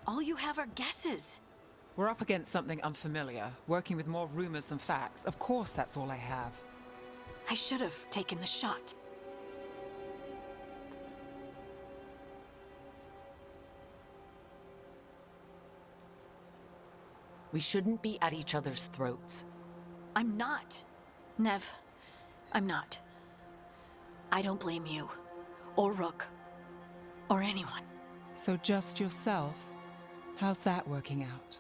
All you have are guesses. We're up against something unfamiliar, working with more rumors than facts. Of course, that's all I have. I should have taken the shot. We shouldn't be at each other's throats. I'm not. Nev, I'm not. I don't blame you, or Rook, or anyone. So just yourself? How's that working out?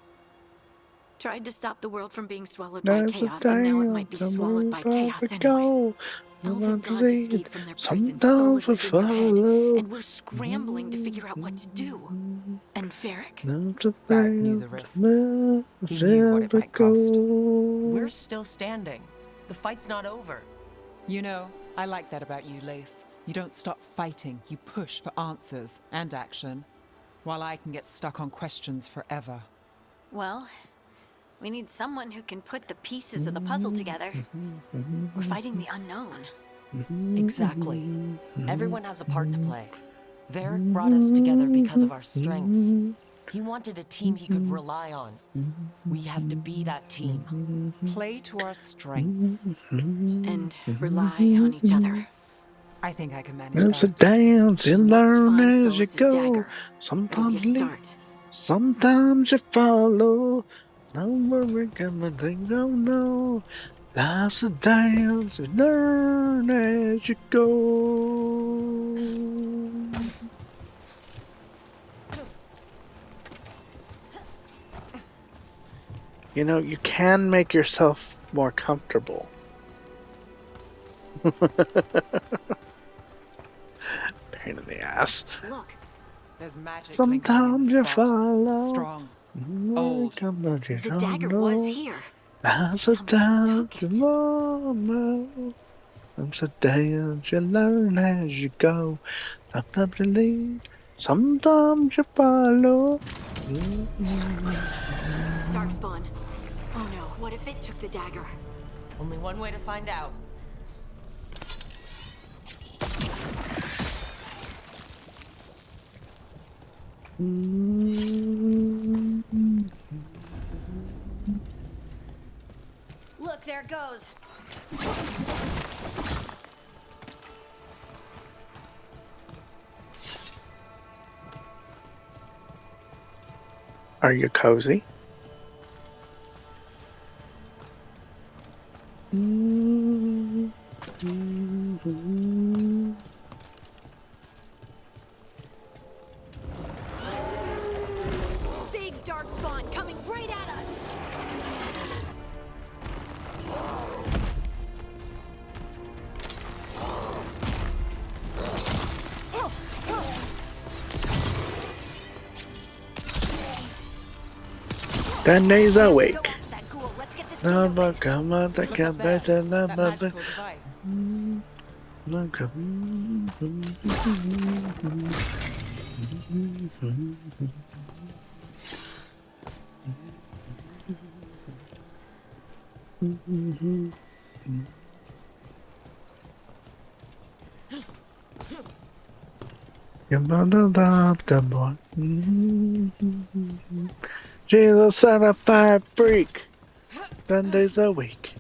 Tried to stop the world from being swallowed by chaos, and now it might be swallowed by chaos anyway. Elven gods escaped from their prison, soulless is in your head, and we're scrambling to figure out what to do. And Varric. Varric knew the risks. He knew what it might cost. We're still standing. The fight's not over. You know, I like that about you, Lace. You don't stop fighting. You push for answers and action, while I can get stuck on questions forever. Well, we need someone who can put the pieces of the puzzle together. We're fighting the unknown. Exactly. Everyone has a part to play. Varric brought us together because of our strengths. He wanted a team he could rely on. We have to be that team. Play to our strengths. And rely on each other. I think I can manage It's a that. dance, you learn find as you Solus's go. dagger. Sometimes Maybe a lead, start. sometimes you follow. No worry, come and things don't know. Life's a dance, you learn as you go. You know, you can make yourself more comfortable. Pain in the ass. Look, there's magic. Sometimes you follow. Strong. Old. The dagger was here. That's a dance you learn. It's a dance you learn as you go. Sometimes you lead, sometimes you follow. Darkspawn. Oh no, what if it took the dagger? Only one way to find out. Look, there it goes. Are you cozy? Big darkspawn coming right at us. Then he's awake. Let's get this Come on, come on, take a breath and That magical device. Your mother loved the boy. Jesus certified freak. Sundays a week.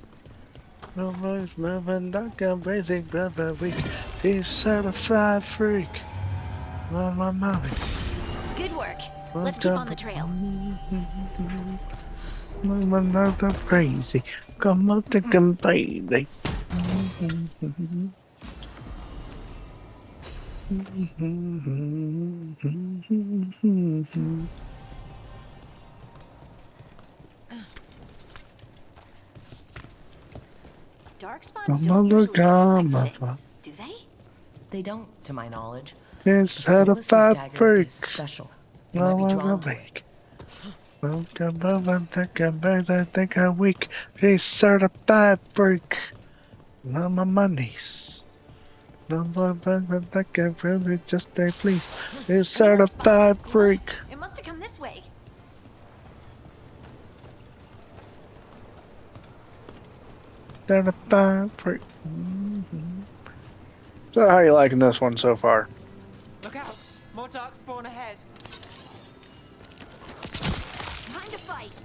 No more moving like a basic brother week. She's certified freak. On my mommy's. Good work. Let's keep on the trail. I'm another crazy. Come on, take and baby. Darkspawn don't usually like things, do they? They don't, to my knowledge. It's Solus's certified dagger freak. is special. They might be No drawn one to it. week. Welcome over, take a breath, I think a week. She's certified freak. On my money's. Just stay, please. It's certified freak. It must have come this way. Certified freak. So, how are you liking this one so far? Look out! More dark spawn ahead. Time to fight.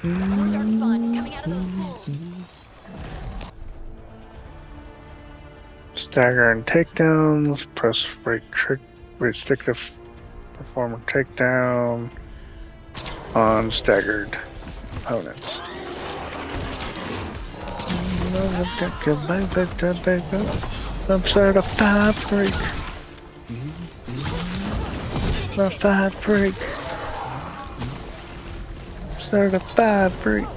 More dark spawn coming out of those pools. Stagger and takedowns. Press restrictive perform a takedown on staggered opponents. I'm certified freak. Certified freak. Certified freak.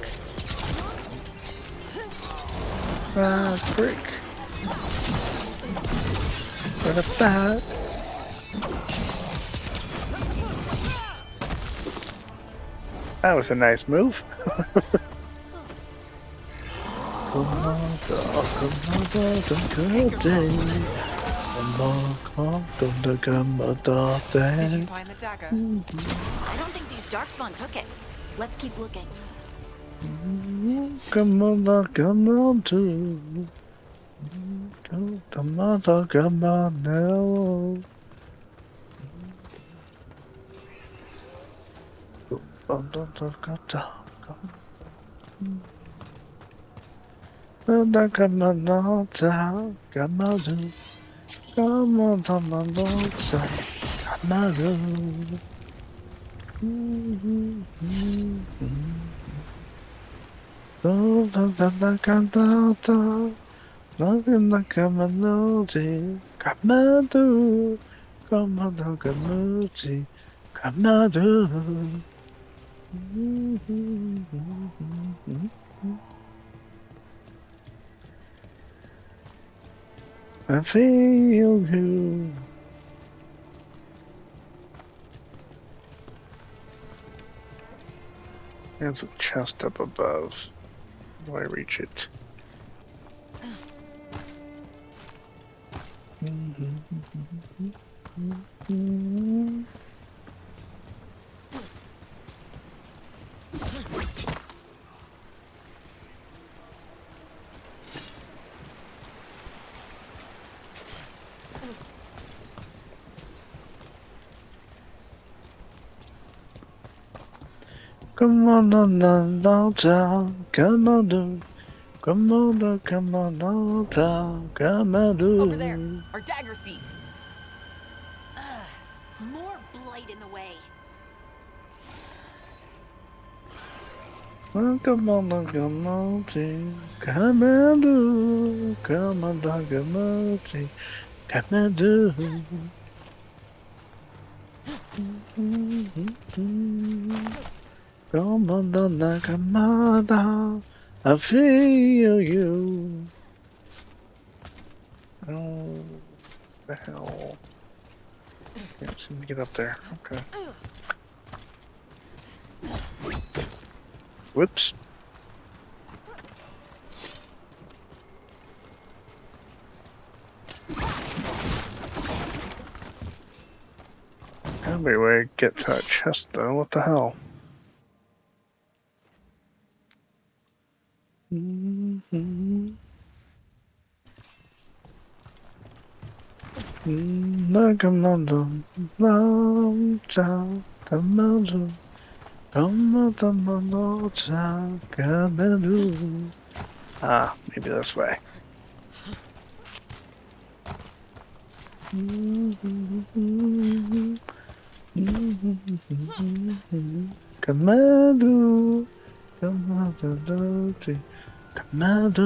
Certified freak. Certified. That was a nice move. Come on, dog, Did you find the dagger? I don't think these darkspawn took it. Let's keep looking. Come on, too. Come on now. I feel you. There's a chest up above. Do I reach it? Come on, come on, dude. Come on, come on, come on, dude. Over there, our dagger thief. More blight in the way. Come on, come on, come on, dude. Come on, come on, come on, dude. Come on, I feel you. Oh, the hell. Can't seem to get up there. Okay. Whoops. Anyway, get to that chest though. What the hell? Ah, maybe this way. Commando, commando, commando.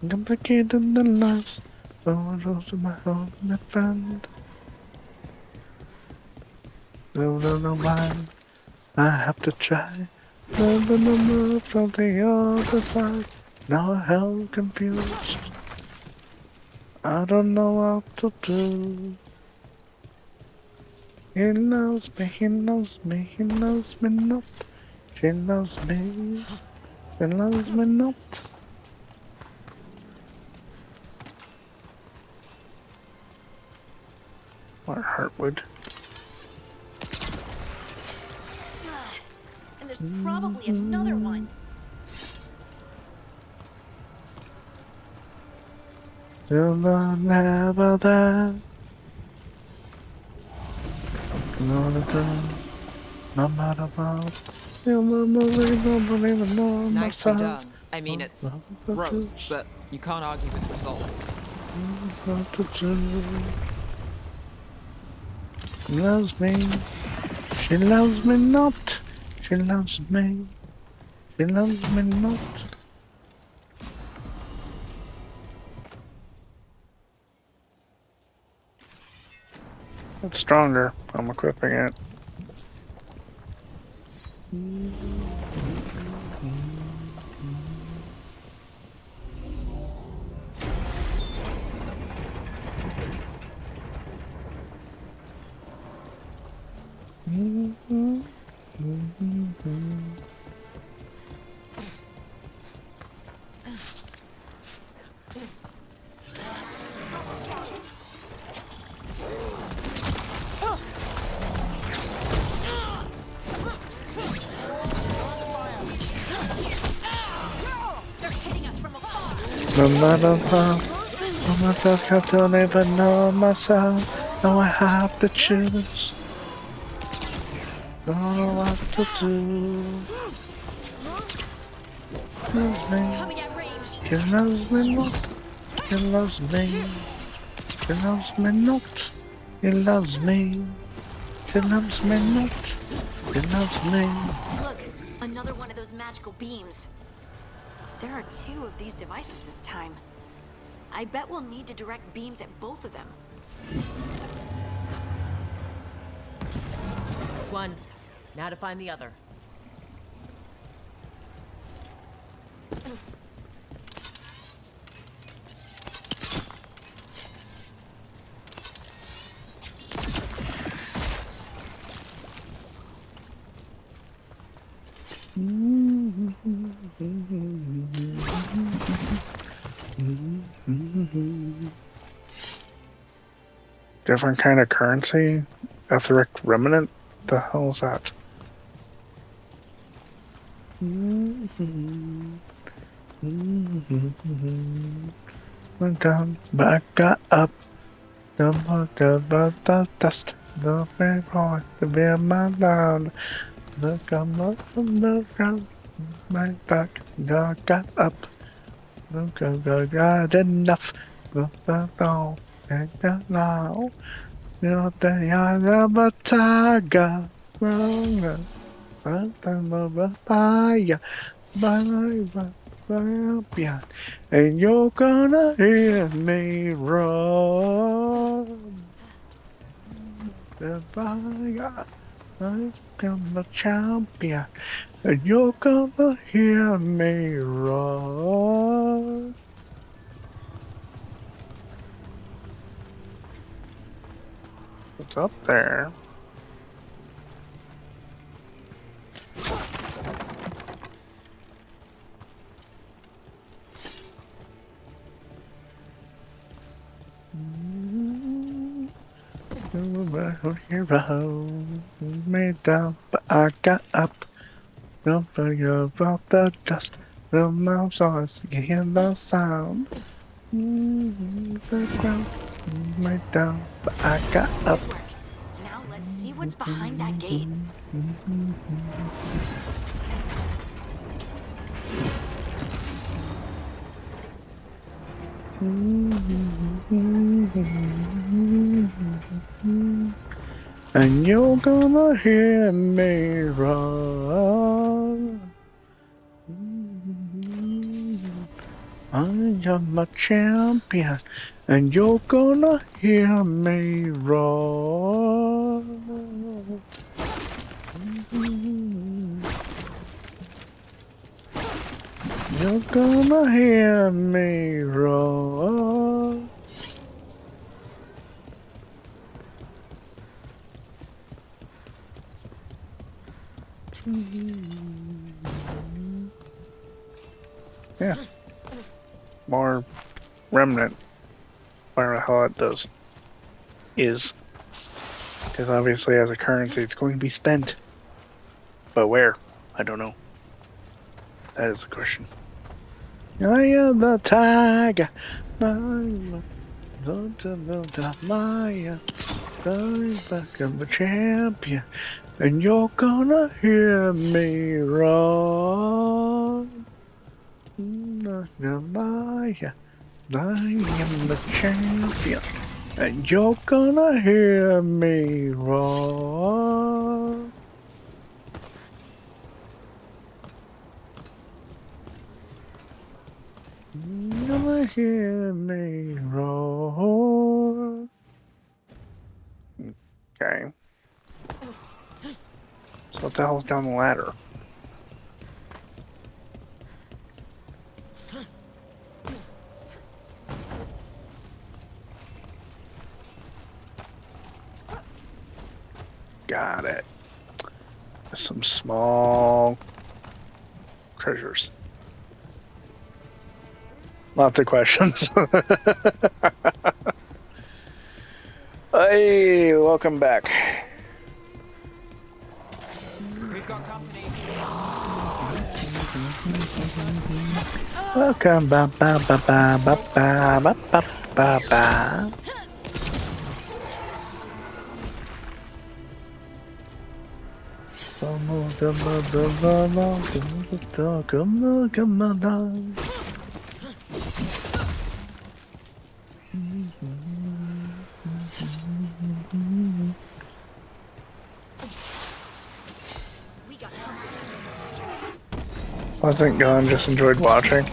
Complicated the lives. Oh, those are my only friend. No, mine. I have to try. Move from the other side. Now I'm hell confused. I don't know what to do. He knows me, he knows me, he knows me not. She loves me, she loves me not. Or Heartwood. And there's probably another one. Till the never there. No matter what. You'll never believe more Nicely myself. done. I mean, it's gross, but you can't argue with results. She loves me. She loves me not. She loves me. She loves me not. It's stronger. I'm equipping it. No matter how, no matter how I don't even know myself. Now I have to choose. Don't know what to do. Loves me. She loves me not. She loves me. She loves me not. She loves me. She loves me not. She loves me. Look, another one of those magical beams. There are 2 of these devices this time. I bet we'll need to direct beams at both of them. That's one. Now to find the other. Different kind of currency? Etheric remnant? The hell's that? Went down, back up. The dust. The very voice to be my loud. Look up, look up, my back. Got up. Look up, got enough. Look up, and now. You know that I'm a tiger. And you're gonna hear me roar. The fire, I'm a champion, and you're gonna hear me roar. What's up there? Hero made down, but I got up. Don't forget about the dust. The mouse eyes, you hear the sound. The ground made down, but I got up. Now let's see what's behind that gate. And you're gonna hear me roar. I am a champion, and you're gonna hear me roar. You're gonna hear me roar. Yeah. More remnant. Whatever the hell it does. Is. Because obviously as a currency it's going to be spent. But where? I don't know. That is the question. I am the tiger. I'm the champion. And you're gonna hear me roar. I am the champion. And you're gonna hear me roar. You're gonna hear me roar. Okay. So what the hell's down the ladder? Got it. Some small treasures. Lots of questions. Hey, welcome back. We've got company. Welcome, ba ba ba ba ba ba ba ba ba ba. Wasn't gone, just enjoyed watching.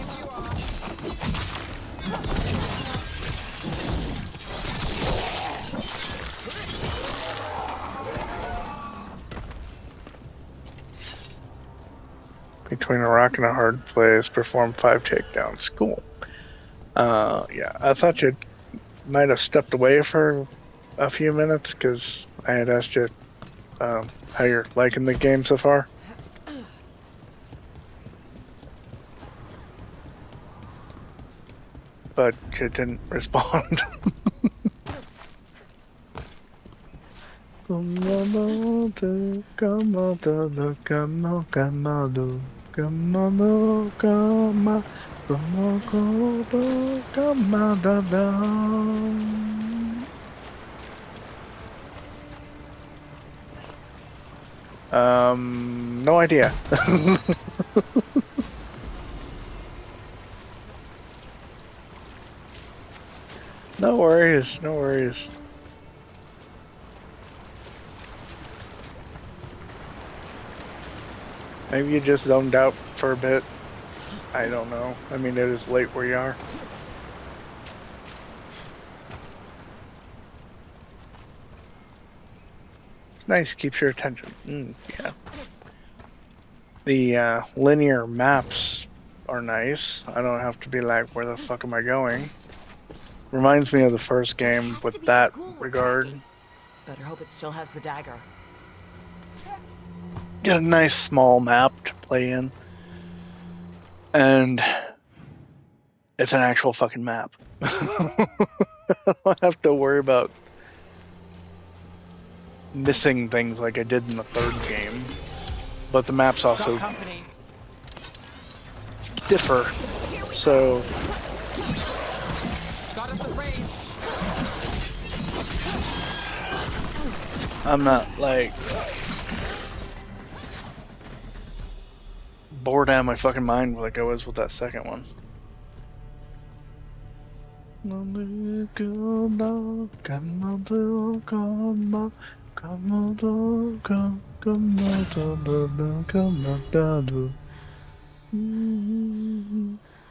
Between a rock and a hard place, perform 5 takedowns. Cool. Yeah, I thought you might have stepped away for a few minutes because I had asked you how you're liking the game so far. But you didn't respond. No idea. No worries, no worries. Maybe you just zoned out for a bit. I don't know. I mean, it is late where you are. It's nice, keeps your attention. Yeah. The linear maps are nice. I don't have to be like, where the fuck am I going? Reminds me of the first game with that regard. Better hope it still has the dagger. Get a nice small map to play in. And it's an actual fucking map. I don't have to worry about missing things like I did in the third game. But the maps also differ. So I'm not like bored out of my fucking mind like I was with that second one.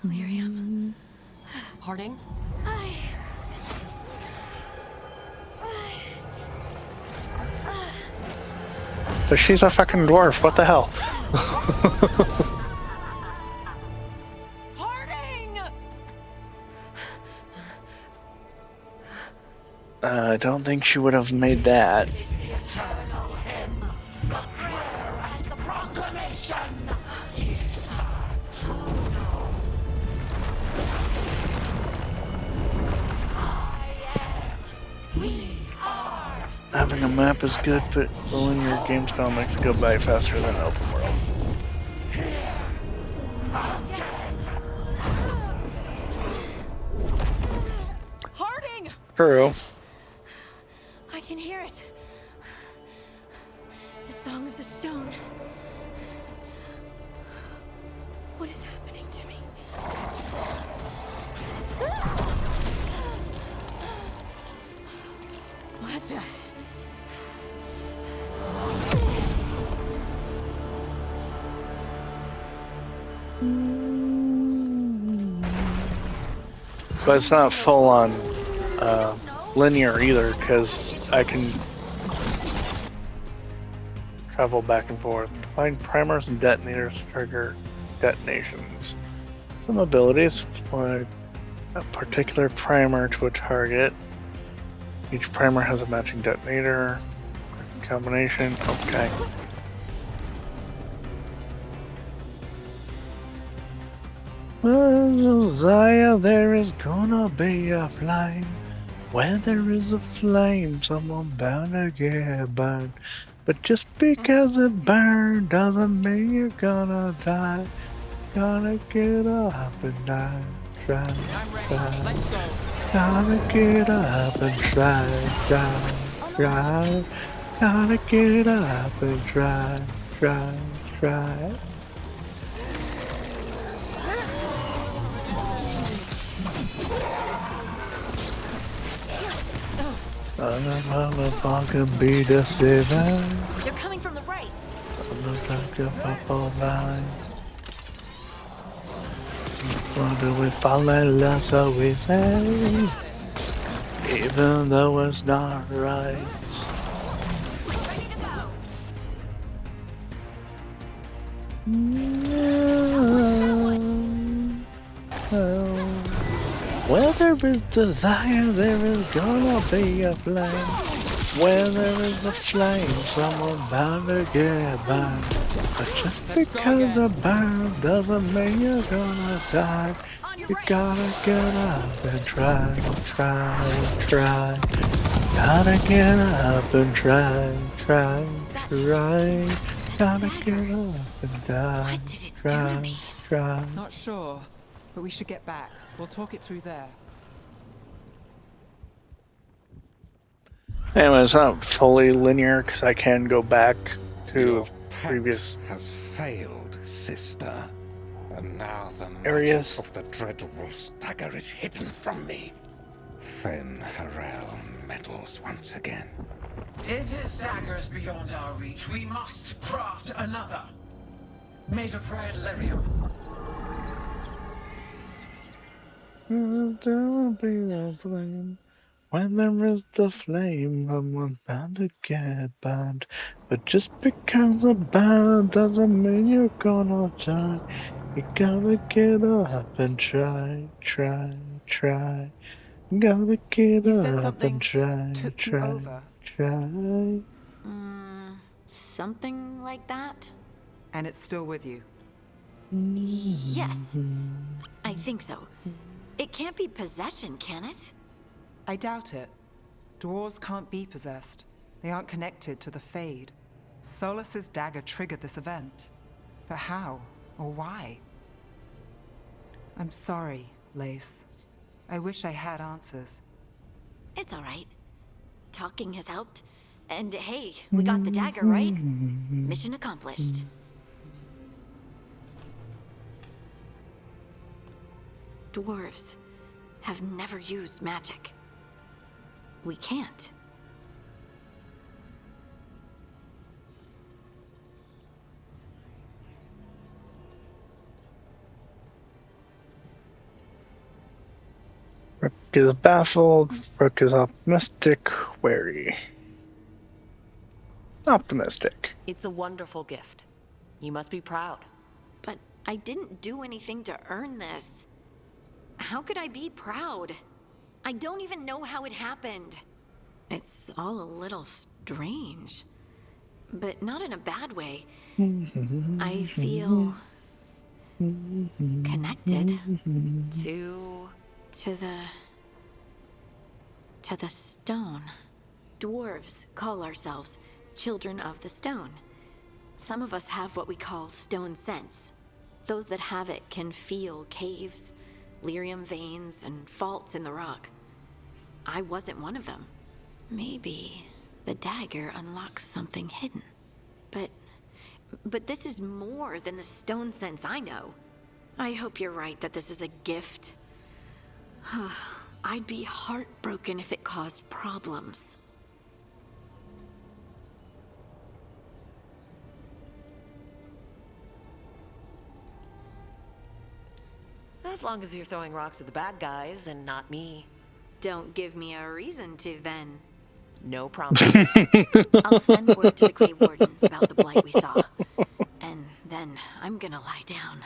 Miriam. Harding? But she's a fucking dwarf. What the hell? Harding! I don't think she would have made that. Is the eternal hymn, the prayer and the proclamation. Is to know. I am. We are. Having a map is good, but the linear game style makes it go by faster than open world. Harding! True. I can hear it. The song of the stone. What is happening to me? What the? But it's not full on linear either, because I can travel back and forth. Find primers and detonators to trigger detonations. Some abilities apply a particular primer to a target. Each primer has a matching detonator. Combination. Okay. Messiah, there is gonna be a flame. Where there is a flame, someone bound to get burned. But just because it burned doesn't mean you're gonna die. Gotta get up and die. Try. Gotta get up and try. Gotta get up and try. Motherfucking be deceiving. They're coming from the right. Why do we fall in love so easy? Even though it's not right. Where there is desire, there is gonna be a flame. Where there is a flame, someone bound to get burned. But just because it burns doesn't mean you're gonna die. You gotta get up and try. Gotta get up and try. Gotta get up and die. What did it do to me? Try. Not sure, but we should get back. We'll talk it through there. Anyway, it's not fully linear because I can go back to previous has failed, sister. And now the areas. magic of the Dreadwolf's dagger is hidden from me. Fen Harel meddles once again. If his dagger's beyond our reach, we must craft another. Made of red lyrium. There'll be a flame. When there is the flame, someone bound to get burned. But just because it burned doesn't mean you're gonna die. You gotta get up and try. Gotta get You said up something and try. took you over. Something like that? And it's still with you. Yes. I think so. It can't be possession, can it? I doubt it. Dwarves can't be possessed. They aren't connected to the Fade. Solus's dagger triggered this event. But how? Or why? I'm sorry, Lace. I wish I had answers. It's all right. Talking has helped. And hey, we got the dagger, right? Mission accomplished. Dwarves have never used magic. We can't. Rook is baffled. Rook is optimistic. Wary. Optimistic. It's a wonderful gift. You must be proud. But I didn't do anything to earn this. How could I be proud? I don't even know how it happened. It's all a little strange. But not in a bad way. I feel connected to the stone. Dwarves call ourselves children of the stone. Some of us have what we call stone sense. Those that have it can feel caves, lyrium veins, and faults in the rock. I wasn't one of them. Maybe the dagger unlocks something hidden. But this is more than the stone sense I know. I hope you're right that this is a gift. I'd be heartbroken if it caused problems. As long as you're throwing rocks at the bad guys and not me. Don't give me a reason to, then. No promises. I'll send word to the Grey Wardens about the blight we saw. And then I'm gonna lie down.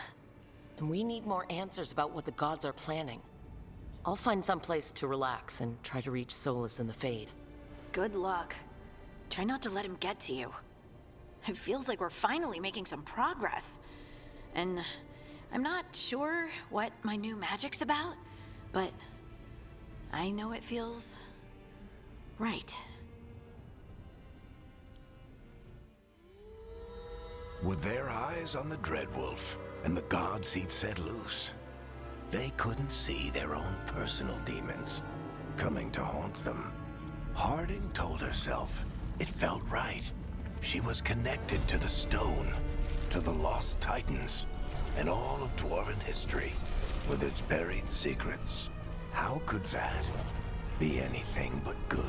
And we need more answers about what the gods are planning. I'll find some place to relax and try to reach solace in the Fade. Good luck. Try not to let him get to you. It feels like we're finally making some progress. And I'm not sure what my new magic's about, but I know it feels right. With their eyes on the Dreadwolf and the gods he'd set loose, they couldn't see their own personal demons coming to haunt them. Harding told herself it felt right. She was connected to the stone, to the lost titans, and all of Dwarven history with its buried secrets. How could that be anything but good?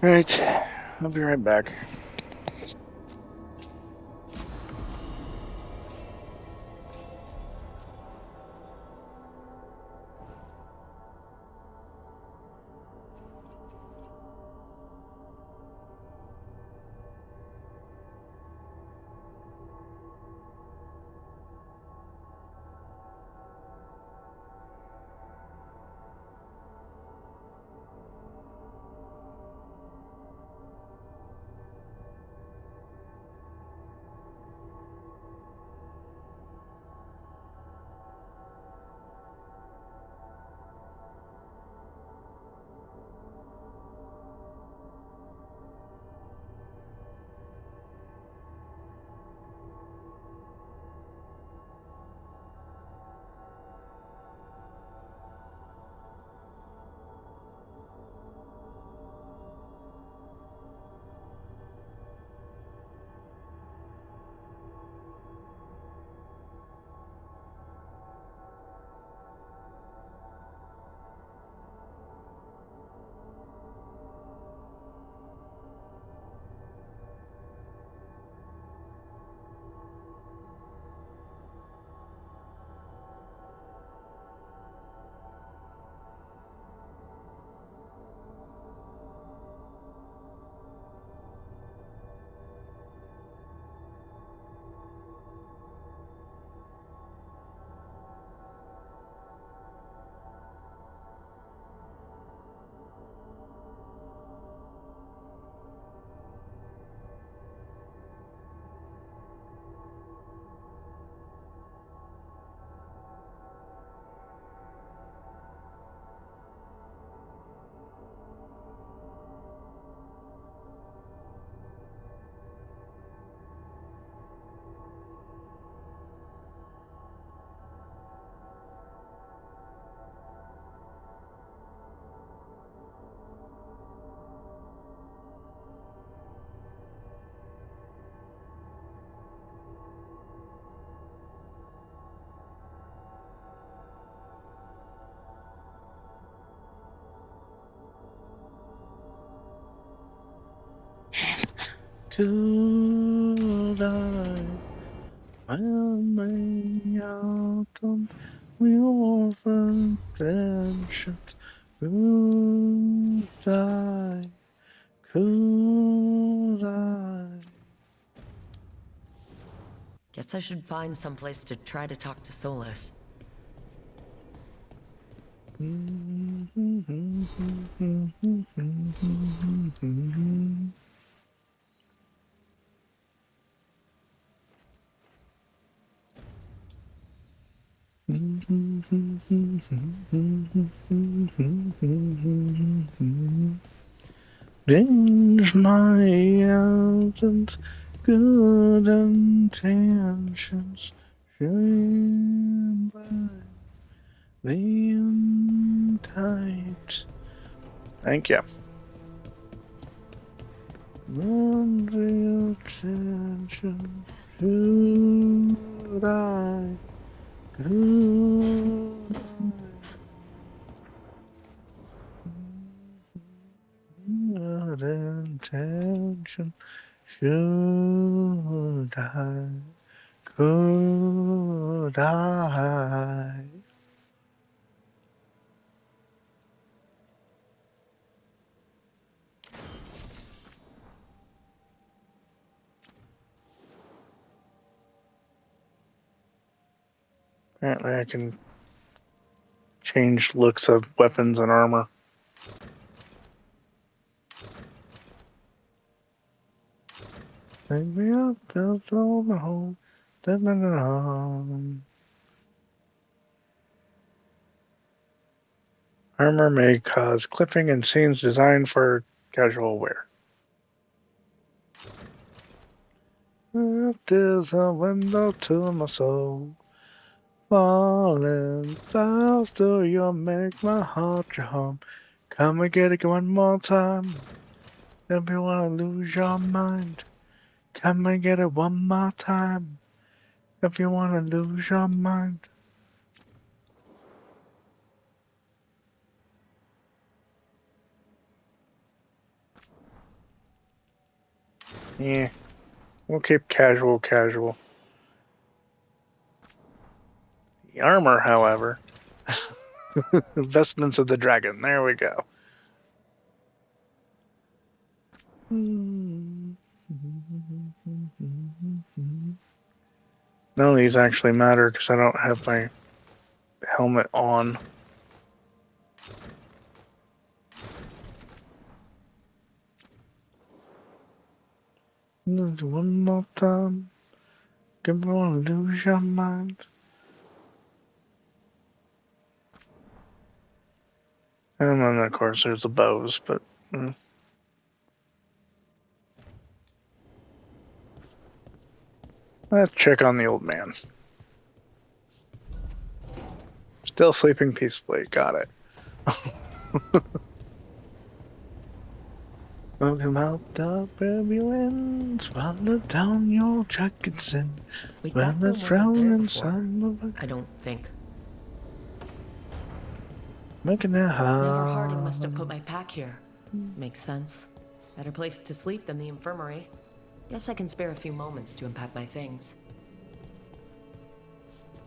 Right, I'll be right back. could I find out on your intentions? Could I? Guess I should find someplace to try to talk to Solus. Change my essence, good intentions, shine bright, being tight. Thank you. Run the attention, should I, could good intention, should I, could I? Apparently I can change looks of weapons and armor. Take me up, build over home, armor may cause clipping in scenes designed for casual wear. It is a window to my soul. Falling faster, you make my heart your home. Come and get it one more time. If you wanna lose your mind, come and get it one more time. If you wanna lose your mind. Yeah, we'll keep casual. The armor, however, vestments of the dragon. There we go. None of these actually matter because I don't have my helmet on. One more time. Give me one, lose your mind. And then, of course, there's the bows, but... Let's check on the old man. Still sleeping peacefully. Got it. Welcome out the turbulence, swallow down your jackets and Wait, that room wasn't there before. I don't think. Making it hard. Never Harding must have put my pack here. Makes sense. Better place to sleep than the infirmary. Guess I can spare a few moments to unpack my things.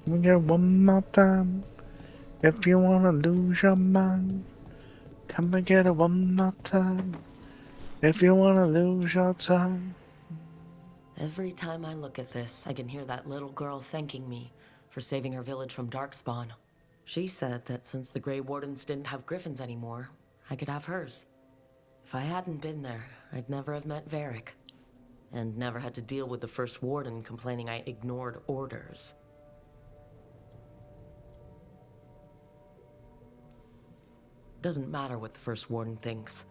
We get one more time. If you wanna lose your mind, come and get it one more time. If you wanna lose your time. Every time I look at this, I can hear that little girl thanking me for saving her village from Darkspawn. She said that since the Grey Wardens didn't have griffins anymore, I could have hers. If I hadn't been there, I'd never have met Varric. And never had to deal with the First Warden complaining I ignored orders. Doesn't matter what the First Warden thinks.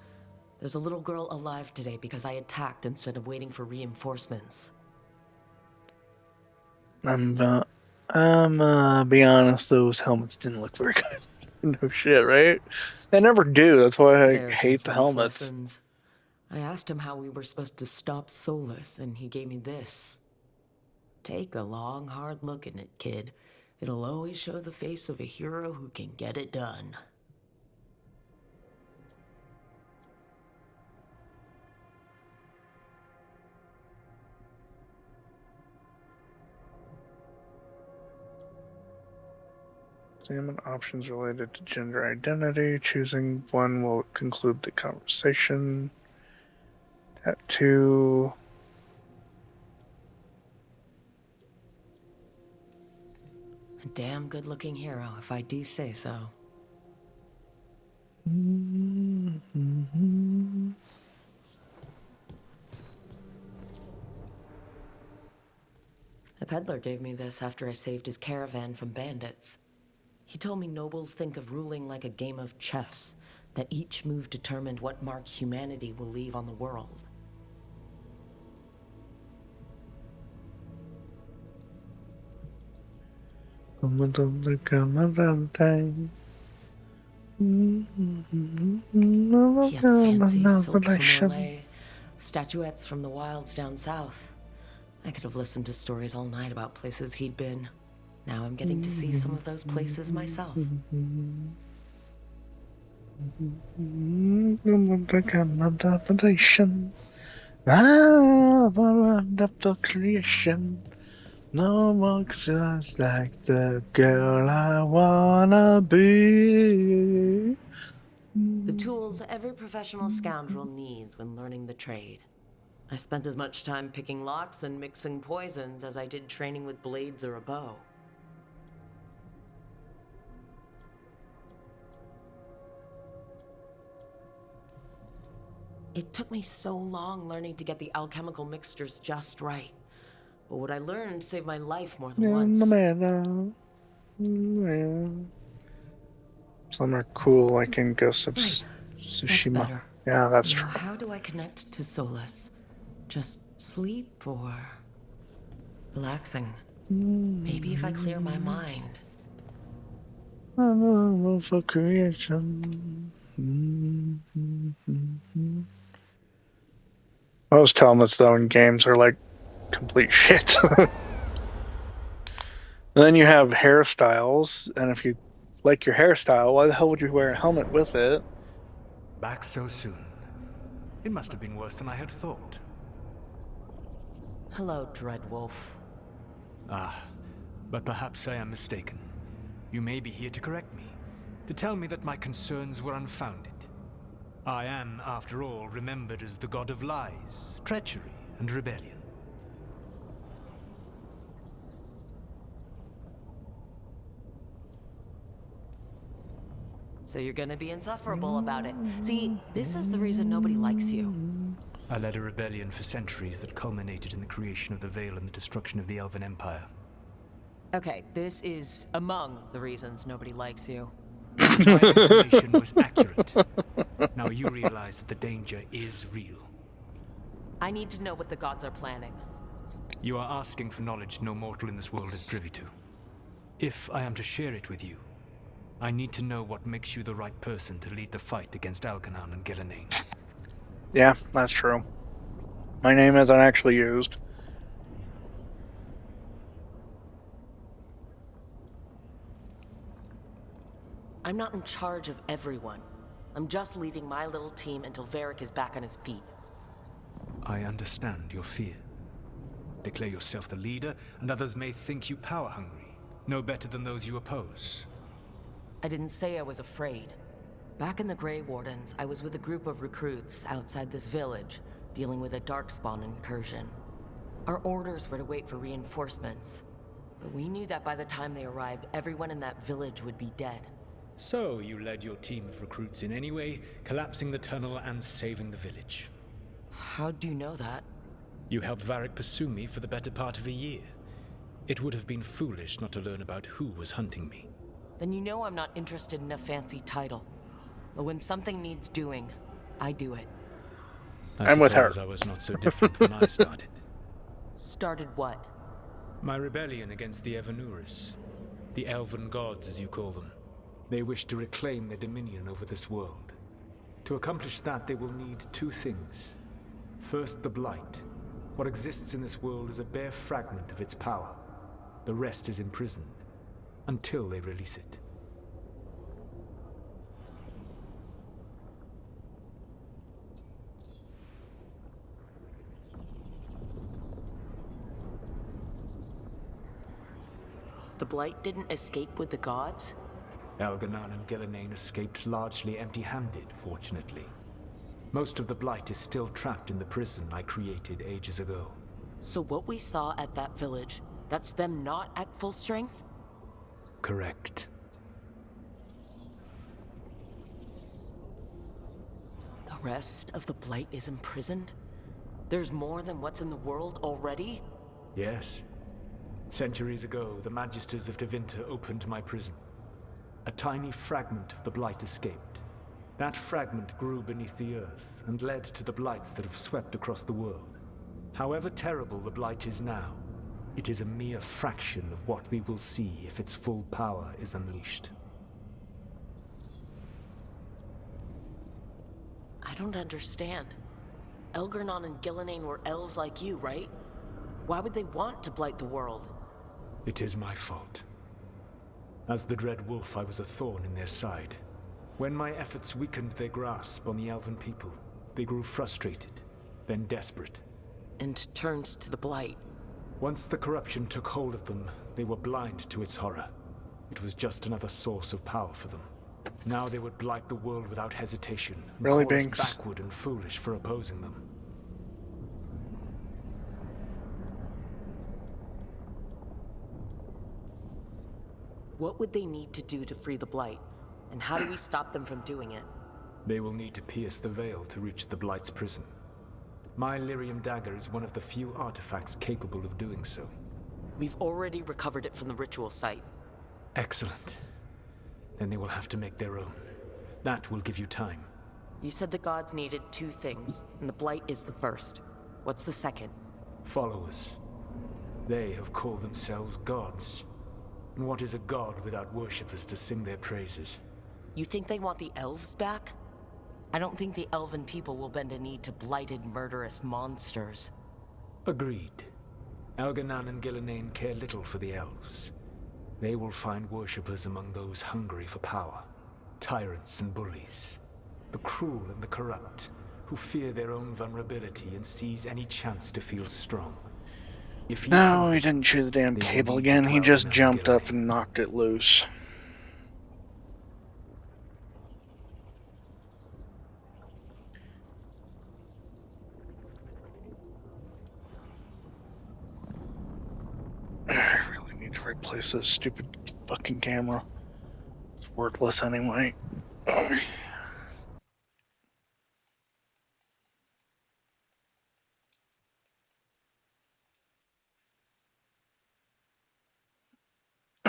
There's a little girl alive today because I attacked instead of waiting for reinforcements. Be honest, those helmets didn't look very good. No shit, right? They never do. That's why I hate the helmets. Lessons. I asked him how we were supposed to stop Solus, and he gave me this. Take a long, hard look at it, kid. It'll always show the face of a hero who can get it done. Examine options related to gender identity. Choosing one will conclude the conversation. Tattoo. A damn good-looking hero, if I do say so. A peddler gave me this after I saved his caravan from bandits. He told me nobles think of ruling like a game of chess, that each move determined what mark humanity will leave on the world. He had fancy silks from Orlais, statuettes from the wilds down south. I could have listened to stories all night about places he'd been. Now I'm getting to see some of those places myself. Wonderful creation. No one just like the girl I wanna be. The tools every professional scoundrel needs when learning the trade. I spent as much time picking locks and mixing poisons as I did training with blades or a bow. It took me so long learning to get the alchemical mixtures just right. But what I learned saved my life more than once. Some are cool, like in Ghost of Tsushima. Yeah, that's true. How do I connect to Solus? Just sleep or relaxing? Maybe if I clear my mind. For creation. Most helmets, though, in games are like complete shit. And then you have hairstyles, and if you like your hairstyle, why the hell would you wear a helmet with it? Back so soon. It must have been worse than I had thought. Hello, Dreadwolf. Ah, but perhaps I am mistaken. You may be here to correct me, to tell me that my concerns were unfounded. I am, after all, remembered as the god of lies, treachery, and rebellion. So you're gonna be insufferable about it. See, this is the reason nobody likes you. I led a rebellion for centuries that culminated in the creation of the Veil and the destruction of the Elven Empire. Okay, this is among the reasons nobody likes you. My information was accurate. Now you realize that the danger is real. I need to know what the gods are planning. You are asking for knowledge no mortal in this world is privy to. If I am to share it with you, I need to know what makes you the right person to lead the fight against Algernon and Gillenane. Yeah, that's true. My name isn't actually used. I'm not in charge of everyone. I'm just leading my little team until Varric is back on his feet. I understand your fear. Declare yourself the leader, and others may think you power-hungry, no better than those you oppose. I didn't say I was afraid. Back in the Grey Wardens, I was with a group of recruits outside this village, dealing with a Darkspawn incursion. Our orders were to wait for reinforcements, but we knew that by the time they arrived, everyone in that village would be dead. So you led your team of recruits in any way, collapsing the tunnel and saving the village. How'd you know that? You helped Varric pursue me for the better part of a year. It would have been foolish not to learn about who was hunting me. Then you know I'm not interested in a fancy title. But when something needs doing, I do it. I'm with her. I was not so different when I started. Started what? My rebellion against the Evanuris. The Elven gods, as you call them. They wish to reclaim their dominion over this world. To accomplish that, they will need two things. First, the Blight. What exists in this world is a bare fragment of its power. The rest is imprisoned, until they release it. The Blight didn't escape with the gods? Elganon and Gillenane escaped largely empty-handed, fortunately. Most of the Blight is still trapped in the prison I created ages ago. So what we saw at that village, that's them not at full strength? Correct. The rest of the Blight is imprisoned? There's more than what's in the world already? Yes. Centuries ago, the Magisters of Tevinter opened my prison. A tiny fragment of the Blight escaped. That fragment grew beneath the earth and led to the Blights that have swept across the world. However terrible the Blight is now, it is a mere fraction of what we will see if its full power is unleashed. I don't understand. Elgarnon and Gillenane were elves like you, right? Why would they want to blight the world? It is my fault. As the Dread Wolf, I was a thorn in their side. When my efforts weakened their grasp on the Elven people, they grew frustrated, then desperate. And turned to the Blight. Once the corruption took hold of them, they were blind to its horror. It was just another source of power for them. Now they would blight the world without hesitation, and really, call us Binks? backward and foolish for opposing them. What would they need to do to free the Blight? And how do we stop them from doing it? They will need to pierce the veil to reach the Blight's prison. My Lyrium dagger is one of the few artifacts capable of doing so. We've already recovered it from the ritual site. Excellent. Then they will have to make their own. That will give you time. You said the gods needed 2 things, and the Blight is the first. What's the second? Followers. They have called themselves gods. And what is a god without worshippers to sing their praises? You think they want the elves back? I don't think the elven people will bend a knee to blighted, murderous monsters. Agreed. Elganon and Gillenane care little for the elves. They will find worshippers among those hungry for power. Tyrants and bullies. The cruel and the corrupt, who fear their own vulnerability and seize any chance to feel strong. No, he didn't chew the damn cable again. He just jumped up and knocked it loose. I really need to replace this stupid fucking camera. It's worthless anyway.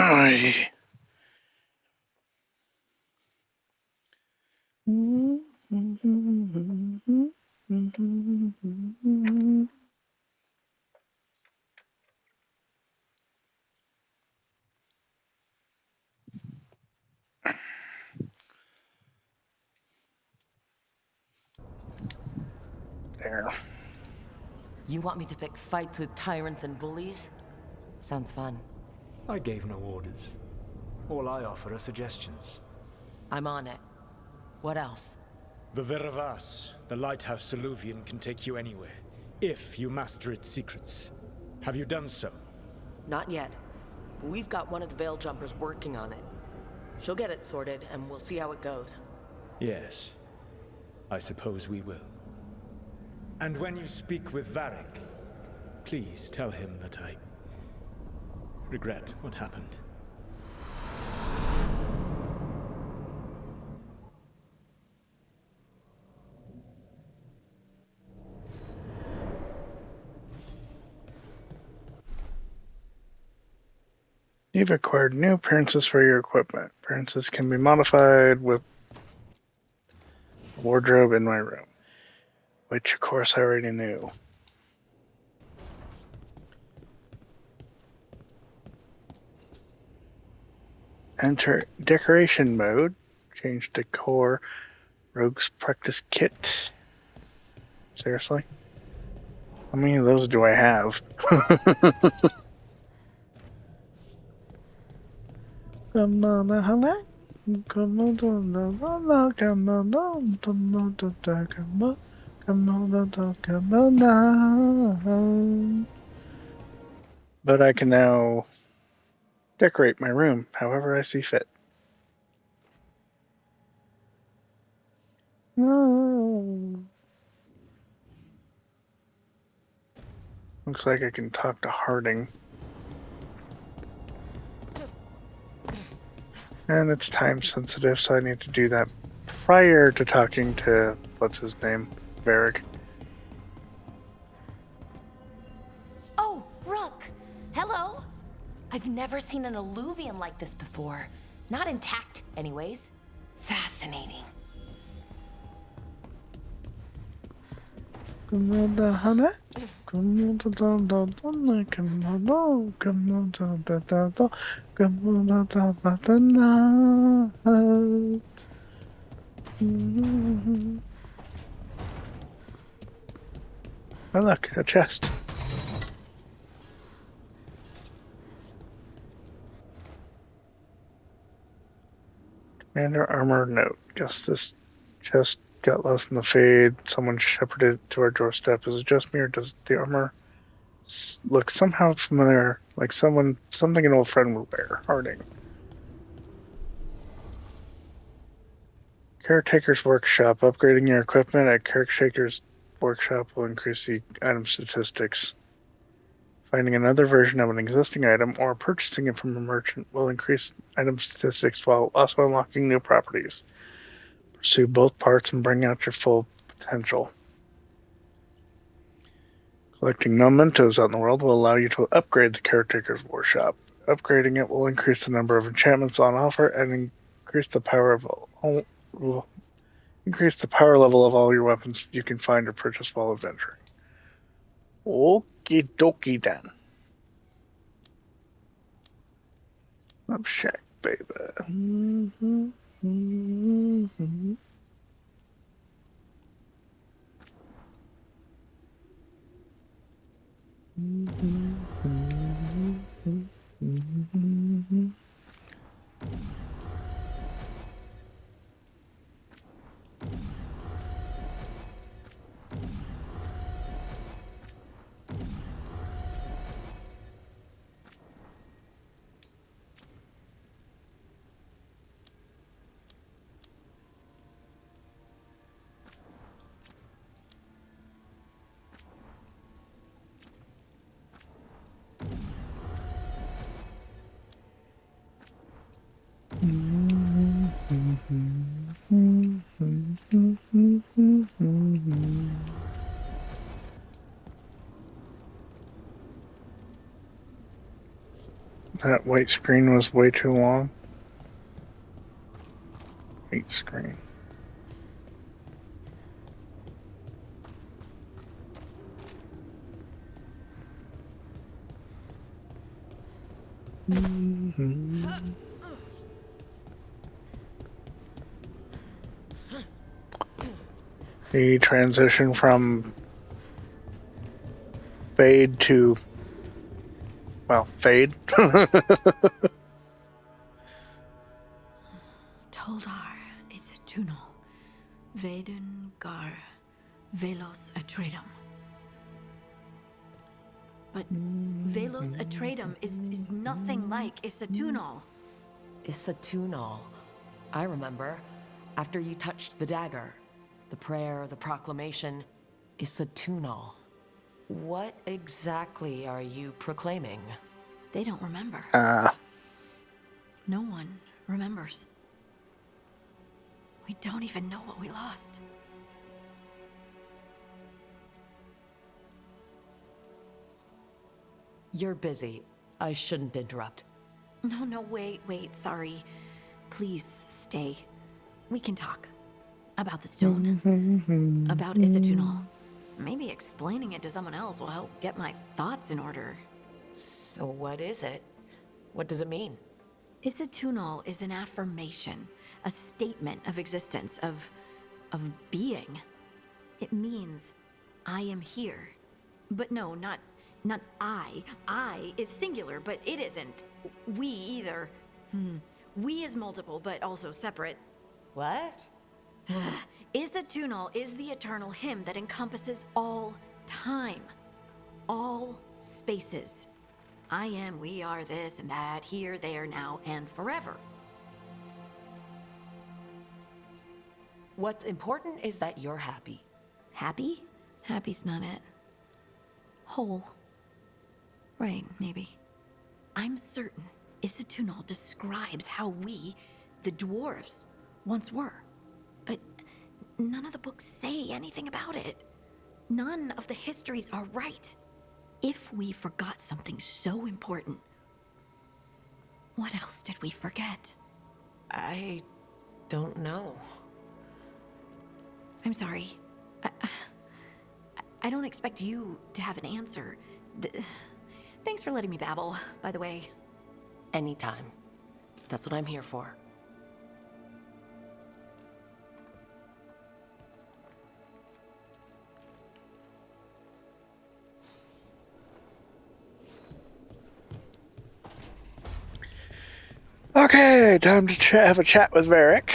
Ay. There. You want me to pick fights with tyrants and bullies? Sounds fun. I gave no orders. All I offer are suggestions. I'm on it. What else? The Veravas, the lighthouse Soluvian, can take you anywhere, if you master its secrets. Have you done so? Not yet. But we've got one of the Veil Jumpers working on it. She'll get it sorted, and we'll see how it goes. Yes. I suppose we will. And when you speak with Varric, please tell him that I regret what happened. You've acquired new appearances for your equipment. Appearances can be modified with the wardrobe in my room, which of course I already knew. Enter decoration mode. Change decor. Rogue's practice kit. Seriously? How many of those do I have? Come on, come on, come on, come on now. But I can now decorate my room however I see fit. Looks like I can talk to Harding. And it's time sensitive, so I need to do that prior to talking to, what's his name? Varric. Oh, Rook! Hello! I've never seen an alluvium like this before. Not intact, anyways. Fascinating. Oh look, a chest. Commander armor note. Guess this chest got lost in the fade. Someone shepherded it to our doorstep. Is it just me, or does the armor look somehow familiar, like something an old friend would wear? Harding. Caretaker's workshop. Upgrading your equipment at Caretaker's workshop will increase the item statistics. Finding another version of an existing item or purchasing it from a merchant will increase item statistics while also unlocking new properties. Pursue both parts and bring out your full potential. Collecting mementos out in the world will allow you to upgrade the Caretaker's workshop. Upgrading it will increase the number of enchantments on offer and increase the power level of all your weapons you can find or purchase while adventuring. Okie dokie then. Up shack, baby. That white screen was way too long. White screen. The transition from fade to, well, fade. Toldar, it's a tunnel. Veilguard, Velos Atreidim. But Velos Atreidim is nothing like Isatunal. Isatunal. I remember. After you touched the dagger. The prayer, the proclamation. Isatunal. What exactly are you proclaiming? They don't remember. No one remembers. We don't even know what we lost. You're busy. I shouldn't interrupt. No, wait, sorry. Please stay. We can talk. About the stone. About Isatunal. Maybe explaining it to someone else will help get my thoughts in order. So what is it? What does it mean? Isatunal is an affirmation, a statement of existence, of being. It means, I am here. But no, not I. I is singular, but it isn't. We either. We is multiple, but also separate. What? Isatunal is the eternal hymn that encompasses all time. All spaces. I am, we are, this and that, here, there, now, and forever. What's important is that you're happy. Happy? Happy's not it. Whole. Right, maybe. I'm certain Isitunal describes how we, the dwarves, once were. But none of the books say anything about it. None of the histories are right. If we forgot something so important, what else did we forget? I don't know. I'm sorry. I don't expect you to have an answer. Thanks for letting me babble, by the way. Anytime. That's what I'm here for. Okay, time to have a chat with Varric.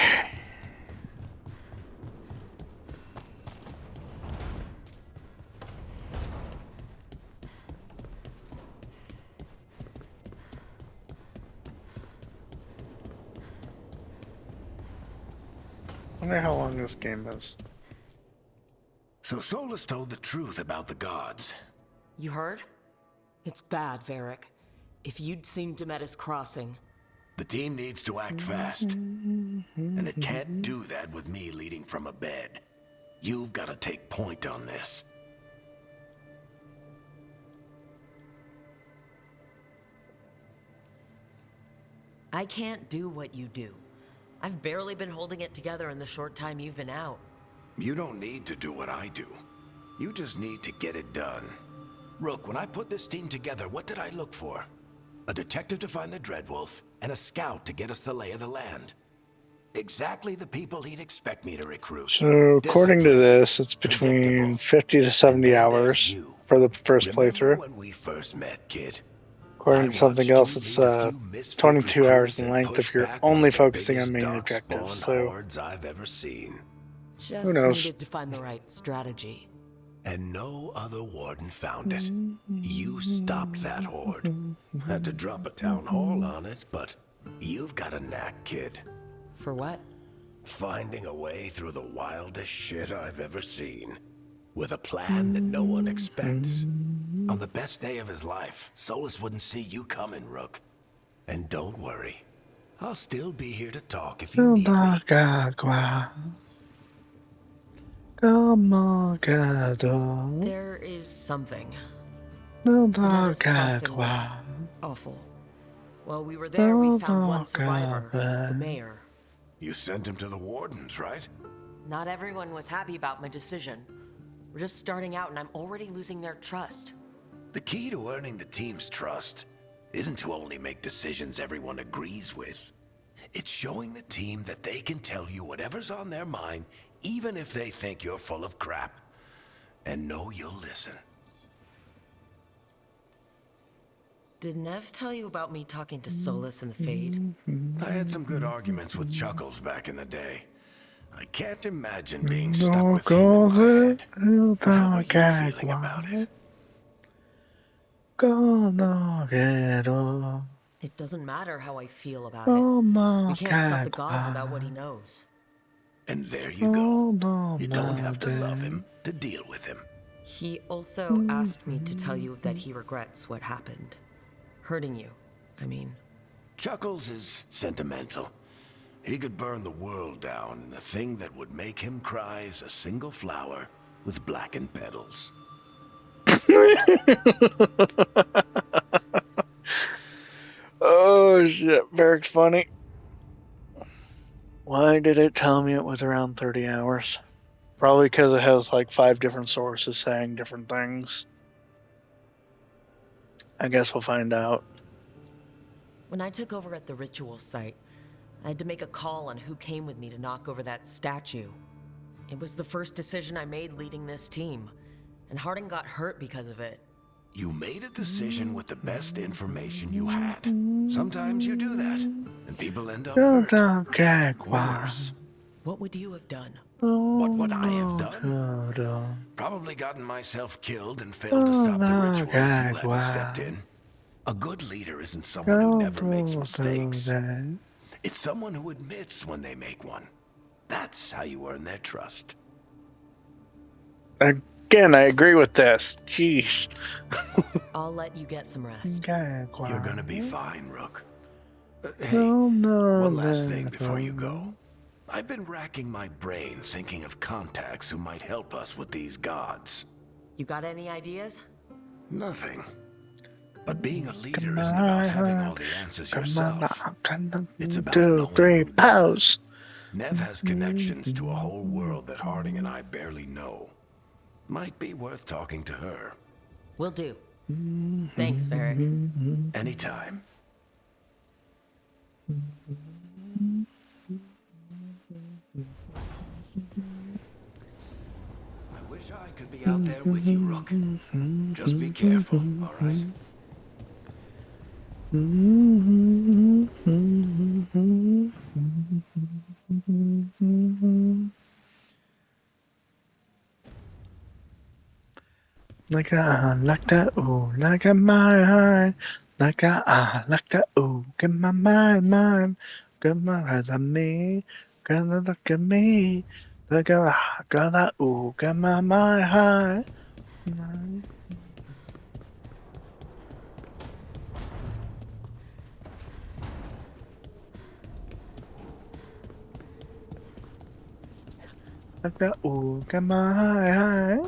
I wonder how long this game is. So Solus told the truth about the gods. You heard? It's bad, Varric. If you'd seen Demetis crossing... The team needs to act fast. And it can't do that with me leading from a bed. You've got to take point on this. I can't do what you do. I've barely been holding it together in the short time you've been out. You don't need to do what I do. You just need to get it done. Rook, when I put this team together, what did I look for? A detective to find the Dreadwolf, and a scout to get us the lay of the land. Exactly the people he'd expect me to recruit. So, according to this, it's between 50 to 70 hours for the first playthrough. When we first met, kid. According to something else, it's 22 hours in length if you're only focusing on main objectives. So, I've ever seen. Just who knows? needed to find the right strategy. And no other warden found it. You stopped that horde. Had to drop a town hall on it, but you've got a knack, kid. For what? Finding a way through the wildest shit I've ever seen. With a plan that no one expects. On the best day of his life, Solus wouldn't see you coming, Rook. And don't worry. I'll still be here to talk if you need me. There is something. Demetis Crossing was awful. While we were there, we found one survivor, the mayor. You sent him to the wardens, right? Not everyone was happy about my decision. We're just starting out and I'm already losing their trust. The key to earning the team's trust isn't to only make decisions everyone agrees with. It's showing the team that they can tell you whatever's on their mind, even if they think you're full of crap. And know you'll listen. Did Nev tell you about me talking to Solus in the Fade? I had some good arguments with Chuckles back in the day. I can't imagine being stuck with him in my head. But how are you feeling about it? It doesn't matter how I feel about it. We can't stop the gods without what he knows. And there you go. You don't have to love him to deal with him. He also asked me to tell you that he regrets what happened. Hurting you, I mean. Chuckles is sentimental. He could burn the world down, and the thing that would make him cry is a single flower with blackened petals. Oh shit, Varric's funny. Why did it tell me it was around 30 hours? Probably because it has like 5 different sources saying different things. I guess we'll find out. When I took over at the ritual site, I had to make a call on who came with me to knock over that statue. It was the first decision I made leading this team, and Harding got hurt because of it. You made a decision with the best information you had. Sometimes you do that, and people end up hurt. Or worse. What would you have done? What would I have done? Probably gotten myself killed and failed to stop the ritual if you hadn't stepped in. A good leader isn't someone who never makes mistakes. It's someone who admits when they make one. That's how you earn their trust. I again, I agree with this. Jeez. I'll let you get some rest. You're gonna be fine, Rook. Hey, No, one last thing before you go. I've been racking my brain thinking of contacts who might help us with these gods. You got any ideas? Nothing. But being a leader isn't about having all the answers yourself. It's about knowing 2, 3, pause. Nev has connections to a whole world that Harding and I barely know. Might be worth talking to her. Will do. Thanks, Varric. Anytime. I wish I could be out there with you, Rook. Just be careful, all right? Like that, ooh, like a my, like that, ooh, get my mind, get my eyes on me, gonna look at me, like that, ooh, get my mind. Like that, ooh, get my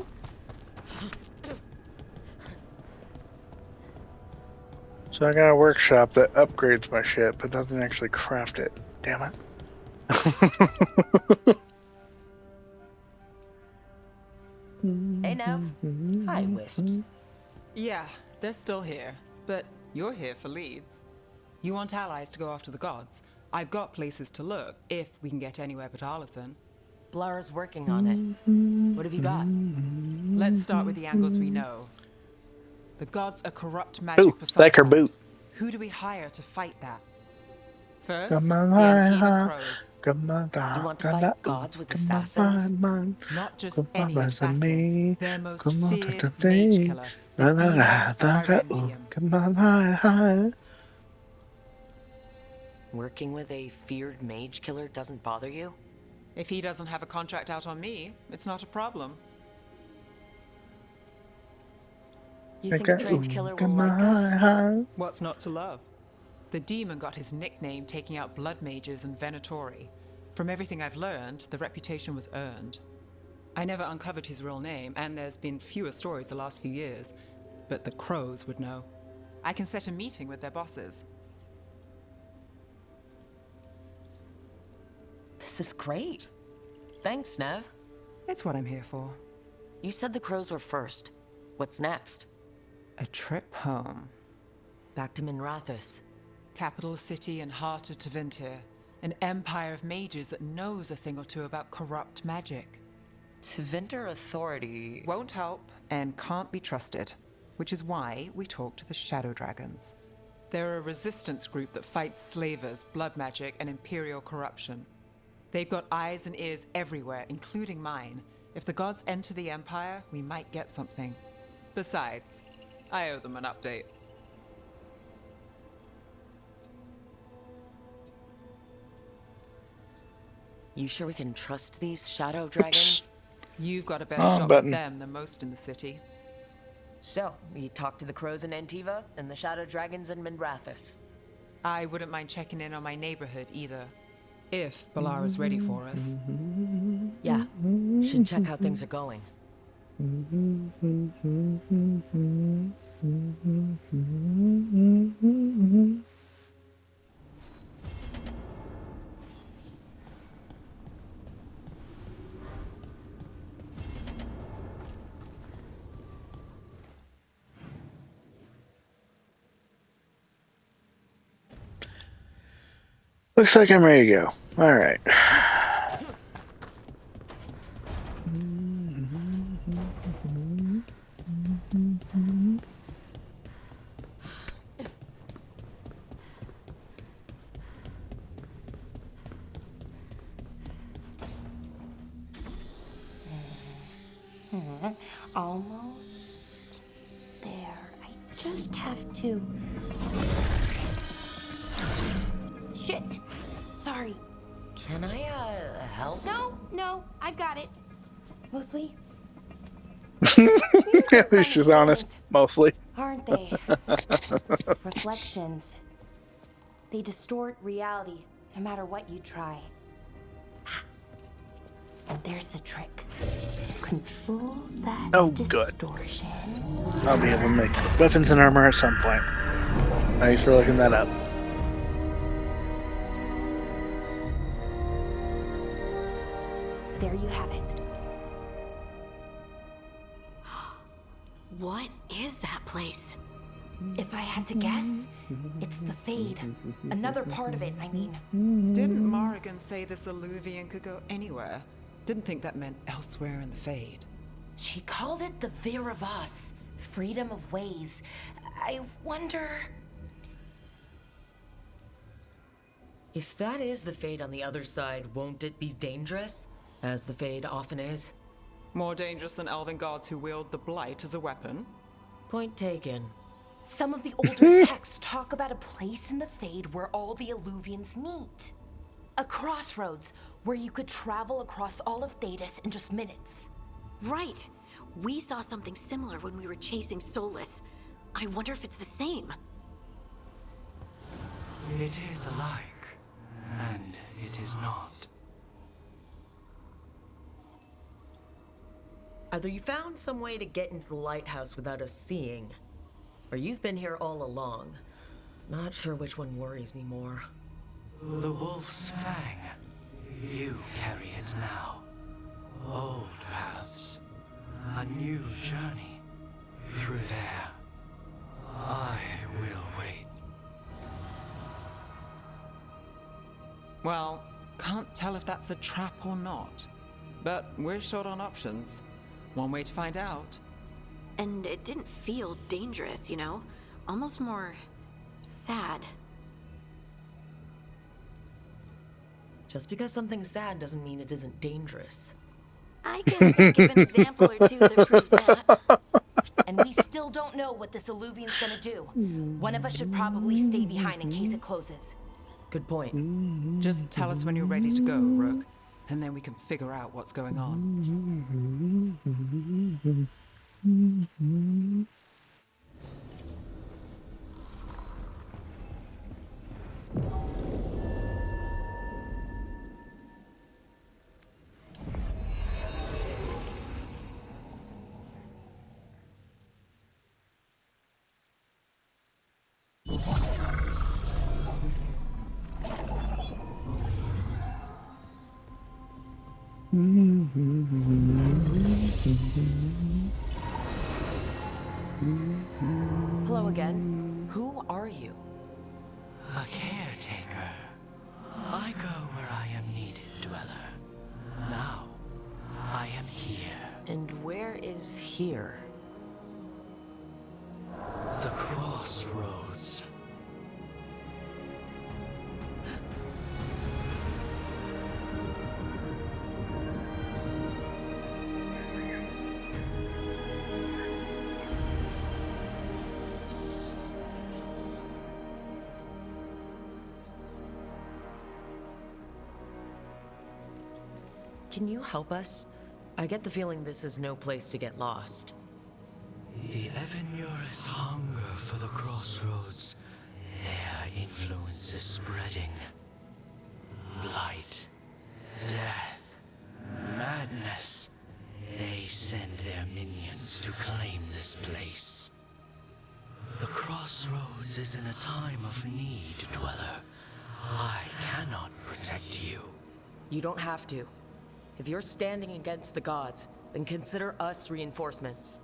So I got a workshop that upgrades my shit, but doesn't actually craft it. Damn it. Hey, Nev. Hi, Wisps. Yeah, they're still here. But you're here for leads. You want allies to go after the gods? I've got places to look, if we can get anywhere but Arlathan. Blara's working on it. What have you got? Let's start with the angles we know. The gods are corrupt magic Ooh, like her boot. Who do we hire to fight that? First, Come the on, Antiva Crows. come on, You want to fight gods with assassins? Not just any assassin. Their most feared mage killer, the demon of Arentium. Working with a feared mage killer doesn't bother you? If he doesn't have a contract out on me, it's not a problem. You think a strange killer will like us? What's not to love? The demon got his nickname taking out blood mages and venatori. From everything I've learned, the reputation was earned. I never uncovered his real name, and there's been fewer stories the last few years, but the crows would know. I can set a meeting with their bosses. This is great. Thanks, Nev. It's what I'm here for. You said the crows were first. What's next? A trip home. Back to Minrathous. Capital city and heart of Tevinter. An empire of mages that knows a thing or two about corrupt magic. Tevinter authority won't help and can't be trusted, which is why we talk to the Shadow Dragons. They're a resistance group that fights slavers, blood magic, and imperial corruption. They've got eyes and ears everywhere, including mine. If the gods enter the empire, we might get something. Besides, I owe them an update. You sure we can trust these shadow dragons? You've got a better shot with them than most in the city. So, we talked to the crows in Antiva and the shadow dragons in Minrathous. I wouldn't mind checking in on my neighborhood either. If Balara's ready for us. Yeah, should check how things are going. Looks like I'm ready to go. All right. Almost there. I just have to... Shit! Sorry. Can I, help? No, I got it. Mostly. At least she's honest, mostly. Aren't they? Reflections. They distort reality, no matter what you try. And there's the trick. Control that distortion. Good. I'll be able to make weapons and armor at some point. Thanks for looking that up. There you have it. What is that place? If I had to guess, it's the Fade. Another part of it, I mean. Didn't Morrigan say this Illuvian could go anywhere? Didn't think that meant elsewhere in the Fade. She called it the Vir of Us, freedom of ways. I wonder... If that is the Fade on the other side, won't it be dangerous? As the Fade often is. More dangerous than elven gods who wield the Blight as a weapon? Point taken. Some of the older texts talk about a place in the Fade where all the Illuvians meet. A crossroads where you could travel across all of Thedas in just minutes. Right. We saw something similar when we were chasing Solus. I wonder if it's the same. It is alike, and it is not. Either you found some way to get into the lighthouse without us seeing, or you've been here all along. Not sure which one worries me more. The Wolf's Fang. You carry it now. Old paths. A new journey. Through there. I will wait. Well, can't tell if that's a trap or not. But we're short on options. One way to find out. And it didn't feel dangerous, you know? Almost more... sad. Just because something's sad doesn't mean it isn't dangerous. I can think of an example or two that proves that. And we still don't know what this Illuvian's gonna do. One of us should probably stay behind in case it closes. Good point. Just tell us when you're ready to go, Rook, and then we can figure out what's going on. Hello again. Who are you? A caretaker. I go where I am needed, Dweller. Now, I am here. And where is here? The crossroads. Can you help us? I get the feeling this is no place to get lost. The Evenurus hunger for the crossroads. Their influence is spreading. Blight, death, madness. They send their minions to claim this place. The crossroads is in a time of need, Dweller. I cannot protect you. You don't have to. If you're standing against the gods, then consider us reinforcements.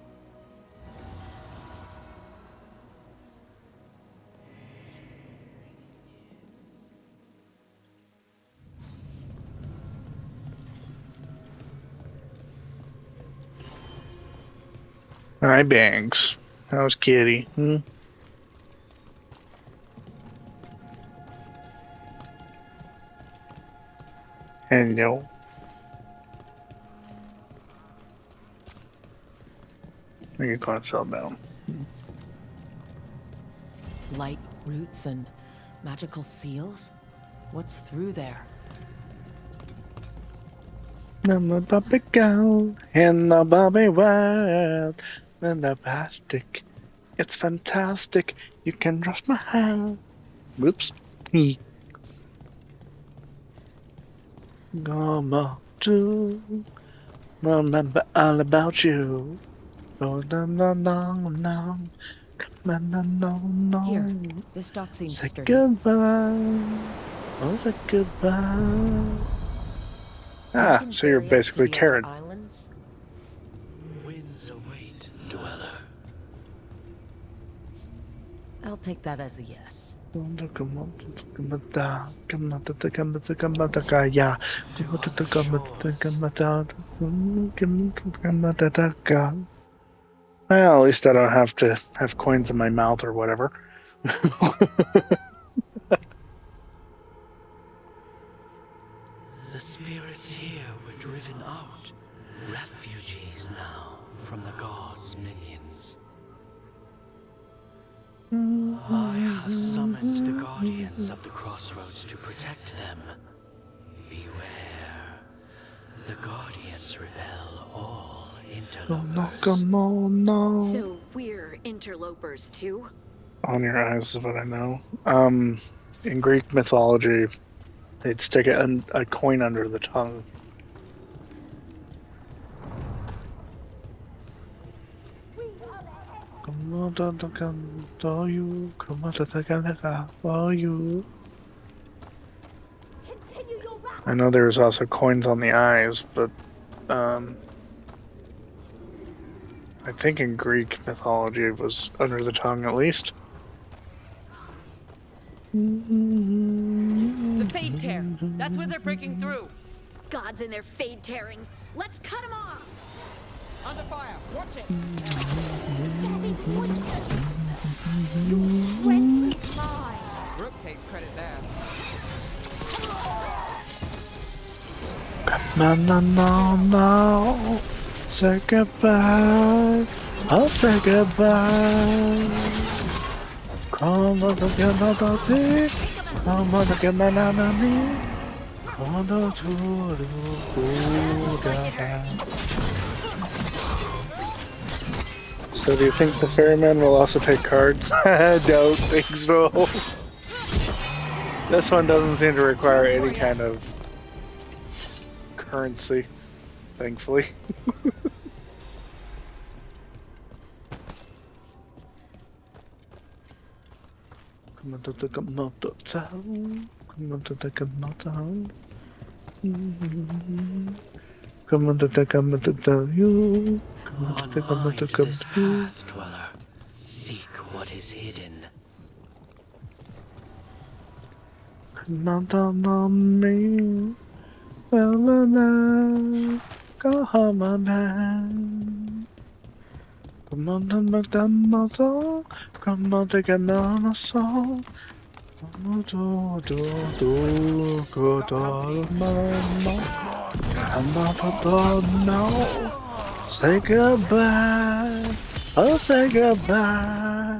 Hi, Banks. How's Kitty? Hello. I get caught spellbound. Light roots and magical seals? What's through there? I'm a puppy girl in the Bobby world. And the plastic, it's fantastic. You can trust my hand. Whoops. Gonna do. Remember all about you. Oh, no, no, no, no. Come on, no, no, no. Here, this dock seems Say sturdy. goodbye. Oh, say goodbye. Ah, so you're Bury us to basically the other Karen. islands? Winds await, dweller. I'll take that as a yes. Well, at least I don't have to have coins in my mouth or whatever. The spirits here were driven out, refugees now from the gods' minions. I have summoned the guardians of the crossroads to protect them. Beware. The guardians repel all interlopers. So we're interlopers too? On your eyes is what I know. In Greek mythology, they'd stick a coin under the tongue. I know there's also coins on the eyes, but I think in Greek mythology it was under the tongue at least. The Fade Tear. That's where they're breaking through. Gods and their fade tearing. Let's cut them off! Under fire. Watch it. Rook takes credit there. No. Say goodbye. I'll say goodbye. Come on, come on, come on, come on, So do you think the ferryman will also take cards? I don't think so. This one doesn't seem to require any kind of currency, thankfully. Come on to take a motor town. Come on to take a motor home. Come on to take a motor town. You. Come on to take a motor to this path, dweller. Seek what is hidden. Come on me. Go home on down. Come on to make that muscle. Come on to get on a song. Come on no. Say goodbye. Oh, say goodbye.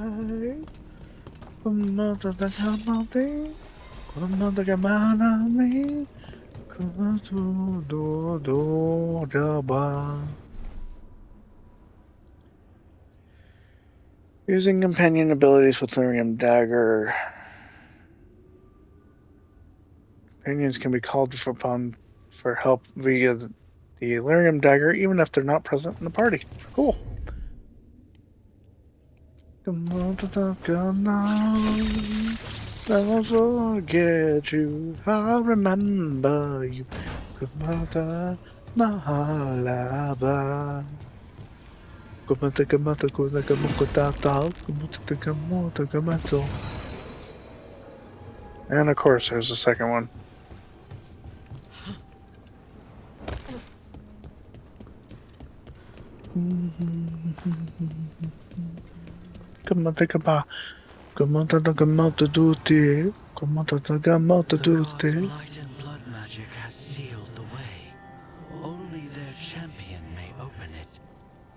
Come on to the canopy. Come on to get on me. Come on to the bar. Using companion abilities with Lyrium Dagger. Companions can be called upon for help via the Lyrium Dagger, even if they're not present in the party. Cool. Come on to the canal. I'll forget you. I'll remember you. Come on to Malaba. And of course, there's a second one. Come on, take a bath. Come on, take a mouth to do it. Come on, take a mouth to do it. Light and blood magic has sealed the way. Only their champion may open it.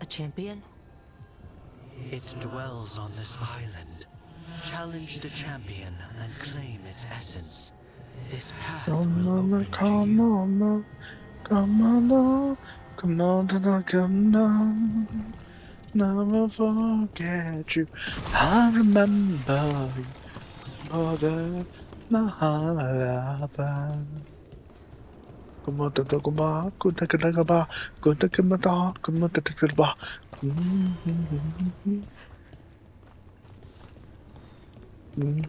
A champion? It dwells on this island. Challenge the champion and claim its essence. This path will open to you. come on, come on, come on. Never forget you. I remember you. Mother, Mahalaba. Come on, come on, good to get about, good to get my dog, come on, to get about. The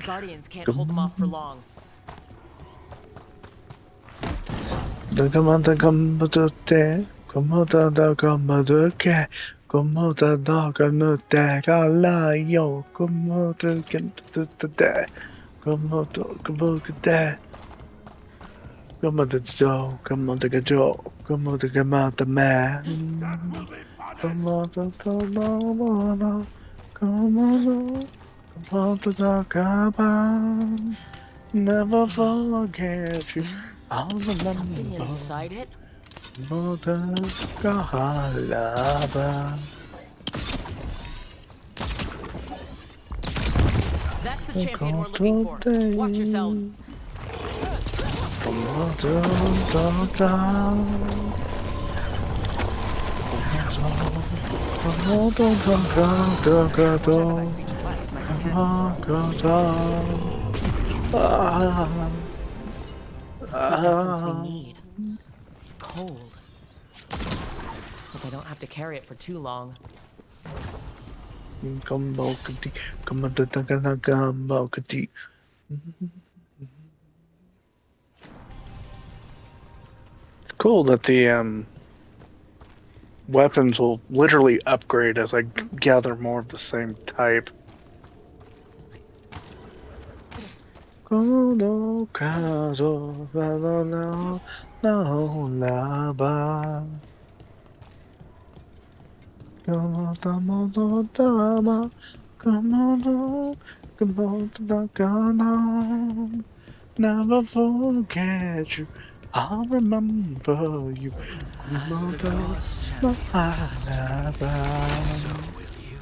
Guardians can't hold them off for long. Come on, come to te, come on, come to ke, come on, come to yo, come on, to get to te, come on, come te, come on, to Joe, come on, to get Joe, come on, to get out the man, come on, come on, come on, to talk about, never forget you, I'll Something remember. inside it? Mother Kahalaba. That's the champion we're looking for. Watch yourselves. It's the essence we need. It's cold. Hope I don't have to carry it for too long. It's cool that the weapons will literally upgrade as I gather more of the same type. Never forget you. I'll remember you. As the gods champion passed from me, so will you.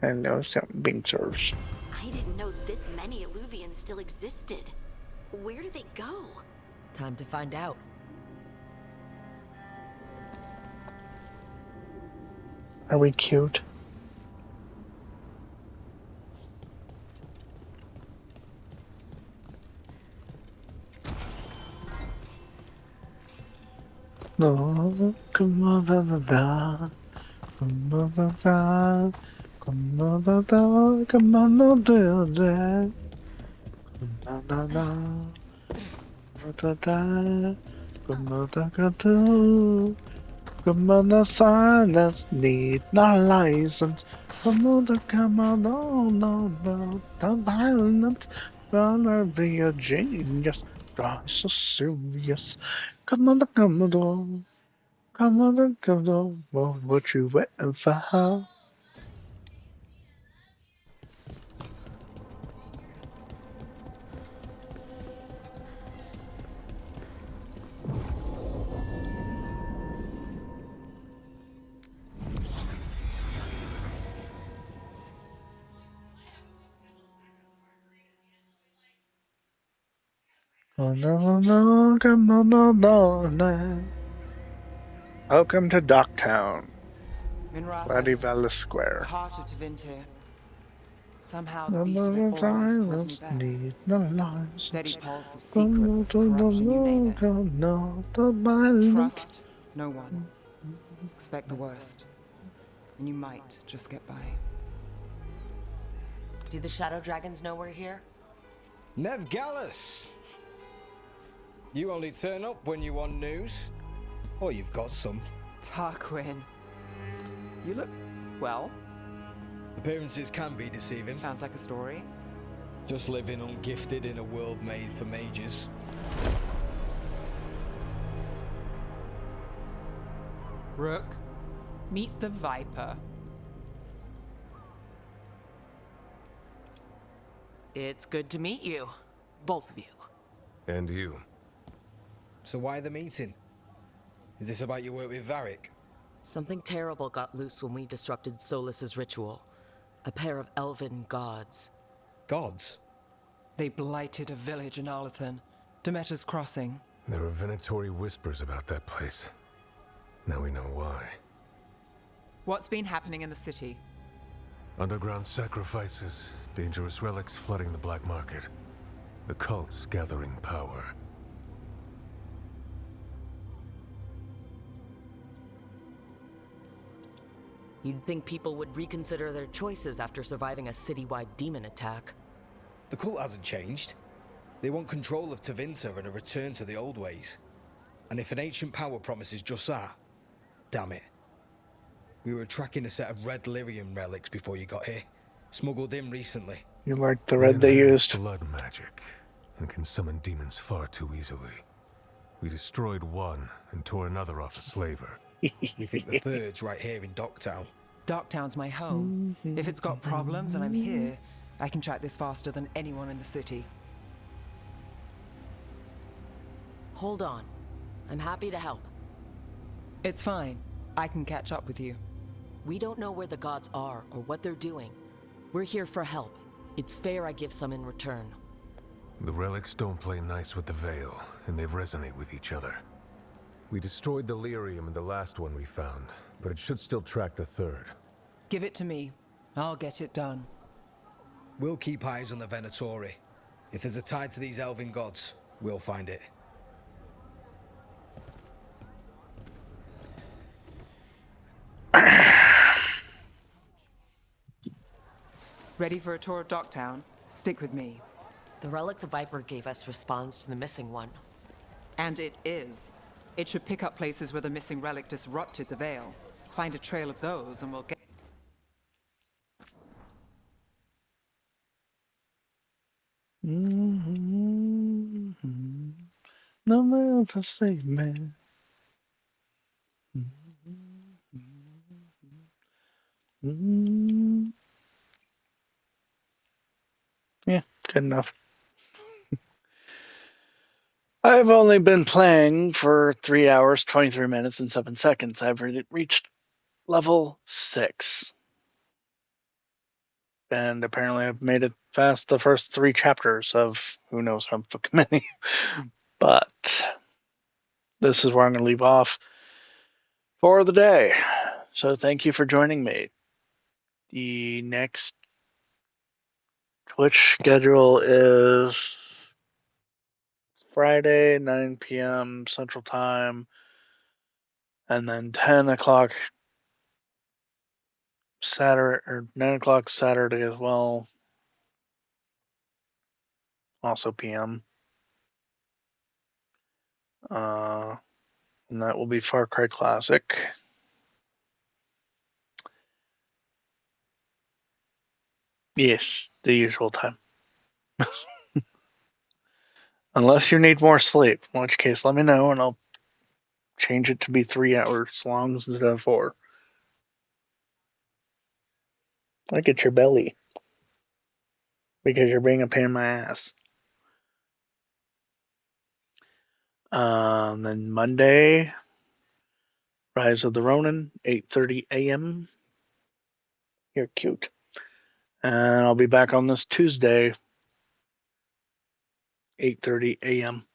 Hello, some pincers. I didn't know this many Illuvians still existed. Where do they go? Time to find out. Are we cute? No, come on, da da da, come on, da da, come on, da da, come on, da da da, come on, da da, da da, come on, da da da, come on, the silence need no license. Come on, no, no, no, the violence, gonna be a genius, try so serious. Come on, come on. Come on, come on, what you waiting for? Oh no, no, come on, no, no, no. Welcome to Docktown, Valley Square. The heart of Tevinter. Somehow the No beast of it always pulls me back. need no license. Steady pulse of Come secrets, corruption, you name it. no, the violence. Trust no one. Expect the worst. And you might just get by. Do the Shadow Dragons know we're here? Nev Gallus! You only turn up when you want news. Or you've got some. Tarquin. You look well. Appearances can be deceiving. Sounds like a story. Just living ungifted in a world made for mages. Rook, meet the Viper. It's good to meet you. Both of you. And you. So why the meeting? Is this about your work with Varric? Something terrible got loose when we disrupted Solus's ritual. A pair of elven gods. Gods? They blighted a village in Arlathan, Demeter's Crossing. There are Venatori whispers about that place. Now we know why. What's been happening in the city? Underground sacrifices, dangerous relics flooding the black market. The cults gathering power. You'd think people would reconsider their choices after surviving a citywide demon attack. The cult hasn't changed. They want control of Tevinter and a return to the old ways. And if an ancient power promises just that, damn it. We were tracking a set of red lyrium relics before you got here. Smuggled in recently. You like the red they used? Blood magic, and can summon demons far too easily. We destroyed one and tore another off a slaver. We think the third's right here in Docktown. Docktown's my home. If it's got problems and I'm here, I can track this faster than anyone in the city. Hold on. I'm happy to help. It's fine. I can catch up with you. We don't know where the gods are or what they're doing. We're here for help. It's fair I give some in return. The relics don't play nice with the Veil, and they resonate with each other. We destroyed the lyrium in the last one we found, but it should still track the third. Give it to me. I'll get it done. We'll keep eyes on the Venatori. If there's a tie to these elven gods, we'll find it. Ready for a tour of Docktown? Stick with me. The relic the Viper gave us responds to the missing one. And it is. It should pick up places where the missing relic disrupted the Veil. Find a trail of those and we'll get... No man to save me. Yeah, good enough. I've only been playing for 3 hours, 23 minutes, and 7 seconds. I've reached level 6. And apparently I've made it past the first 3 chapters of who knows how many. But this is where I'm going to leave off for the day. So thank you for joining me. The next Twitch schedule is Friday, 9 p.m. Central Time, and then 10 o'clock Saturday, or 9 o'clock Saturday as well. Also p.m. And that will be Far Cry Classic. Yes, the usual time. Unless you need more sleep, in which case let me know and I'll change it to be 3 hours long instead of 4. Look at your belly. Because you're being a pain in my ass. Then Monday, Rise of the Ronin, 8:30 a.m. You're cute. And I'll be back on this Tuesday, 8:30 a.m.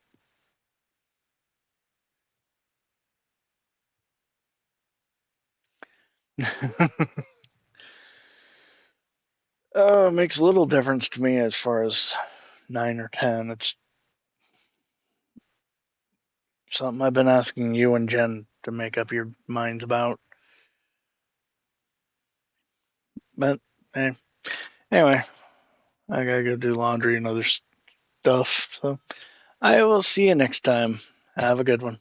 It makes a little difference to me as far as 9 or 10. It's something I've been asking you and Jen to make up your minds about. But anyway, I gotta go do laundry and other stuff. So I will see you next time. Have a good one.